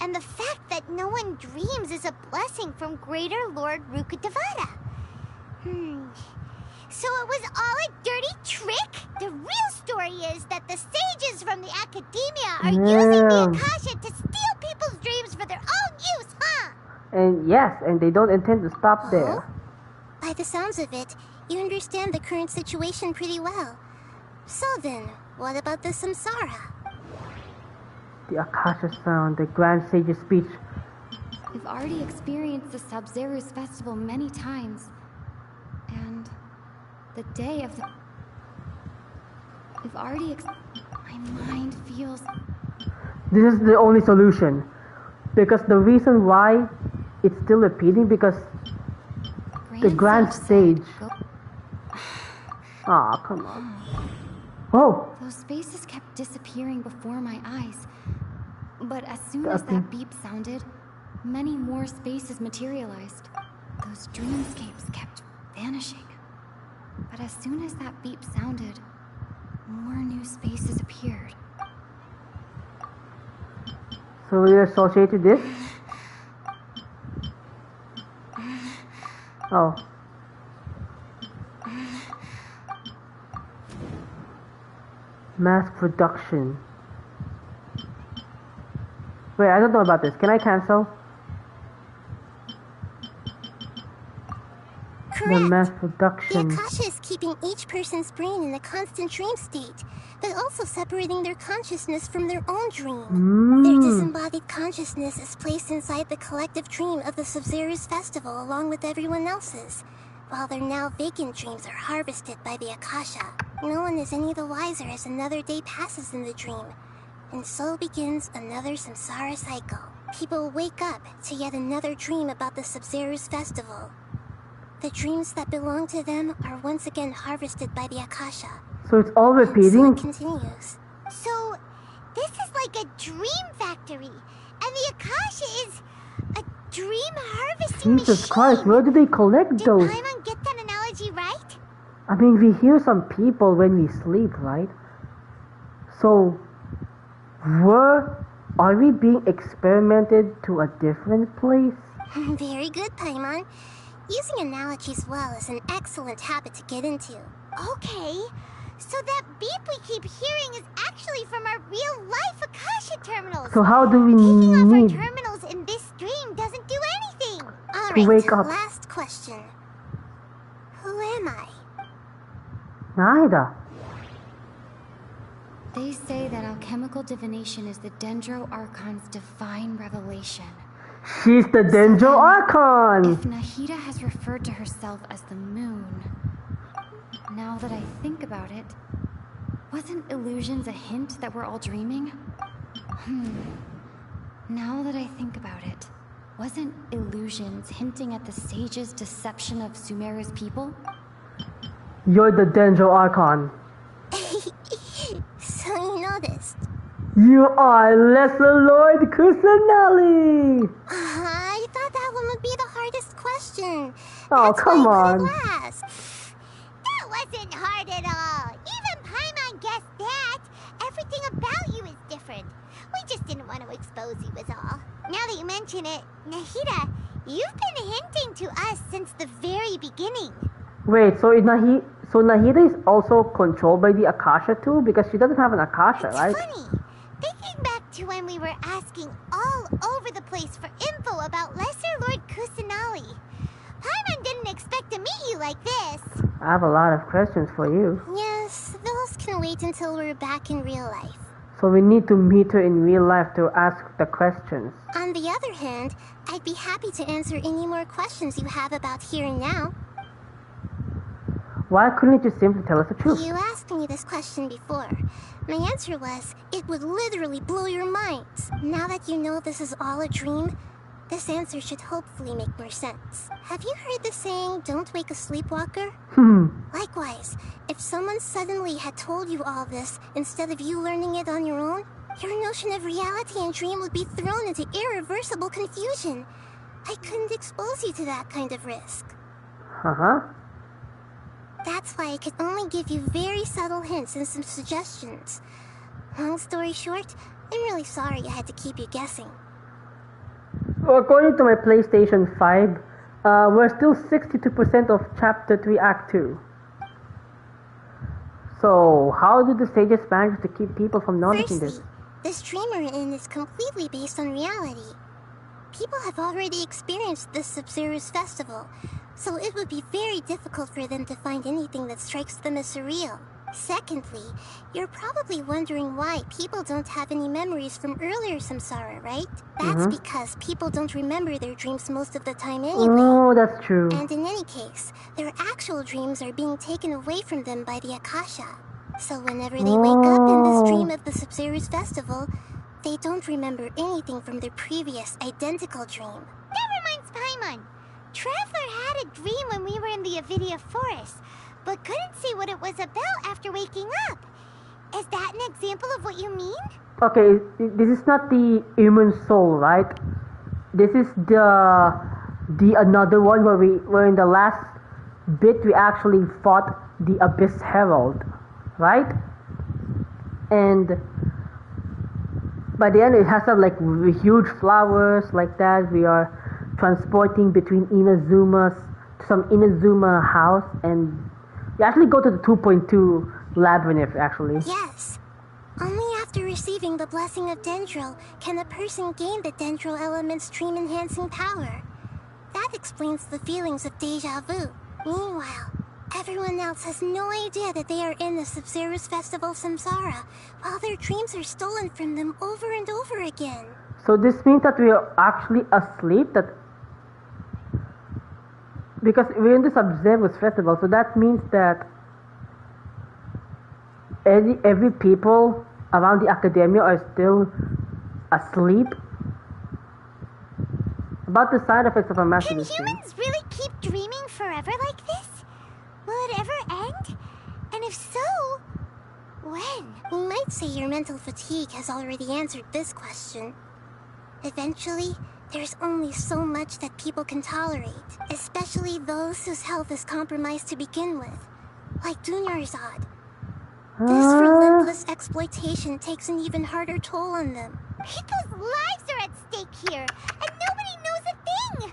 and the fact that no one dreams is a blessing from Greater Lord Rukkhadevata. So it was all a dirty trick? The real story is that the sages from the academia are using the Akasha to steal people's dreams for their own use, huh? And yes, and they don't intend to stop there. By the sounds of it, you understand the current situation pretty well. So then, what about the samsara? The Akasha sound, the Grand Sage's speech. I've already experienced the Sub-Zeru's festival many times. And the day of the... My mind feels... This is the only solution. Because the reason why it's still repeating, because the grand stage... Aw, come on. Oh! Those spaces kept disappearing before my eyes. But as soon as that beep sounded, many more spaces materialized. Those dreamscapes kept vanishing. But as soon as that beep sounded, more new spaces appeared. So we associated this? Oh. Mass production. Wait, I don't know about this. Can I cancel? Correct. The mass production. The Akasha is keeping each person's brain in a constant dream state, but also separating their consciousness from their own dream. Their disembodied consciousness is placed inside the collective dream of the Sub-Zeru's festival along with everyone else's, while their now vacant dreams are harvested by the Akasha. No one is any the wiser as another day passes in the dream, and so begins another samsara cycle. People wake up to yet another dream about the Sub-Zeru's festival. The dreams that belong to them are once again harvested by the Akasha. So it's all repeating? So it continues. So, this is like a dream factory, and the Akasha is a dream harvesting machine. Jesus Christ, where do they collect those? Did Paimon get that analogy right? I mean, we hear some people when we sleep, right? So, are we being experimented to a different place? Very good, Paimon. Using analogies well is an excellent habit to get into. Okay, so that beep we keep hearing is actually from our real-life Akasha terminals. So how do we Taking off our terminals in this dream doesn't do anything. All to wake up? Last question. Who am I? Neither. They say that alchemical divination is the Dendro Archon's divine revelation. She's the Dendro Archon! If Nahida has referred to herself as the moon, now that I think about it, wasn't illusions a hint that we're all dreaming? Now that I think about it, wasn't illusions hinting at the sage's deception of Sumeru's people? You're the Dendro Archon. So you noticed. You are Lesser Lord Kusanali! I thought that one would be the hardest question. Oh, That's come why on. That wasn't hard at all. Even Paimon guessed that. Everything about you is different. We just didn't want to expose you is all. Now that you mention it, Nahida, you've been hinting to us since the very beginning. Wait, so Nahida is also controlled by the Akasha too? Because she doesn't have an Akasha, right? It's funny. Thinking back to when we were asking all over the place for info about Lesser Lord Kusanali, Paimon didn't expect to meet you like this. I have a lot of questions for you. Yes, those can wait until we're back in real life. So we need to meet her in real life to ask the questions. On the other hand, I'd be happy to answer any more questions you have about here and now. Why couldn't you simply tell us the truth? You asked me this question before. My answer was, it would literally blow your minds. Now that you know this is all a dream, this answer should hopefully make more sense. Have you heard the saying, don't wake a sleepwalker? Likewise, if someone suddenly had told you all this instead of you learning it on your own, your notion of reality and dream would be thrown into irreversible confusion. I couldn't expose you to that kind of risk. That's why I could only give you very subtle hints and some suggestions. Long story short, I'm really sorry I had to keep you guessing. According to my PlayStation 5, we're still 62% of Chapter 3, Act 2. So, how do the sages manage to keep people from noticing this? This dream we're in is completely based on reality. People have already experienced this Sub-Zeru's festival, so it would be very difficult for them to find anything that strikes them as surreal. Secondly, you're probably wondering why people don't have any memories from earlier samsara, right? That's because people don't remember their dreams most of the time anyway. Oh, that's true. And in any case, their actual dreams are being taken away from them by the Akasha. So whenever they wake up in this dream of the Sumeru's festival, they don't remember anything from their previous identical dream. That reminds Paimon. Traveler had a dream when we were in the Avidia forest, but couldn't see what it was about after waking up. Is that an example of what you mean? Okay, this is not the human soul, right? This is the another one where in the last bit we actually fought the Abyss Herald, right? And by the end it has some like huge flowers like that. We are transporting between some Inazuma house, and you actually go to the 2.2 labyrinth actually. Yes. Only after receiving the blessing of Dendro can a person gain the Dendro element's dream-enhancing power. That explains the feelings of deja vu. Meanwhile, everyone else has no idea that they are in the Sumeru's festival Samsara, while their dreams are stolen from them over and over again. So this means that we are actually asleep, because we're in the Sub-Zero's festival, so that means that every people around the academia are still asleep. About the side effects of a massive Can humans really keep dreaming forever like this? Will it ever end? And if so, when? We might say your mental fatigue has already answered this question. Eventually, there's only so much that people can tolerate, especially those whose health is compromised to begin with, like Dunyarzad. This relentless exploitation takes an even harder toll on them. People's lives are at stake here, and nobody knows a thing.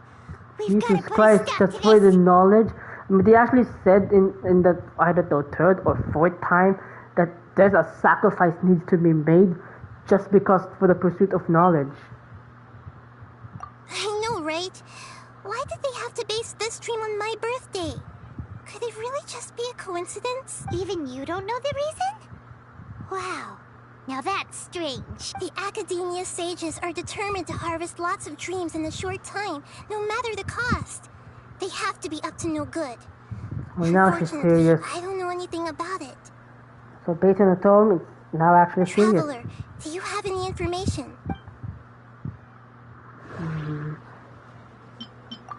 We've got to Jesus put a Christ, stop just to for the this. knowledge. I mean, they actually said in the either the third or fourth time that there's a sacrifice needs to be made just because for the pursuit of knowledge. I know, right? Why did they have to base this dream on my birthday? Could it really just be a coincidence? Even you don't know the reason? Wow. Now that's strange. The Academia sages are determined to harvest lots of dreams in a short time, no matter the cost. They have to be up to no good. Well, now she's serious. I don't know anything about it. So based on the tone, it's now actually serious. Traveler, do you have any information?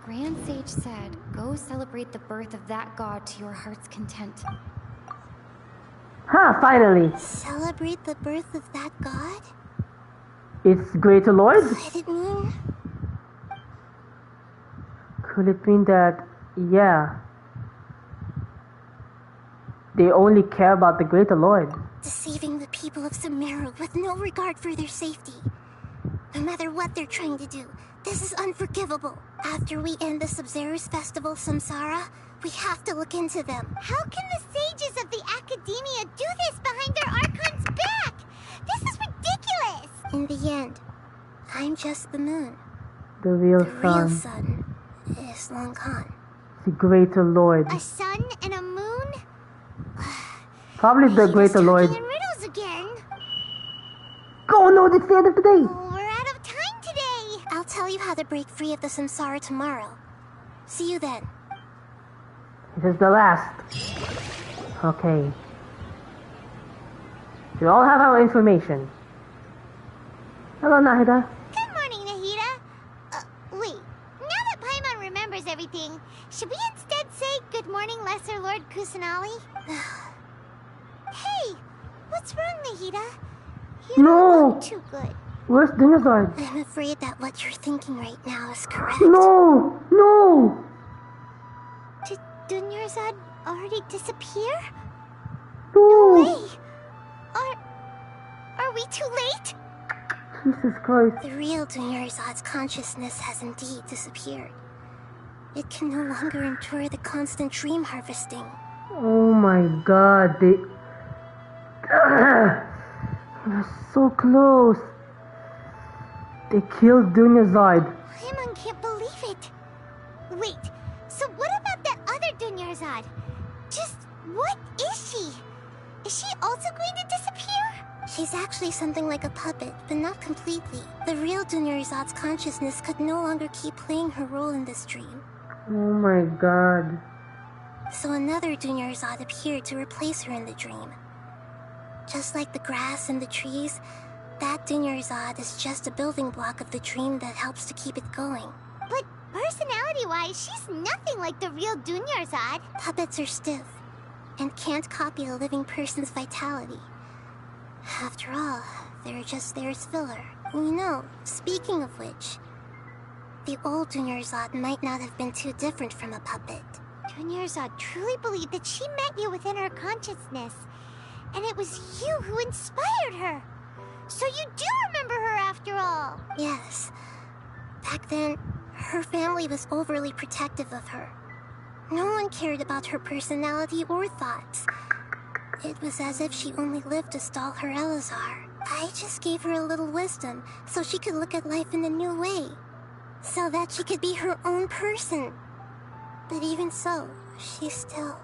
Grand Sage said, go celebrate the birth of that god to your heart's content. Finally! Celebrate the birth of that god? It's Greater Lord? Could it mean? Could it mean that, yeah, they only care about the Greater Lord? Deceiving the people of Sumeru with no regard for their safety. No matter what they're trying to do, this is unforgivable. After we end the Sub-Zero's festival Samsara, we have to look into them. How can the sages of the Academia do this behind their Archon's back? This is ridiculous! In the end, I'm just the moon. The real real sun. sun is long gone. The Greater Lord. A sun and a moon? Probably the Greater Lord. In riddles again. Oh no, it's the end of the day! We're out of time today. I'll tell you how to break free of the Samsara tomorrow. See you then. This is the last. Okay. We all have our information. Hello, Nahida. Good morning, Nahida. Wait. Now that Paimon remembers everything, should we instead say good morning, Lesser Lord Kusanali? Hey, what's wrong, Nahida? You don't look too good. Where's Dinozord? I'm afraid that what you're thinking right now is correct. No! No! Did Dunyarzad already disappear? No way! Are we too late? Jesus Christ. The real Dunyarzad's consciousness has indeed disappeared. It can no longer endure the constant dream harvesting. Oh my god, they're so close. They killed Dunyarzad. Paimon can't believe it. Wait, so what about that other Dunyarzad? Just what is she? Is she also going to disappear? She's actually something like a puppet, but not completely. The real Dunyarzad's consciousness could no longer keep playing her role in this dream. Oh my god. So another Dunyarzad appeared to replace her in the dream. Just like the grass and the trees, that Dunyarzad is just a building block of the dream that helps to keep it going. But personality-wise, she's nothing like the real Dunyarzad. Puppets are stiff and can't copy a living person's vitality. After all, they're just there as filler. You know, speaking of which, the old Dunyarzad might not have been too different from a puppet. Dunyarzad truly believed that she met you within her consciousness, and it was you who inspired her. So you do remember her after all. Yes. Back then, her family was overly protective of her. No one cared about her personality or thoughts. It was as if she only lived to stall her Elazar. I just gave her a little wisdom so she could look at life in a new way. So that she could be her own person. But even so, she's still...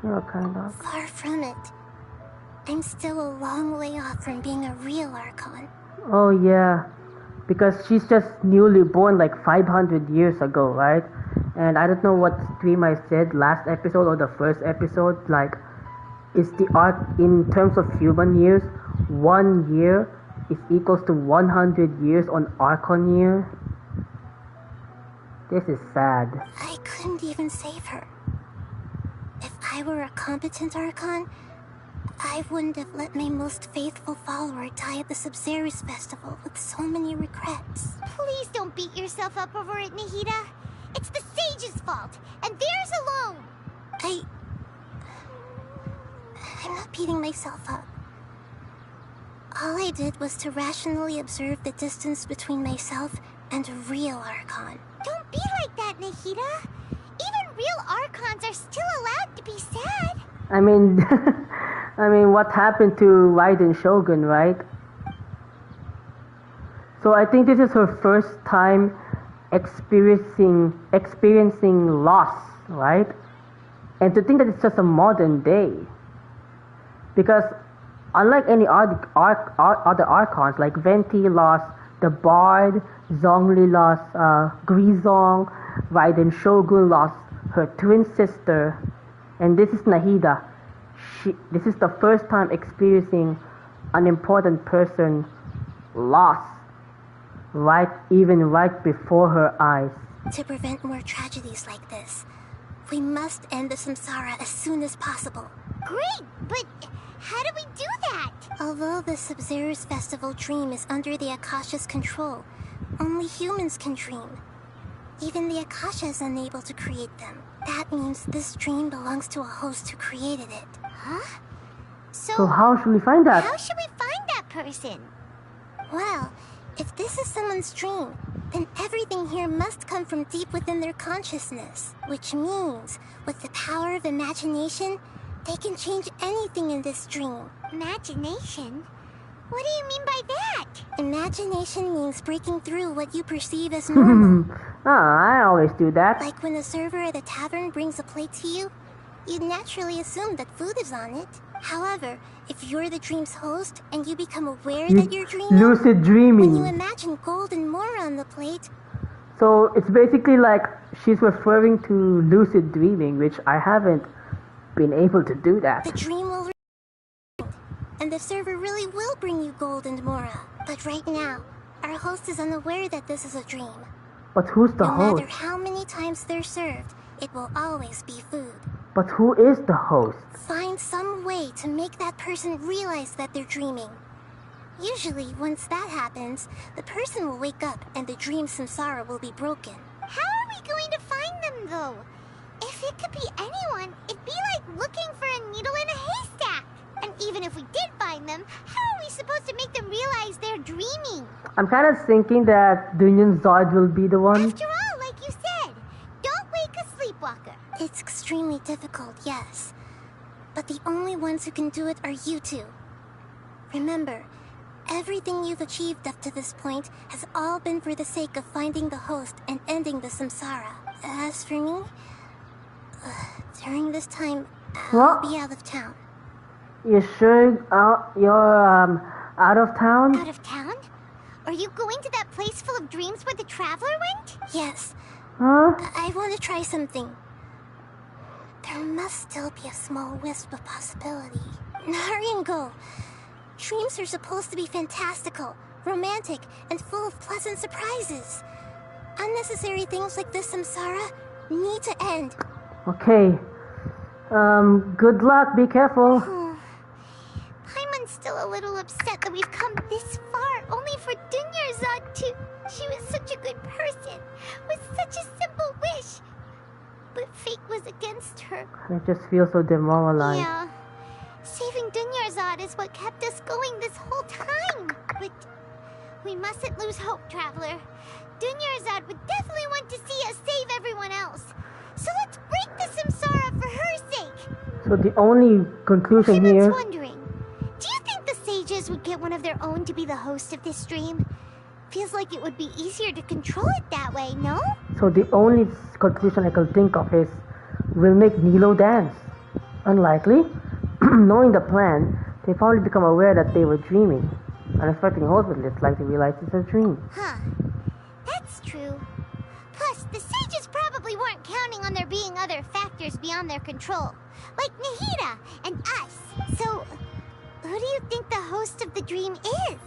kind of. Far from it. I'm still a long way off from being a real Archon. Oh yeah, because she's just newly born like 500 years ago, right? And I don't know what stream I said last episode or the first episode, like, is the arc in terms of human years, 1 year is equals to 100 years on Archon year? This is sad. I couldn't even save her. If I were a competent Archon, I wouldn't have let my most faithful follower die at the Sumeru festival with so many regrets. Please don't beat yourself up over it, Nahida. It's the sage's fault, and theirs alone. I'm not beating myself up. All I did was to rationally observe the distance between myself and a real Archon. Don't be like that, Nahida. Even real Archons are still allowed to be sad. I mean, what happened to Raiden Shogun, right? So I think this is her first time experiencing loss, right? And to think that it's just a modern day. Because unlike any other Archons, like Venti lost the Bard, Zhongli lost Grisong, Raiden Shogun lost her twin sister, and this is Nahida. This is the first time experiencing an important person lost, right before her eyes. To prevent more tragedies like this, we must end the samsara as soon as possible. Great, but how do we do that? Although the Sumeru's festival dream is under the Akasha's control, only humans can dream. Even the Akasha is unable to create them. That means this dream belongs to a host who created it. Huh? So how should we find that? How should we find that person? Well, if this is someone's dream, then everything here must come from deep within their consciousness. Which means, with the power of imagination, they can change anything in this dream. Imagination? What do you mean by that? Imagination means breaking through what you perceive as normal. I always do that. Like when the server at a tavern brings a plate to you, you'd naturally assume that food is on it. However, if you're the dream's host and you become aware that you're dreaming, lucid dreaming. When you imagine gold and more on the plate. So it's basically like she's referring to lucid dreaming, which I haven't been able to do that. The dream will and the server really will bring you gold and mora. But right now, our host is unaware that this is a dream. But who's the host? No matter how many times they're served, it will always be food. But who is the host? Find some way to make that person realize that they're dreaming. Usually, once that happens, the person will wake up and the dream samsara will be broken. How are we going to find them, though? If it could be anyone, it'd be like looking for a needle in a haystack. And even if we did find them, how are we supposed to make them realize they're dreaming? I'm kind of thinking that Dunyan Zod will be the one. After all, like you said, don't wake a sleepwalker. It's extremely difficult, yes. But the only ones who can do it are you two. Remember, everything you've achieved up to this point has all been for the sake of finding the host and ending the samsara. As for me, during this time, I'll be out of town. You sure you're out of town? Out of town? Are you going to that place full of dreams where the traveler went? Yes. Huh? I want to try something. There must still be a small wisp of possibility. Hurry and go. Dreams are supposed to be fantastical, romantic, and full of pleasant surprises. Unnecessary things like this samsara need to end. Okay. Good luck. Be careful. Paimon's still a little upset that we've come this far, only for Dunyarzad to... She was such a good person, with such a simple wish. But fate was against her. I just feel so demoralized. Yeah. Saving Dunyarzad is what kept us going this whole time. But we mustn't lose hope, Traveler. Dunyarzad would definitely want to see us save everyone else. So let's break the samsara for her sake. So the only conclusion here... I was wondering, do you think the sages would get one of their own to be the host of this stream? Feels like it would be easier to control it that way, no? So the only conclusion I can think of is we'll make Nilo dance. Unlikely. Knowing the plan, they probably become aware that they were dreaming. Unexpected host with it's like they realize it's a dream. Huh. That's true. Plus, the sages probably weren't counting on there being other factors beyond their control. Like Nahida and us. So, who do you think the host of the dream is?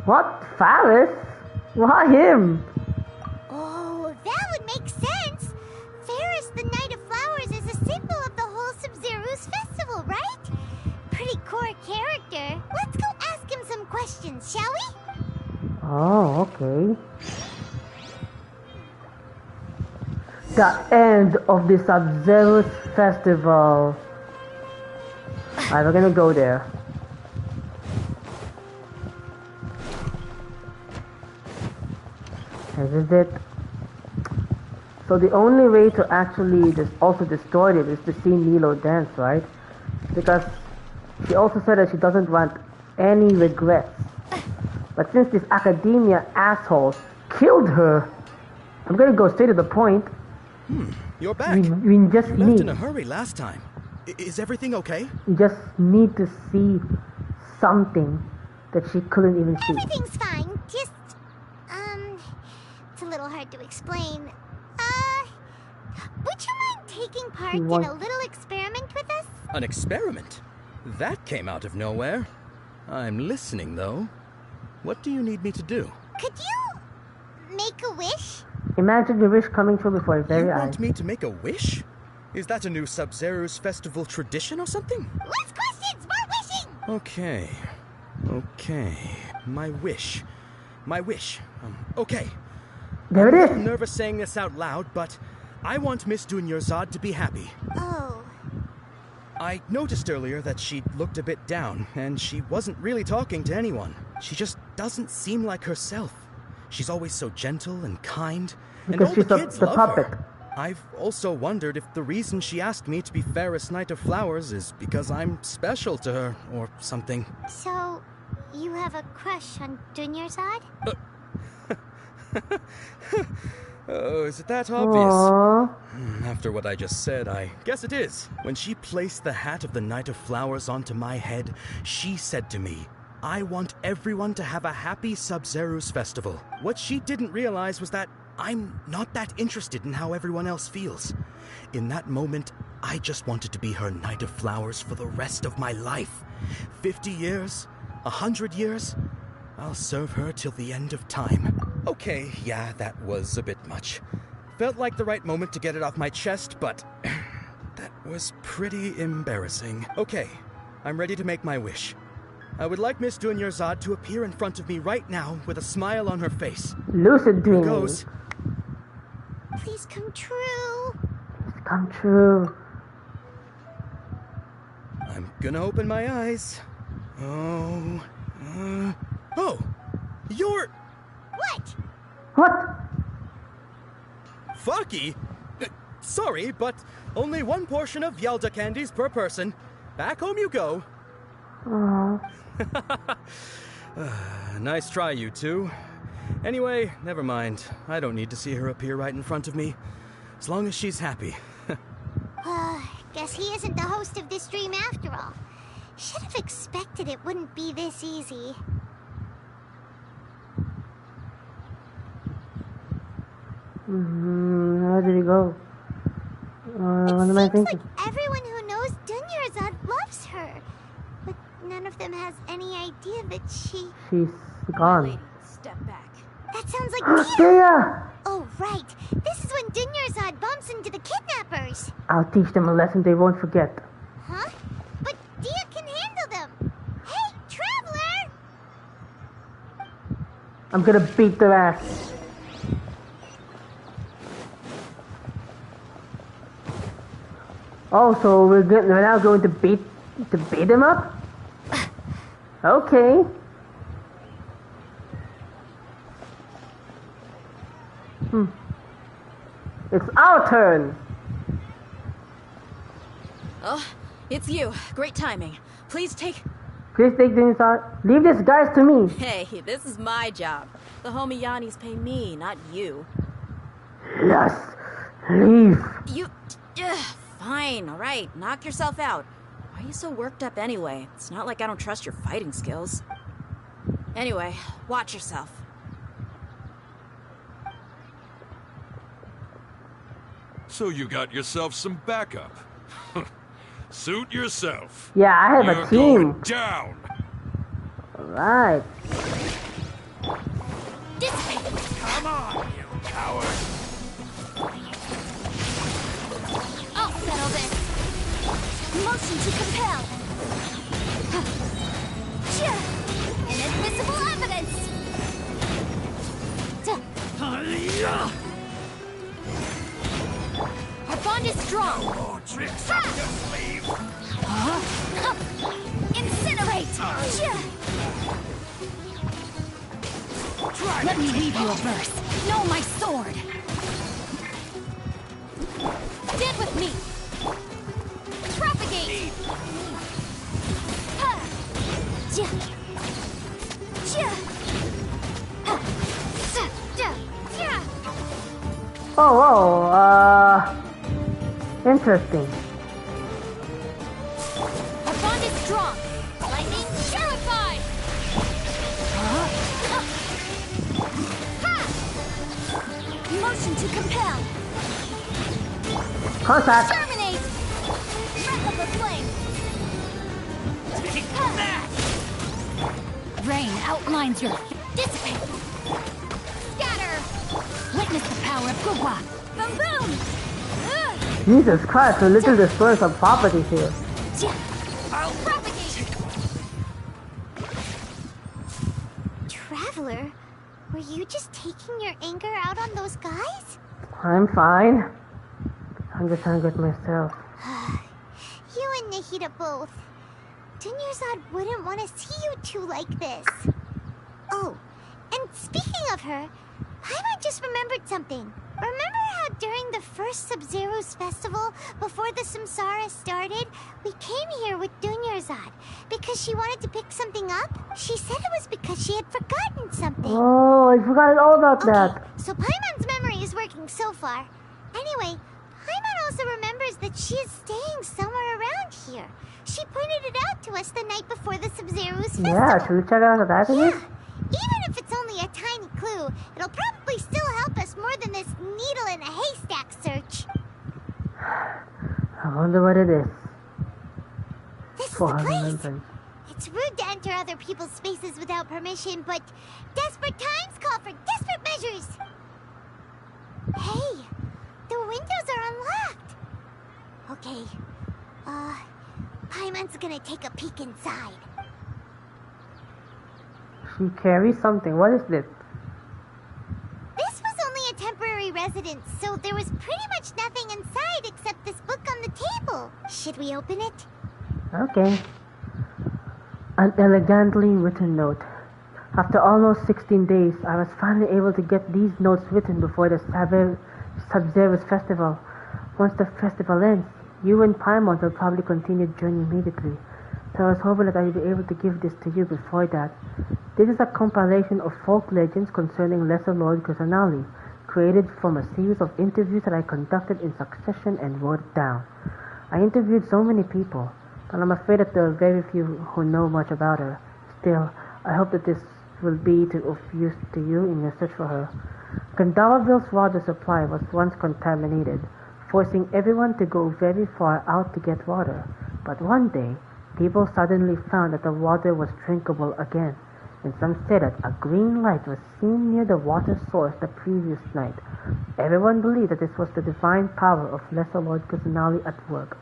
What? Faris? Why him? Oh, that would make sense. Faris, the Knight of Flowers, is a symbol of the whole Sumeru's festival, right? Pretty core character. Let's go ask him some questions, shall we? Oh, okay. The end of the Sub-Zero's festival. Alright, we're gonna go there. This is it. So the only way to actually also destroy it is to see Nilo dance, right? Because she also said that she doesn't want any regrets. But since this academia asshole killed her, I'm gonna go straight to the point. You're back. We just you left in a hurry last time. Is everything okay? We just need to see something that she couldn't even see. Everything's fine. Just, it's a little hard to explain. Would you mind taking part in a little experiment with us? An experiment? That came out of nowhere. I'm listening, though. What do you need me to do? Could you make a wish? Imagine your wish coming true before your very eyes. You want me to make a wish? Is that a new Sub-Zero's festival tradition or something? Less questions, more wishing! Okay. My wish. Okay. There it is. I'm nervous saying this out loud, but I want Miss Dunyarzad to be happy. Oh. I noticed earlier that she looked a bit down, and she wasn't really talking to anyone. She just doesn't seem like herself. She's always so gentle and kind, because and all she's the kids the love puppet. her. I've also wondered if the reason she asked me to be Faris Knight of Flowers is because I'm special to her, or something. So, you have a crush on Dunyarzad? Oh, is it that obvious? After what I just said, I guess it is. When she placed the hat of the Knight of Flowers onto my head, she said to me, I want everyone to have a happy Sub-Zero's festival. What she didn't realize was that I'm not that interested in how everyone else feels. In that moment, I just wanted to be her Knight of Flowers for the rest of my life. 50 years? 100 years? I'll serve her till the end of time. Okay, yeah, that was a bit much. Felt like the right moment to get it off my chest, but that was pretty embarrassing. Okay, I'm ready to make my wish. I would like Miss Dunyarzad to appear in front of me right now with a smile on her face. Lucid dreaming. Here goes. Please come true. Please come true. I'm gonna open my eyes. Oh, you're... What? Fucky? Sorry, but only one portion of Yelda candies per person. Back home you go. Nice try, you two. Anyway, never mind. I don't need to see her appear right in front of me. As long as she's happy. Guess he isn't the host of this dream after all. Should have expected it wouldn't be this easy. Where did he go? What am I thinking? Like everyone who knows Dunyarzad loves her. But none of them has any idea that she's gone. Lady, step back. That sounds like Dia! Oh, right. This is when Dunyarzad bumps into the kidnappers. I'll teach them a lesson they won't forget. Huh? But Dia can handle them. Hey, Traveler! I'm gonna beat their ass. Oh, so we're now going to beat them up? Okay. It's our turn. Oh, it's you. Great timing. Please take things out. Leave these guys to me. Hey, this is my job. The homie Yanni's pay me, not you. Yes. Leave. You... fine, alright. Knock yourself out. Why are you so worked up anyway? It's not like I don't trust your fighting skills. Anyway, watch yourself. So you got yourself some backup. Suit yourself. Yeah, I have You're a team. Going down. Alright. Come on, you coward. I'll settle this. Motion to compel. Inadmissible evidence. Our bond is strong. No more tricks up your sleeve. Incinerate. Let me leave you a verse. Know my sword. Stand with me. Propagate. Oh, interesting. Our bond is strong. Lightning purified. Motion to compel. Contact. Terminate. Breath of the flame. Take that. Rain outlines your... Dissipate. Scatter. Witness the power of Gugwa. Boom boom. Jesus Christ, a little destroying some properties here. I'll propagate. Traveler, were you just taking your anger out on those guys? I'm fine. I'm just trying to get myself. You and Nahida both. Dunyarzad wouldn't want to see you two like this. Oh, and speaking of her, Paimon just remembered something. Remember how during the first Sub-Zero's festival, before the Samsara started, we came here with Dunyarzad because she wanted to pick something up? She said it was because she had forgotten something. Oh, I forgot all about that. So Paimon's memory is working so far. Anyway, Paimon also remembers that she is staying somewhere around here. She pointed it out to us the night before the Sub-Zero's festival. Yeah, should we check out that is? Even if it's only a tiny clue, it'll probably still help us more than this needle in a haystack search. I wonder what it is. This is the place. It's rude to enter other people's spaces without permission, but desperate times call for desperate measures. Hey, the windows are unlocked. Okay, Paimon's gonna take a peek inside. She carries something. What is this? This was only a temporary residence, so there was pretty much nothing inside except this book on the table. Should we open it? Okay. An elegantly written note. After almost 16 days, I was finally able to get these notes written before the Sub-Zero's festival. Once the festival ends, you and Paimon will probably continue the journey immediately. So I was hoping that I would be able to give this to you before that. This is a compilation of folk legends concerning Lesser Lord Kusanali, created from a series of interviews that I conducted in succession and wrote down. I interviewed so many people, but I'm afraid that there are very few who know much about her. Still, I hope that this will be of use to you in your search for her. Gandalfville's water supply was once contaminated, forcing everyone to go very far out to get water. But one day, people suddenly found that the water was drinkable again, and some said that a green light was seen near the water source the previous night. Everyone believed that this was the divine power of Lesser Lord Kusanali at work.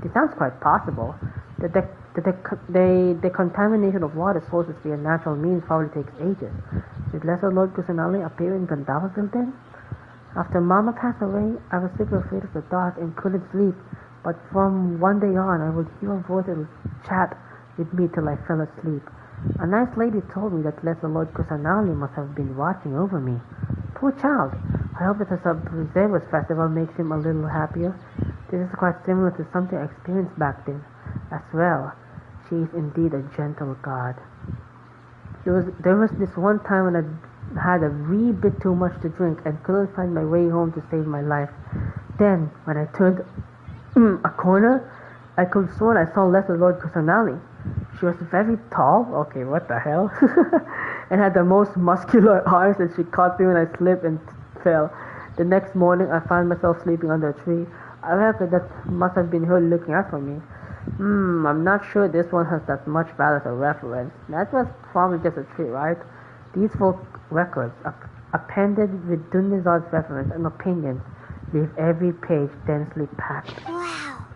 It sounds quite possible. The contamination of water sources via natural means probably takes ages. Did Lesser Lord Kusanali appear in Gandalfville then? After Mama passed away, I was super afraid of the dark and couldn't sleep, but from one day on I would hear a voice that would chat with me till I fell asleep. A nice lady told me that Lesser Lord Kusanali must have been watching over me. Poor child. I hope that the Sub-Zero's festival makes him a little happier. This is quite similar to something I experienced back then. As well, she is indeed a gentle god. There was this one time when I had a wee bit too much to drink and couldn't find my way home to save my life. Then, when I turned a corner, I could have sworn I saw Lesser Lord Kusanali. She was very tall, okay, what the hell, and had the most muscular arms, and she caught me when I slipped and fell. The next morning, I found myself sleeping under a tree. I reckon that must have been her looking out for me. I'm not sure this one has that much value as a reference. That was probably just a tree, right? These folk records, appended with Dunyazad's reference and opinions, leave every page densely packed. Wow.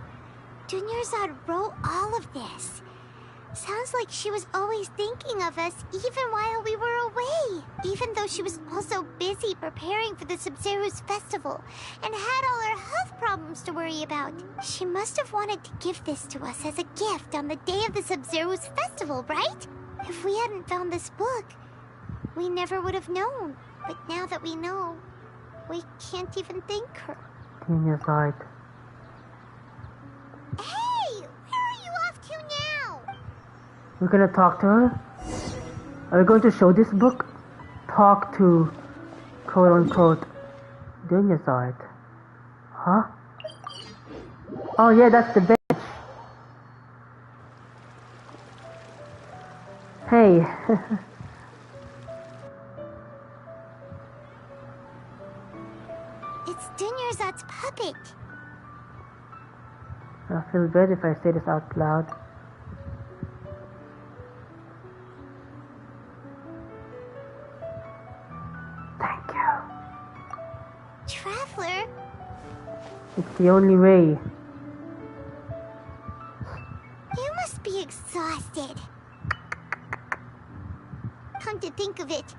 Dunyazad wrote all of this. Sounds like she was always thinking of us even while we were away. Even though she was also busy preparing for the Sub-Zero's festival and had all her health problems to worry about. She must have wanted to give this to us as a gift on the day of the Sub-Zero's festival, right? If we hadn't found this book, we never would have known. But now that we know, we can't even thank her. Dunyazad. Hey! Where are you off to now? We're gonna talk to her? Are we going to show this book? Talk to, quote-unquote, Dunyazad. Huh? Oh yeah, that's the bench. Hey. It's Dunyazad's puppet. I feel bad if I say this out loud. Thank you. Traveler? It's the only way. You must be exhausted. Come to think of it,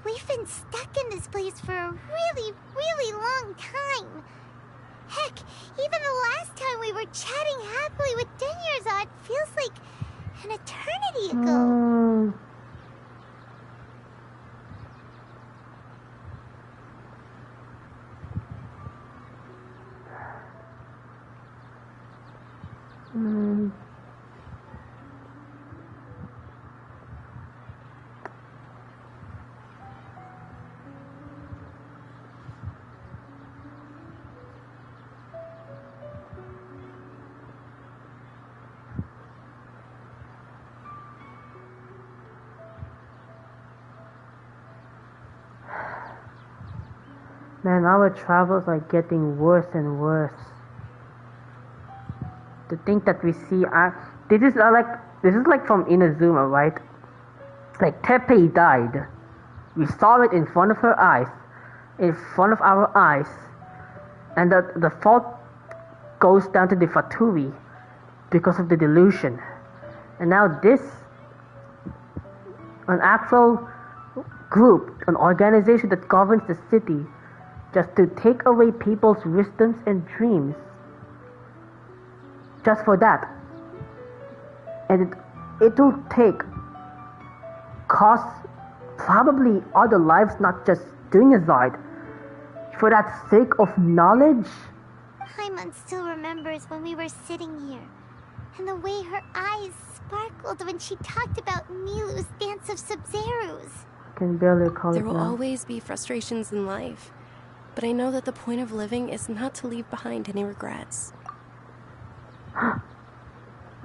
we've been stuck in this place for a really, really long time. Heck, even the last time we were chatting happily with Dunyazad feels like an eternity ago. Man, our travels are getting worse and worse. To think that we see, this is like from Inazuma, right? Like Teppei died. We saw it in front of her eyes, in front of our eyes, and the fault goes down to the Fatui because of the delusion. And now this, an actual group, an organization that governs the city, just to take away people's wisdoms and dreams. Just for that. And it will cost probably other lives, not just Dunyazad. For that sake of knowledge. Paimon still remembers when we were sitting here, and the way her eyes sparkled when she talked about Nilu's Dance of Sub-Zerus. I can barely recall it now. There will always be frustrations in life, but I know that the point of living is not to leave behind any regrets.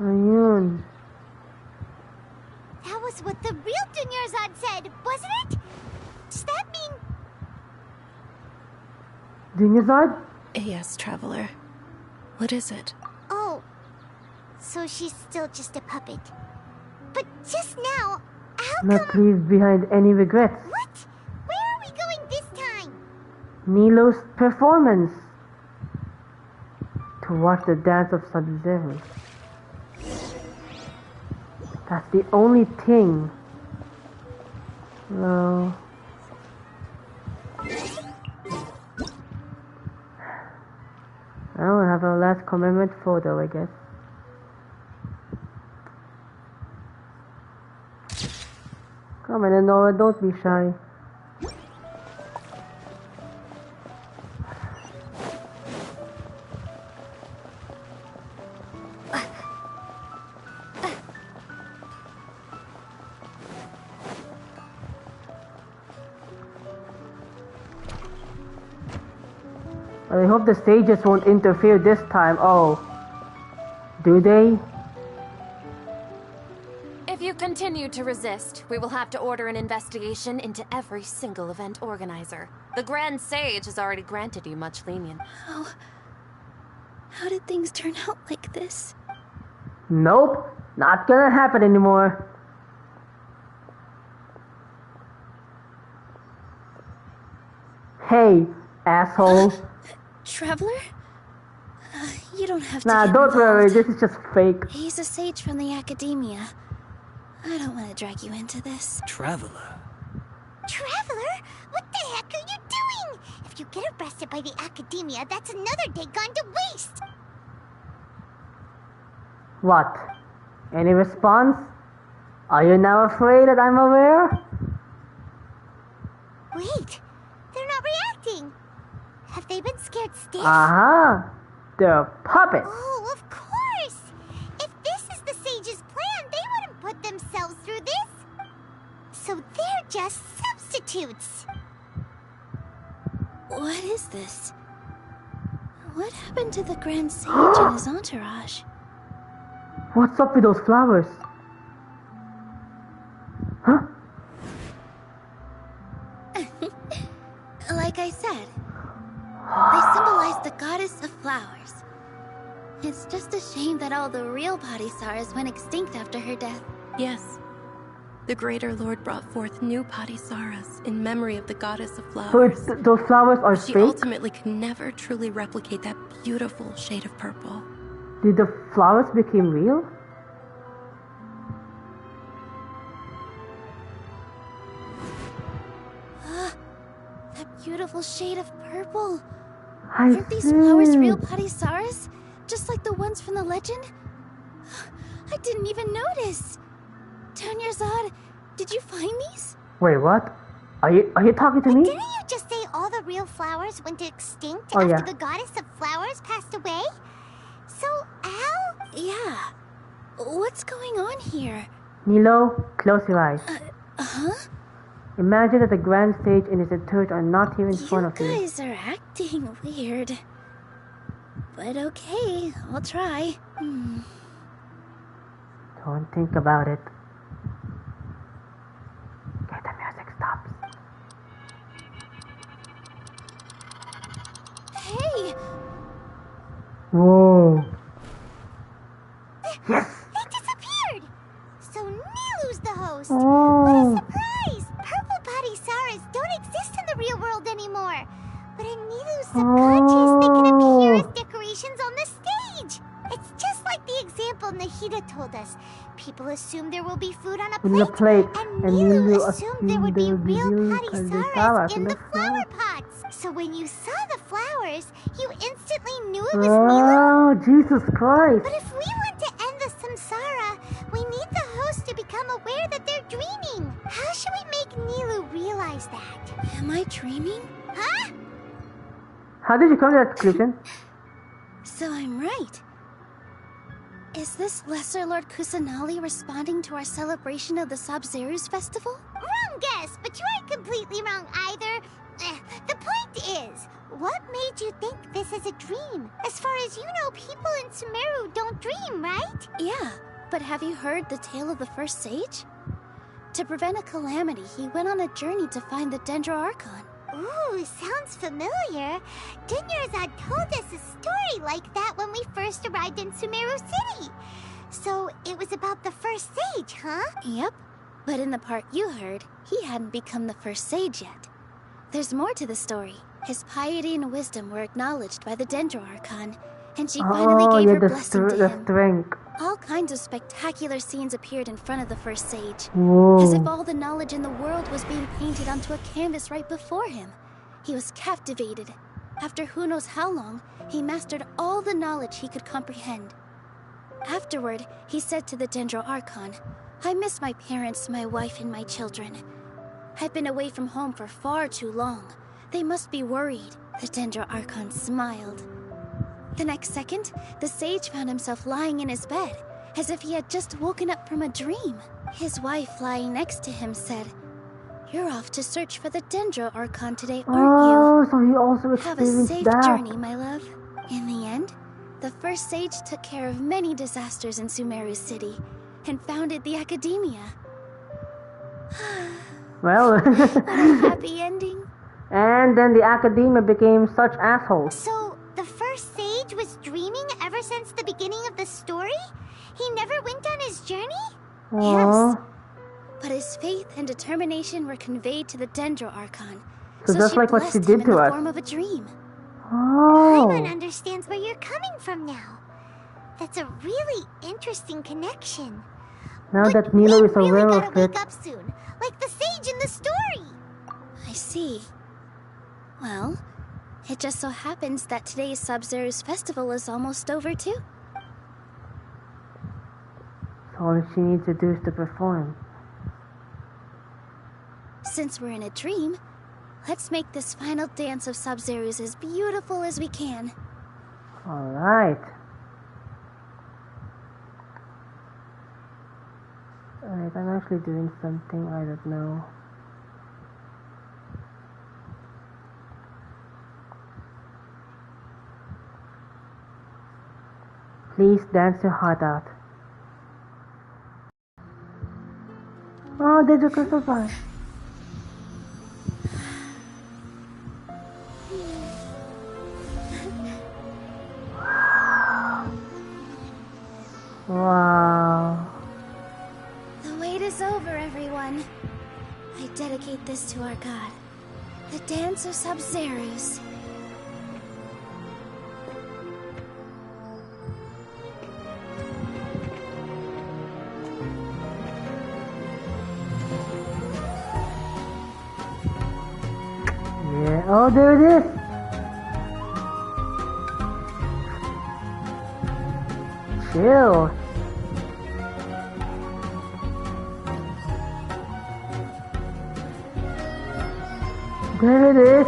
Ayun. That was what the real Dunyarzad said, wasn't it? Does that mean... Dunyarzad? Yes, Traveler. What is it? Oh, so she's still just a puppet. But just now, how Not leave behind any regrets. What? Where are we going this time? Nilo's performance. To watch the dance of Sub-Zero. That's the only thing. No. I don't have a last commitment photo, I guess. Come on, Nora, don't be shy. I hope the sages won't interfere this time. Oh. Do they? If you continue to resist, we will have to order an investigation into every single event organizer. The Grand Sage has already granted you much lenience. How did things turn out like this? Nope. Not gonna happen anymore. Hey, asshole. Traveler? You don't have to. Nah, don't worry, this is just fake. He's a sage from the academia. I don't want to drag you into this. Traveler? Traveler? What the heck are you doing? If you get arrested by the academia, that's another day gone to waste. What? Any response? Are you now afraid that I'm aware? Wait, they're not reacting. Have they been scared stiff? They're puppets. Oh, of course! If this is the sage's plan, they wouldn't put themselves through this. So they're just substitutes. What is this? What happened to the Grand Sage and his entourage? What's up with those flowers? Huh? Like I said, they symbolize the goddess of flowers. It's just a shame that all the real Padisaras went extinct after her death. Yes. The Greater Lord brought forth new Padisaras in memory of the goddess of flowers. So those flowers are she fake? ultimately could never truly replicate that beautiful shade of purple. Did the flowers become real? That beautiful shade of purple. I Aren't these flowers real Padisaras? Just like the ones from the legend? I didn't even notice. Dunyarzad, did you find these? Wait, what? Are you talking to me? Didn't you just say all the real flowers went extinct Oh, after yeah. the goddess of flowers passed away? So, Al? Yeah. What's going on here? Nilo, close your eyes. Huh? Imagine that the Grand Sage and his entourage are not here in front of you. You guys are acting weird. But okay, I'll try. Don't think about it. Okay, the music stops. Hey! Whoa. Yes! They disappeared! So Nilu's the host! Oh. What a surprise! Purple Padisaras don't exist in the real world anymore! But in Nilu's subconscious, they can appear as decorations on the stage! It's just like the example Nahida told us. People assume there will be food on a plate, and Nilu assumed there would be real Padisaras in the flower pots. So when you saw the flowers, you instantly knew it was Nilu. Oh, Jesus Christ. But if we want to end the samsara, we need the host to become aware that they're dreaming. How should we make Nilu realize that? Am I dreaming? Huh? How did you come to that conclusion? So I'm right. Is this Lesser Lord Kusanali responding to our celebration of the Sub-Zeru's festival? Wrong guess, but you aren't completely wrong either. The point is, what made you think this is a dream? As far as you know, people in Sumeru don't dream, right? Yeah, but have you heard the tale of the first sage? To prevent a calamity, he went on a journey to find the Dendro Archon. Ooh, sounds familiar. Dunyarzad told us a story like that when we first arrived in Sumeru City. So it was about the first sage, huh? Yep, but in the part you heard, he hadn't become the first sage yet. There's more to the story. His piety and wisdom were acknowledged by the Dendro Archon, and she finally gave her blessing to him. Strength. All kinds of spectacular scenes appeared in front of the first sage. Whoa. As if all the knowledge in the world was being painted onto a canvas right before him. He was captivated. After who knows how long, he mastered all the knowledge he could comprehend. Afterward, he said to the Dendro Archon, "I miss my parents, my wife, and my children. I've been away from home for far too long. They must be worried." The Dendro Archon smiled. The next second, the sage found himself lying in his bed, as if he had just woken up from a dream. His wife, lying next to him, said, "You're off to search for the Dendro Archon today, aren't you?" Oh, so he also Have a experienced safe that. journey, my love. In the end, the first sage took care of many disasters in Sumeru City, and founded the Academia. Well, What a happy ending. And then the Academia became such assholes. So, the first sage was dreaming ever since the beginning of the story? He never went on his journey? Aww. Yes. But his faith and determination were conveyed to the Dendro Archon. So just she like what she blessed did him to in the us. form of a dream. Oh. Paimon understands where you're coming from now. That's a really interesting connection. Now But that Nilo is we aware really of gotta it. wake up soon, like the sage in the story. I see. Well, it just so happens that today's Sub-Zero's festival is almost over too. So all she needs to do is to perform. Since we're in a dream, let's make this final dance of Sub-Zero's as beautiful as we can. Alright. Alright, I'm actually doing something, I don't know. Please dance your heart out. Oh, there's a crystal fire. Wow. The wait is over, everyone. I dedicate this to our god, the dance of Sub-Zero's. Yeah. Oh, there it is. Chill. There it is.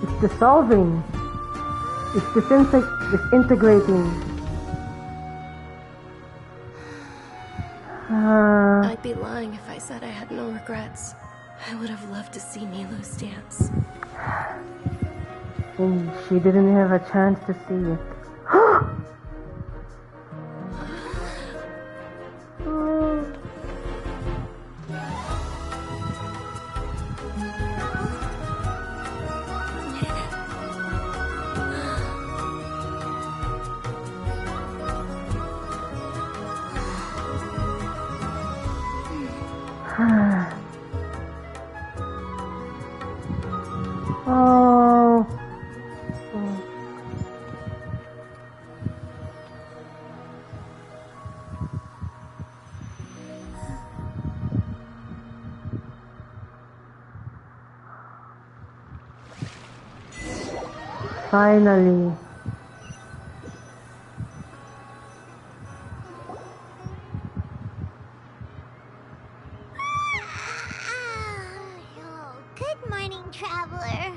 It's dissolving. It's disintegrating. I'd be lying if I said I had no regrets. I would have loved to see Nilou's dance. And she didn't have a chance to see it. Oh. Finally. Good morning, traveler.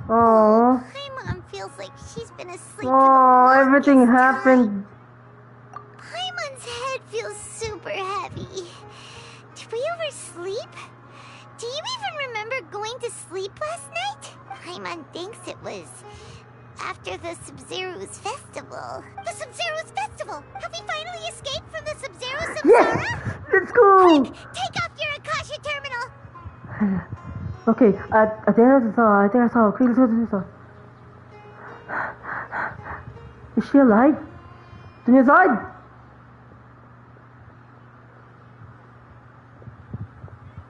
Oh. My mom feels like she's been asleep. Oh, everything happened. Paimon's head feels super heavy. Did we oversleep? Do you even remember going to sleep last night? Paimon thinks it was after the Sub-Zero's festival. The Sub-Zero's festival! Have we finally escaped from the Sub-Zero Samsara? Yes! Let's go! Quick, take off your Akasha terminal! Okay, I think I saw. Quick, let's go to this. Is she alive? On your side?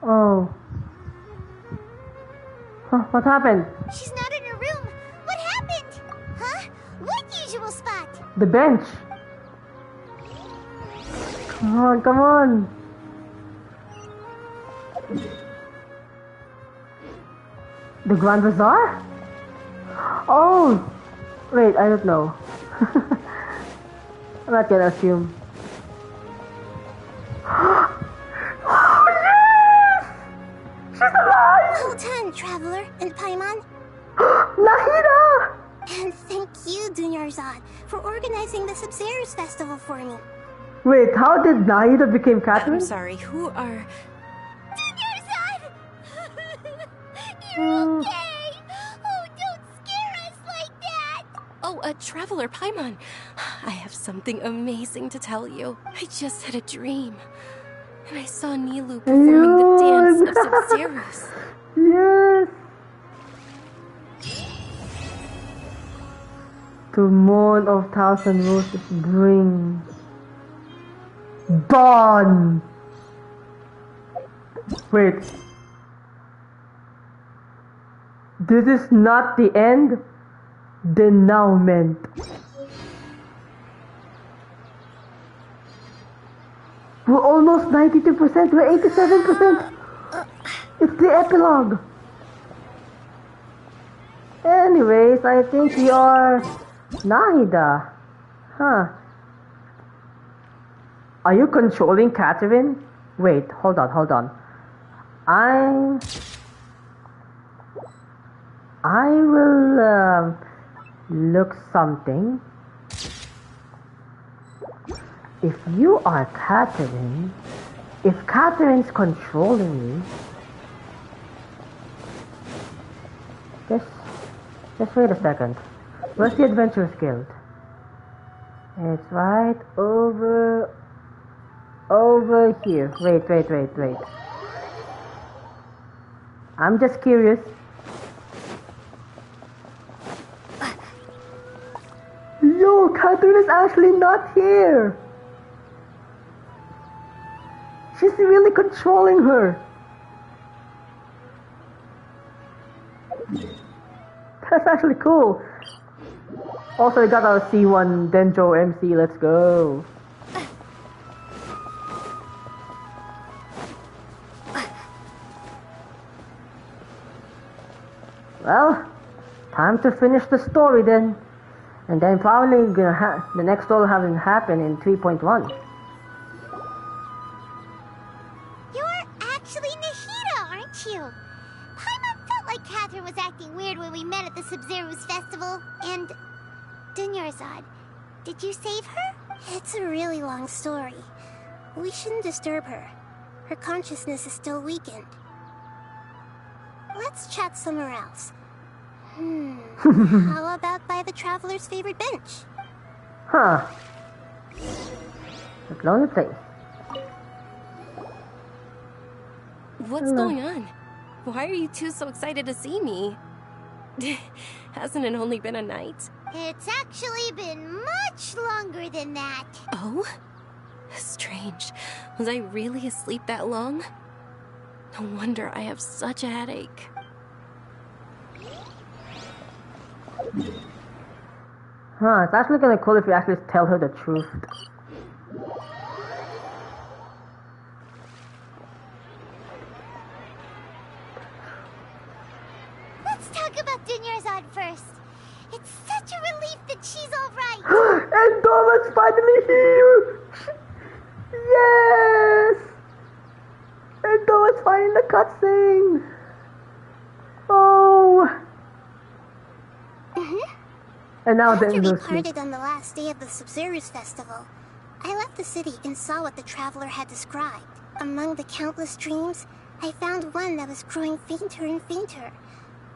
Oh. Huh, what happened? She's not in her room. What happened? Huh? What usual spot? The bench. Come on, come on. The Grand Bazaar? Oh! Wait, I don't know. I'm not gonna assume. Oh, yes! She's alive! Well done, Traveler and Paimon. Nahida! And thank you, Dunyarzad, for organizing the Sub-Zero's festival for me. Wait, how did Nahida become Catherine? I'm sorry, who are... Dunyarzad! You're okay! Oh, don't scare us like that! Oh, Traveler Paimon. I have something amazing to tell you. I just had a dream. And I saw Nilou performing the dance of Sub-Zeros. Yes! The moon of thousand roses bring dawn. Wait. This is not the end. Denouement. We're almost 92%. We're 87%. It's the epilogue. Anyways, I think you're Nahida. Huh. Are you controlling Catherine? Wait, hold on. I will look something. If you are Catherine, if Catherine's controlling you, just wait a second. Where's the Adventurers Guild? It's right over here. Wait. I'm just curious. Yo, Catherine is actually not here. She's really controlling her. That's actually cool. Also, I got our C1 Dendro MC. Let's go. Well, time to finish the story then. And then probably the next story will have happen in 3.1. You're actually Nahida, aren't you? Paimon felt like Catherine was acting weird when we met at the Sub-Zero's festival. And Dunyarzad, did you save her? It's a really long story. We shouldn't disturb her. Her consciousness is still weakened. Let's chat somewhere else. How about by the Traveler's favorite bench? Huh. A lonely place. What's going on? Why are you two so excited to see me? Hasn't it only been a night? It's actually been much longer than that. Oh? Strange. Was I really asleep that long? No wonder I have such a headache. Huh, it's actually kind of cool if you actually tell her the truth. Let's talk about Dunyarzad first. It's such a relief that she's alright. And Doma's finally here! Yes! And Doma's finally in the cutscene! Oh! And now after we parted on the last day of the Sub-Zero's festival, I left the city and saw what the Traveler had described. Among the countless dreams, I found one that was growing fainter and fainter.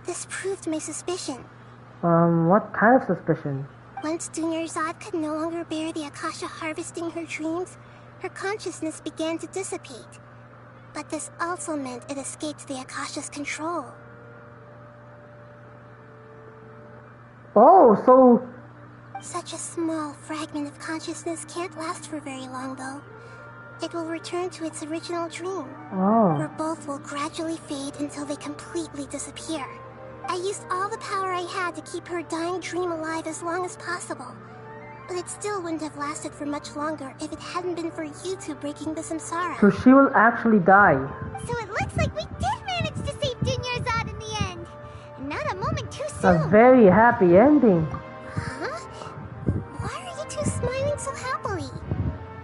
This proved my suspicion. What kind of suspicion? Once Dunyarzad could no longer bear the Akasha harvesting her dreams, her consciousness began to dissipate. But this also meant it escaped the Akasha's control. Oh, so... Such a small fragment of consciousness can't last for very long, though. It will return to its original dream, where both will gradually fade until they completely disappear. I used all the power I had to keep her dying dream alive as long as possible. But it still wouldn't have lasted for much longer if it hadn't been for you two breaking the samsara. So she will actually die. So it looks like we did manage to save Dunyarzad in the end. And not a moment too soon. A very happy ending. Huh? Why are you two smiling so happily?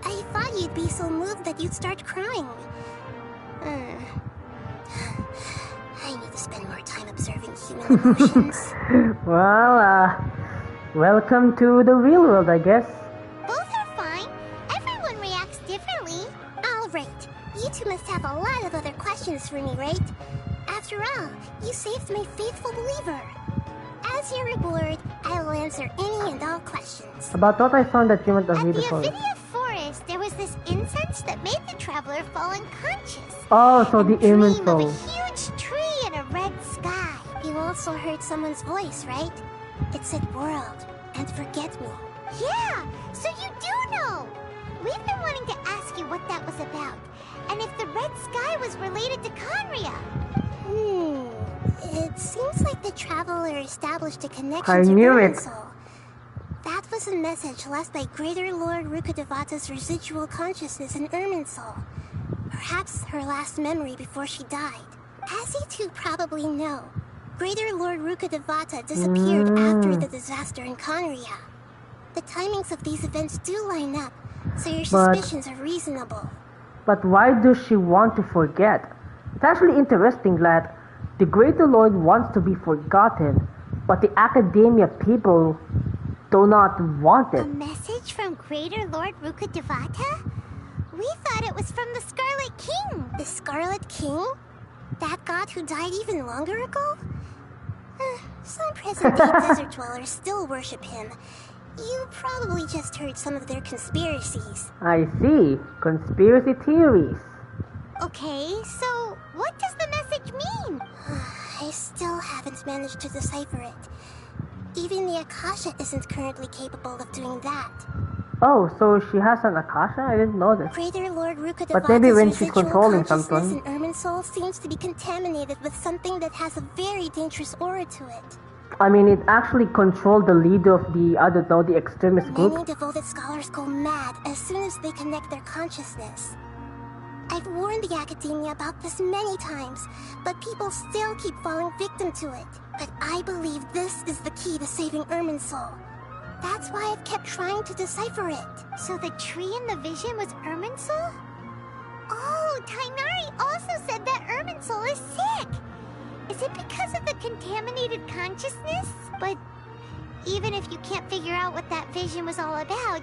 I thought you'd be so moved that you'd start crying. I need to spend more time observing human emotions. Well, welcome to the real world, I guess. Both are fine. Everyone reacts differently. Alright, you two must have a lot of other questions for me, right? After all, you saved my faithful believer. As your reward, I will answer any and all questions. About what I saw in the Achievement of At the Vida Forest. Avidia Forest, there was this incense that made the traveler fall unconscious. Oh, so the dream image of a huge tree and a red sky. You also heard someone's voice, right? It said world and forget me. Yeah, so you do know. We've been wanting to ask you what that was about, and if the red sky was related to Conria. It seems like the traveler established a connection I to knew it. Irminsul. That was a message left by Greater Lord Rukkhadevata's residual consciousness in Irminsul. Perhaps her last memory before she died. As you two probably know, Greater Lord Rukkhadevata disappeared after the disaster in Conria. The timings of these events do line up, so your suspicions are reasonable. But why does she want to forget? It's actually interesting that the Greater Lord wants to be forgotten, but the Academia people do not want it. A message from Greater Lord Rukkhadevata? We thought it was from the Scarlet King. The Scarlet King? That god who died even longer ago? Some present-day desert dwellers still worship him. You probably just heard some of their conspiracies. I see. Conspiracy theories. Okay, so what does the message mean? I still haven't managed to decipher it. Even the Akasha isn't currently capable of doing that. Oh, so she has an Akasha? I didn't know this. Greater Lord Rukkhadevata's But maybe when she's residual controlling consciousness something. in Irminsul seems to be contaminated with something that has a very dangerous aura to it. I mean, it actually controlled the leader of the, I don't know, the extremist group. Many devoted scholars go mad as soon as they connect their consciousness. I've warned the Academia about this many times, but people still keep falling victim to it. But I believe this is the key to saving Irminsul. That's why I've kept trying to decipher it. So the tree in the vision was Irminsul? Oh, Tainari also said that Irminsul is sick. Is it because of the contaminated consciousness? But even if you can't figure out what that vision was all about,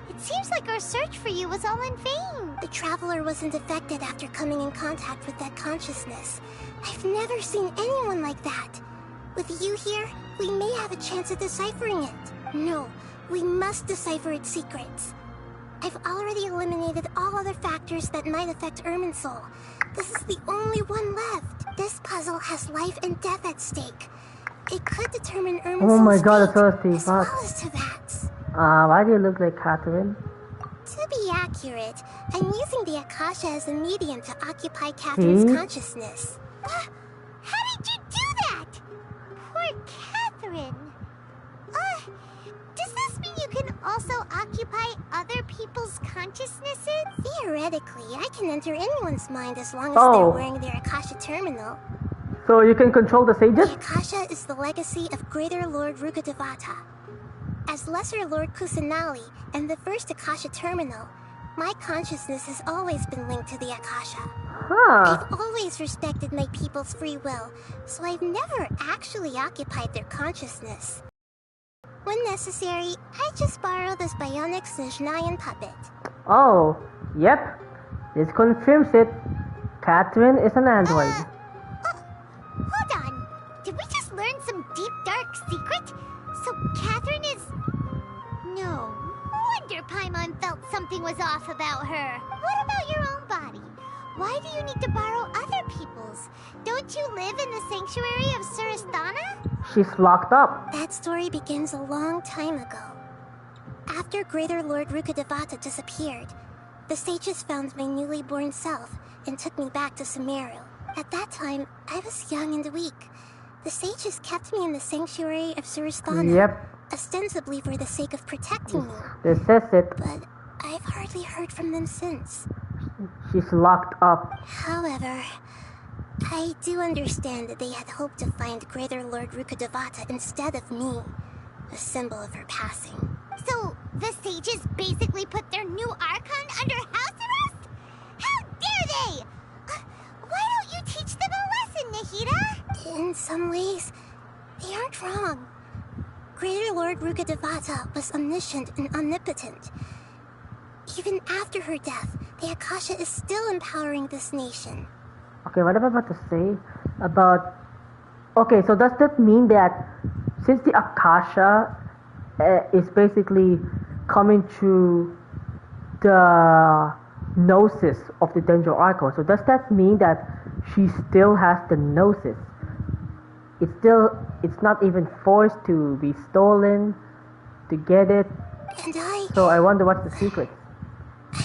it seems like our search for you was all in vain. The traveler wasn't affected after coming in contact with that consciousness. I've never seen anyone like that. With you here, we may have a chance at deciphering it. No, we must decipher its secrets. I've already eliminated all other factors that might affect Irminsul. This is the only one left. This puzzle has life and death at stake. It could determine Irminsul's Oh my god, fate, it's thirsty. as well as Teyvat's. Why do you look like Catherine? To be accurate, I'm using the Akasha as a medium to occupy Catherine's consciousness. How did you do that? Poor Catherine. Does this mean you can also occupy other people's consciousnesses? Theoretically, I can enter anyone's mind as long as they're wearing their Akasha terminal. So you can control the sages? The Akasha is the legacy of Greater Lord Rukkhadevata. As Lesser Lord Kusanali and the first Akasha terminal, my consciousness has always been linked to the Akasha. I've always respected my people's free will, so I've never actually occupied their consciousness. When necessary, I just borrow this bionic Snezhnayan puppet. Oh, yep. This confirms it. Catherine is an android. Hold on. Did we just learn some deep, dark secret? So Catherine is... No wonder Paimon felt something was off about her. What about your own body? Why do you need to borrow other people's? Don't you live in the sanctuary of Surasthana? She's locked up. That story begins a long time ago. After Greater Lord Rukkhadevata disappeared, the sages found my newly born self and took me back to Sumeru. At that time, I was young and weak. The sages kept me in the sanctuary of Surasthana. Yep. Ostensibly for the sake of protecting me. This says it. But I've hardly heard from them since. She's locked up. However, I do understand that they had hoped to find Greater Lord Rukkhadevata instead of me, a symbol of her passing. So, the sages basically put their new Archon under house arrest? How dare they! Why don't you teach them a lesson, Nahida? In some ways, they aren't wrong. Greater Lord Rukkhadevata was omniscient and omnipotent. Even after her death, the Akasha is still empowering this nation. Okay, what am I about to say about... Okay, so does that mean that since the Akasha is basically coming through the gnosis of the Dendro Archon, so does that mean that she still has the gnosis? It's not even forced to be stolen to get it. And So I wonder what's the secret.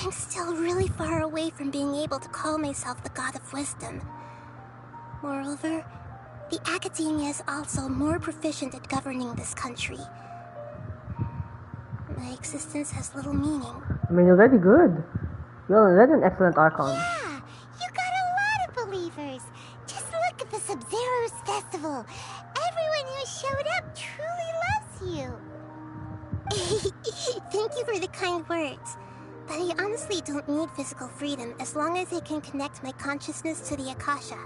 I'm still really far away from being able to call myself the God of Wisdom. Moreover, the Academia is also more proficient at governing this country. My existence has little meaning. I mean, you're already good. You're already an excellent Archon. Yeah, you got a lot of believers. Just look at the Sub-Zero's festival. Everyone who showed up truly loves you. Thank you for the kind words. But I honestly don't need physical freedom as long as I can connect my consciousness to the Akasha.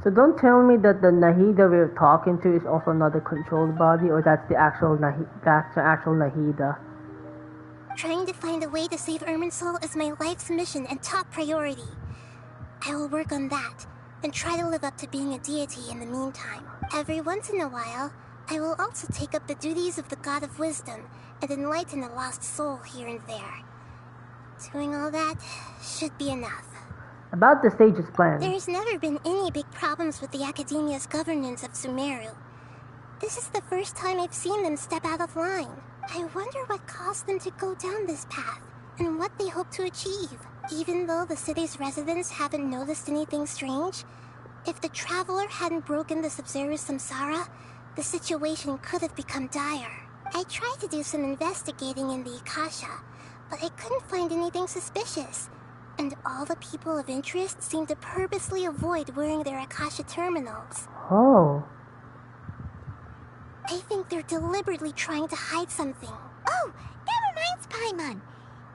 So don't tell me that the Nahida we're talking to is also not a controlled body, or that's the actual Nahida. Trying to find a way to save Irminsul is my life's mission and top priority. I will work on that, and try to live up to being a deity in the meantime. Every once in a while, I will also take up the duties of the God of Wisdom and enlighten a lost soul here and there. Doing all that should be enough. About the sage's plan. There's never been any big problems with the Academia's governance of Sumeru. This is the first time I've seen them step out of line. I wonder what caused them to go down this path, and what they hope to achieve. Even though the city's residents haven't noticed anything strange, if the Traveler hadn't broken the Sub-Zero samsara, the situation could have become dire. I tried to do some investigating in the Akasha, but I couldn't find anything suspicious. And all the people of interest seem to purposely avoid wearing their Akasha terminals. Oh. I think they're deliberately trying to hide something. Oh, that reminds Paimon.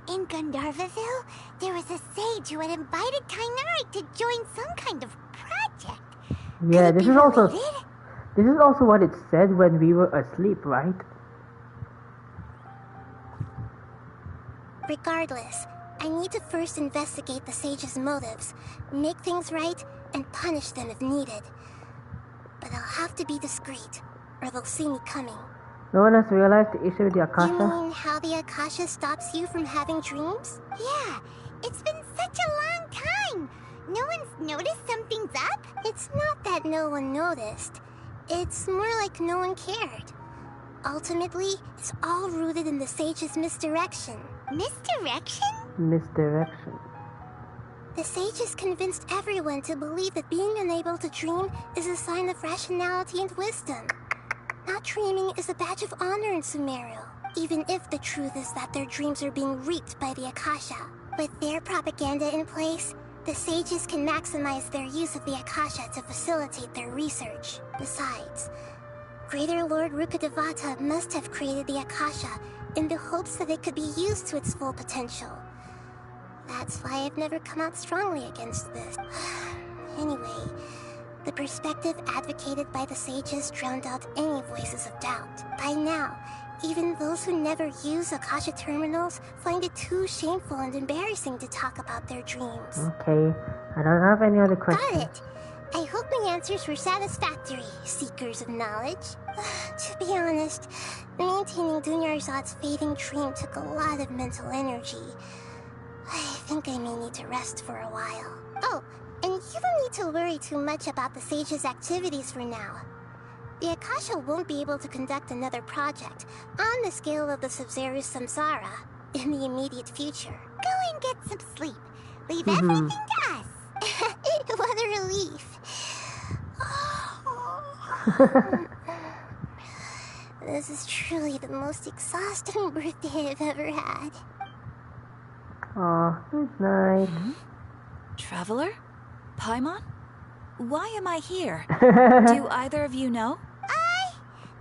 In Gandharvaville, there was a sage who had invited Tainari to join some kind of project. Yeah, this is also what it said when we were asleep, right? Regardless, I need to first investigate the sage's motives, make things right, and punish them if needed. But I'll have to be discreet, or they'll see me coming. No one has realized the issue with the Akasha? You mean how the Akasha stops you from having dreams? Yeah, it's been such a long time. No one's noticed something's up? It's not that no one noticed. It's more like no one cared. Ultimately, it's all rooted in the sage's misdirection. Misdirection? Misdirection. The sages convinced everyone to believe that being unable to dream is a sign of rationality and wisdom. Not dreaming is a badge of honor in Sumeru, even if the truth is that their dreams are being reaped by the Akasha. With their propaganda in place, the sages can maximize their use of the Akasha to facilitate their research. Besides, Greater Lord Rukkhadevata must have created the Akasha in the hopes that it could be used to its full potential. That's why I've never come out strongly against this. Anyway, the perspective advocated by the sages drowned out any voices of doubt. By now, Even those who never use Akasha terminals find it too shameful and embarrassing to talk about their dreams. Okay, I don't have any other questions. Got it. I hope my answers were satisfactory, seekers of knowledge. To be honest, maintaining Dunyarzad's fading dream took a lot of mental energy. I think I may need to rest for a while. Oh, and you don't need to worry too much about the Sage's activities for now. The Akasha won't be able to conduct another project on the scale of the Sumeru Samsara in the immediate future. Go and get some sleep. Leave everything to us. What a relief. This is truly the most exhausting birthday I've ever had. Oh, good night. Traveler? Paimon? Why am I here? Do either of you know?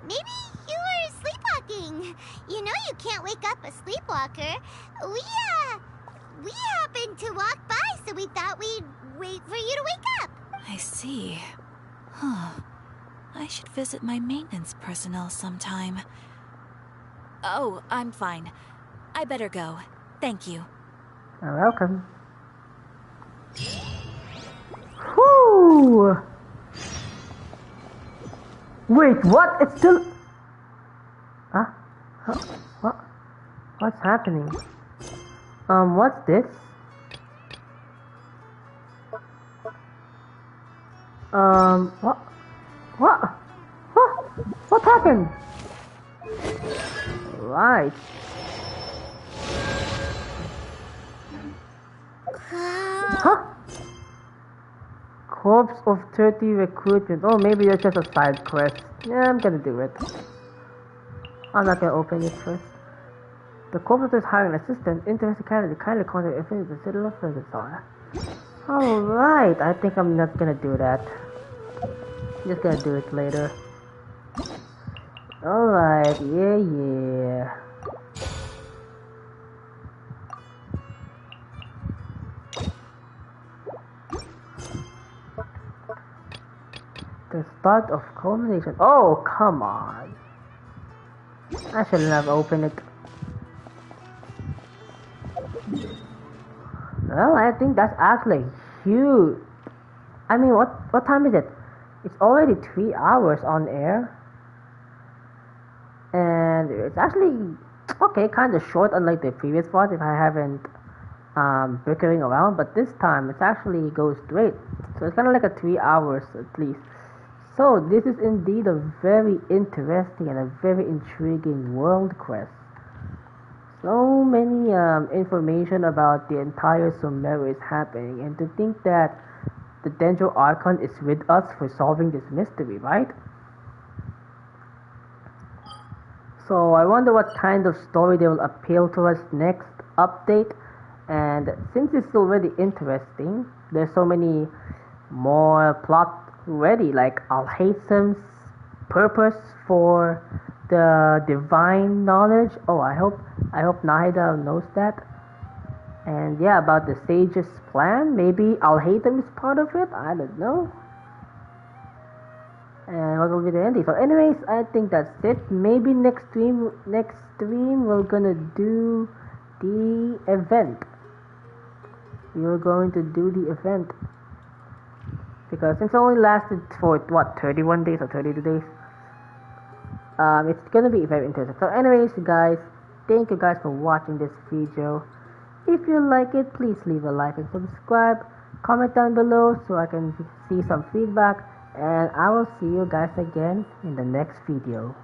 Maybe you were sleepwalking. You know you can't wake up a sleepwalker. We happened to walk by, so we thought we'd wait for you to wake up. I see. Huh. I should visit my maintenance personnel sometime. Oh, I'm fine. I better go. Thank you. You're welcome. Whoo! Wait, what? It's still... Huh? What? What's happening? What's this? What? What? What happened? Right. Huh? Corpse of 30 recruitment. Oh, maybe that's just a side quest. Yeah, I'm gonna do it. I'm not gonna open it first. The corpse is hiring an assistant. Interested candidate. Kindly contact if it is a city of Ferguson. Alright, I think I'm not gonna do that. I'm just gonna do it later. Alright, yeah. The start of culmination. Oh, come on. I shouldn't have opened it. Well, I think that's actually huge. I mean, what time is it? It's already 3 hours on air. And it's actually, okay, kind of short unlike the previous part if I haven't bickering around. But this time, it actually goes straight. So it's kind of like a 3 hours at least. So this is indeed a very interesting and a very intriguing world quest. So many information about the entire Sumeru is happening, and to think that the Dendro Archon is with us for solving this mystery, right? So I wonder what kind of story they will appeal to us next update. And since it's already interesting, there's so many more plot ready, like Alhaitham's purpose for the divine knowledge. Oh, I hope Nahida knows that. And yeah, about the sage's plan. Maybe Alhaitham is part of it. I don't know. And what will be the ending? So, anyways, I think that's it. Maybe next stream we're gonna do the event. We're going to do the event. Because since it only lasted for, 31 days or 32 days? It's gonna be very interesting. So anyways, guys, thank you guys for watching this video. If you like it, please leave a like and subscribe. Comment down below so I can see some feedback. And I will see you guys again in the next video.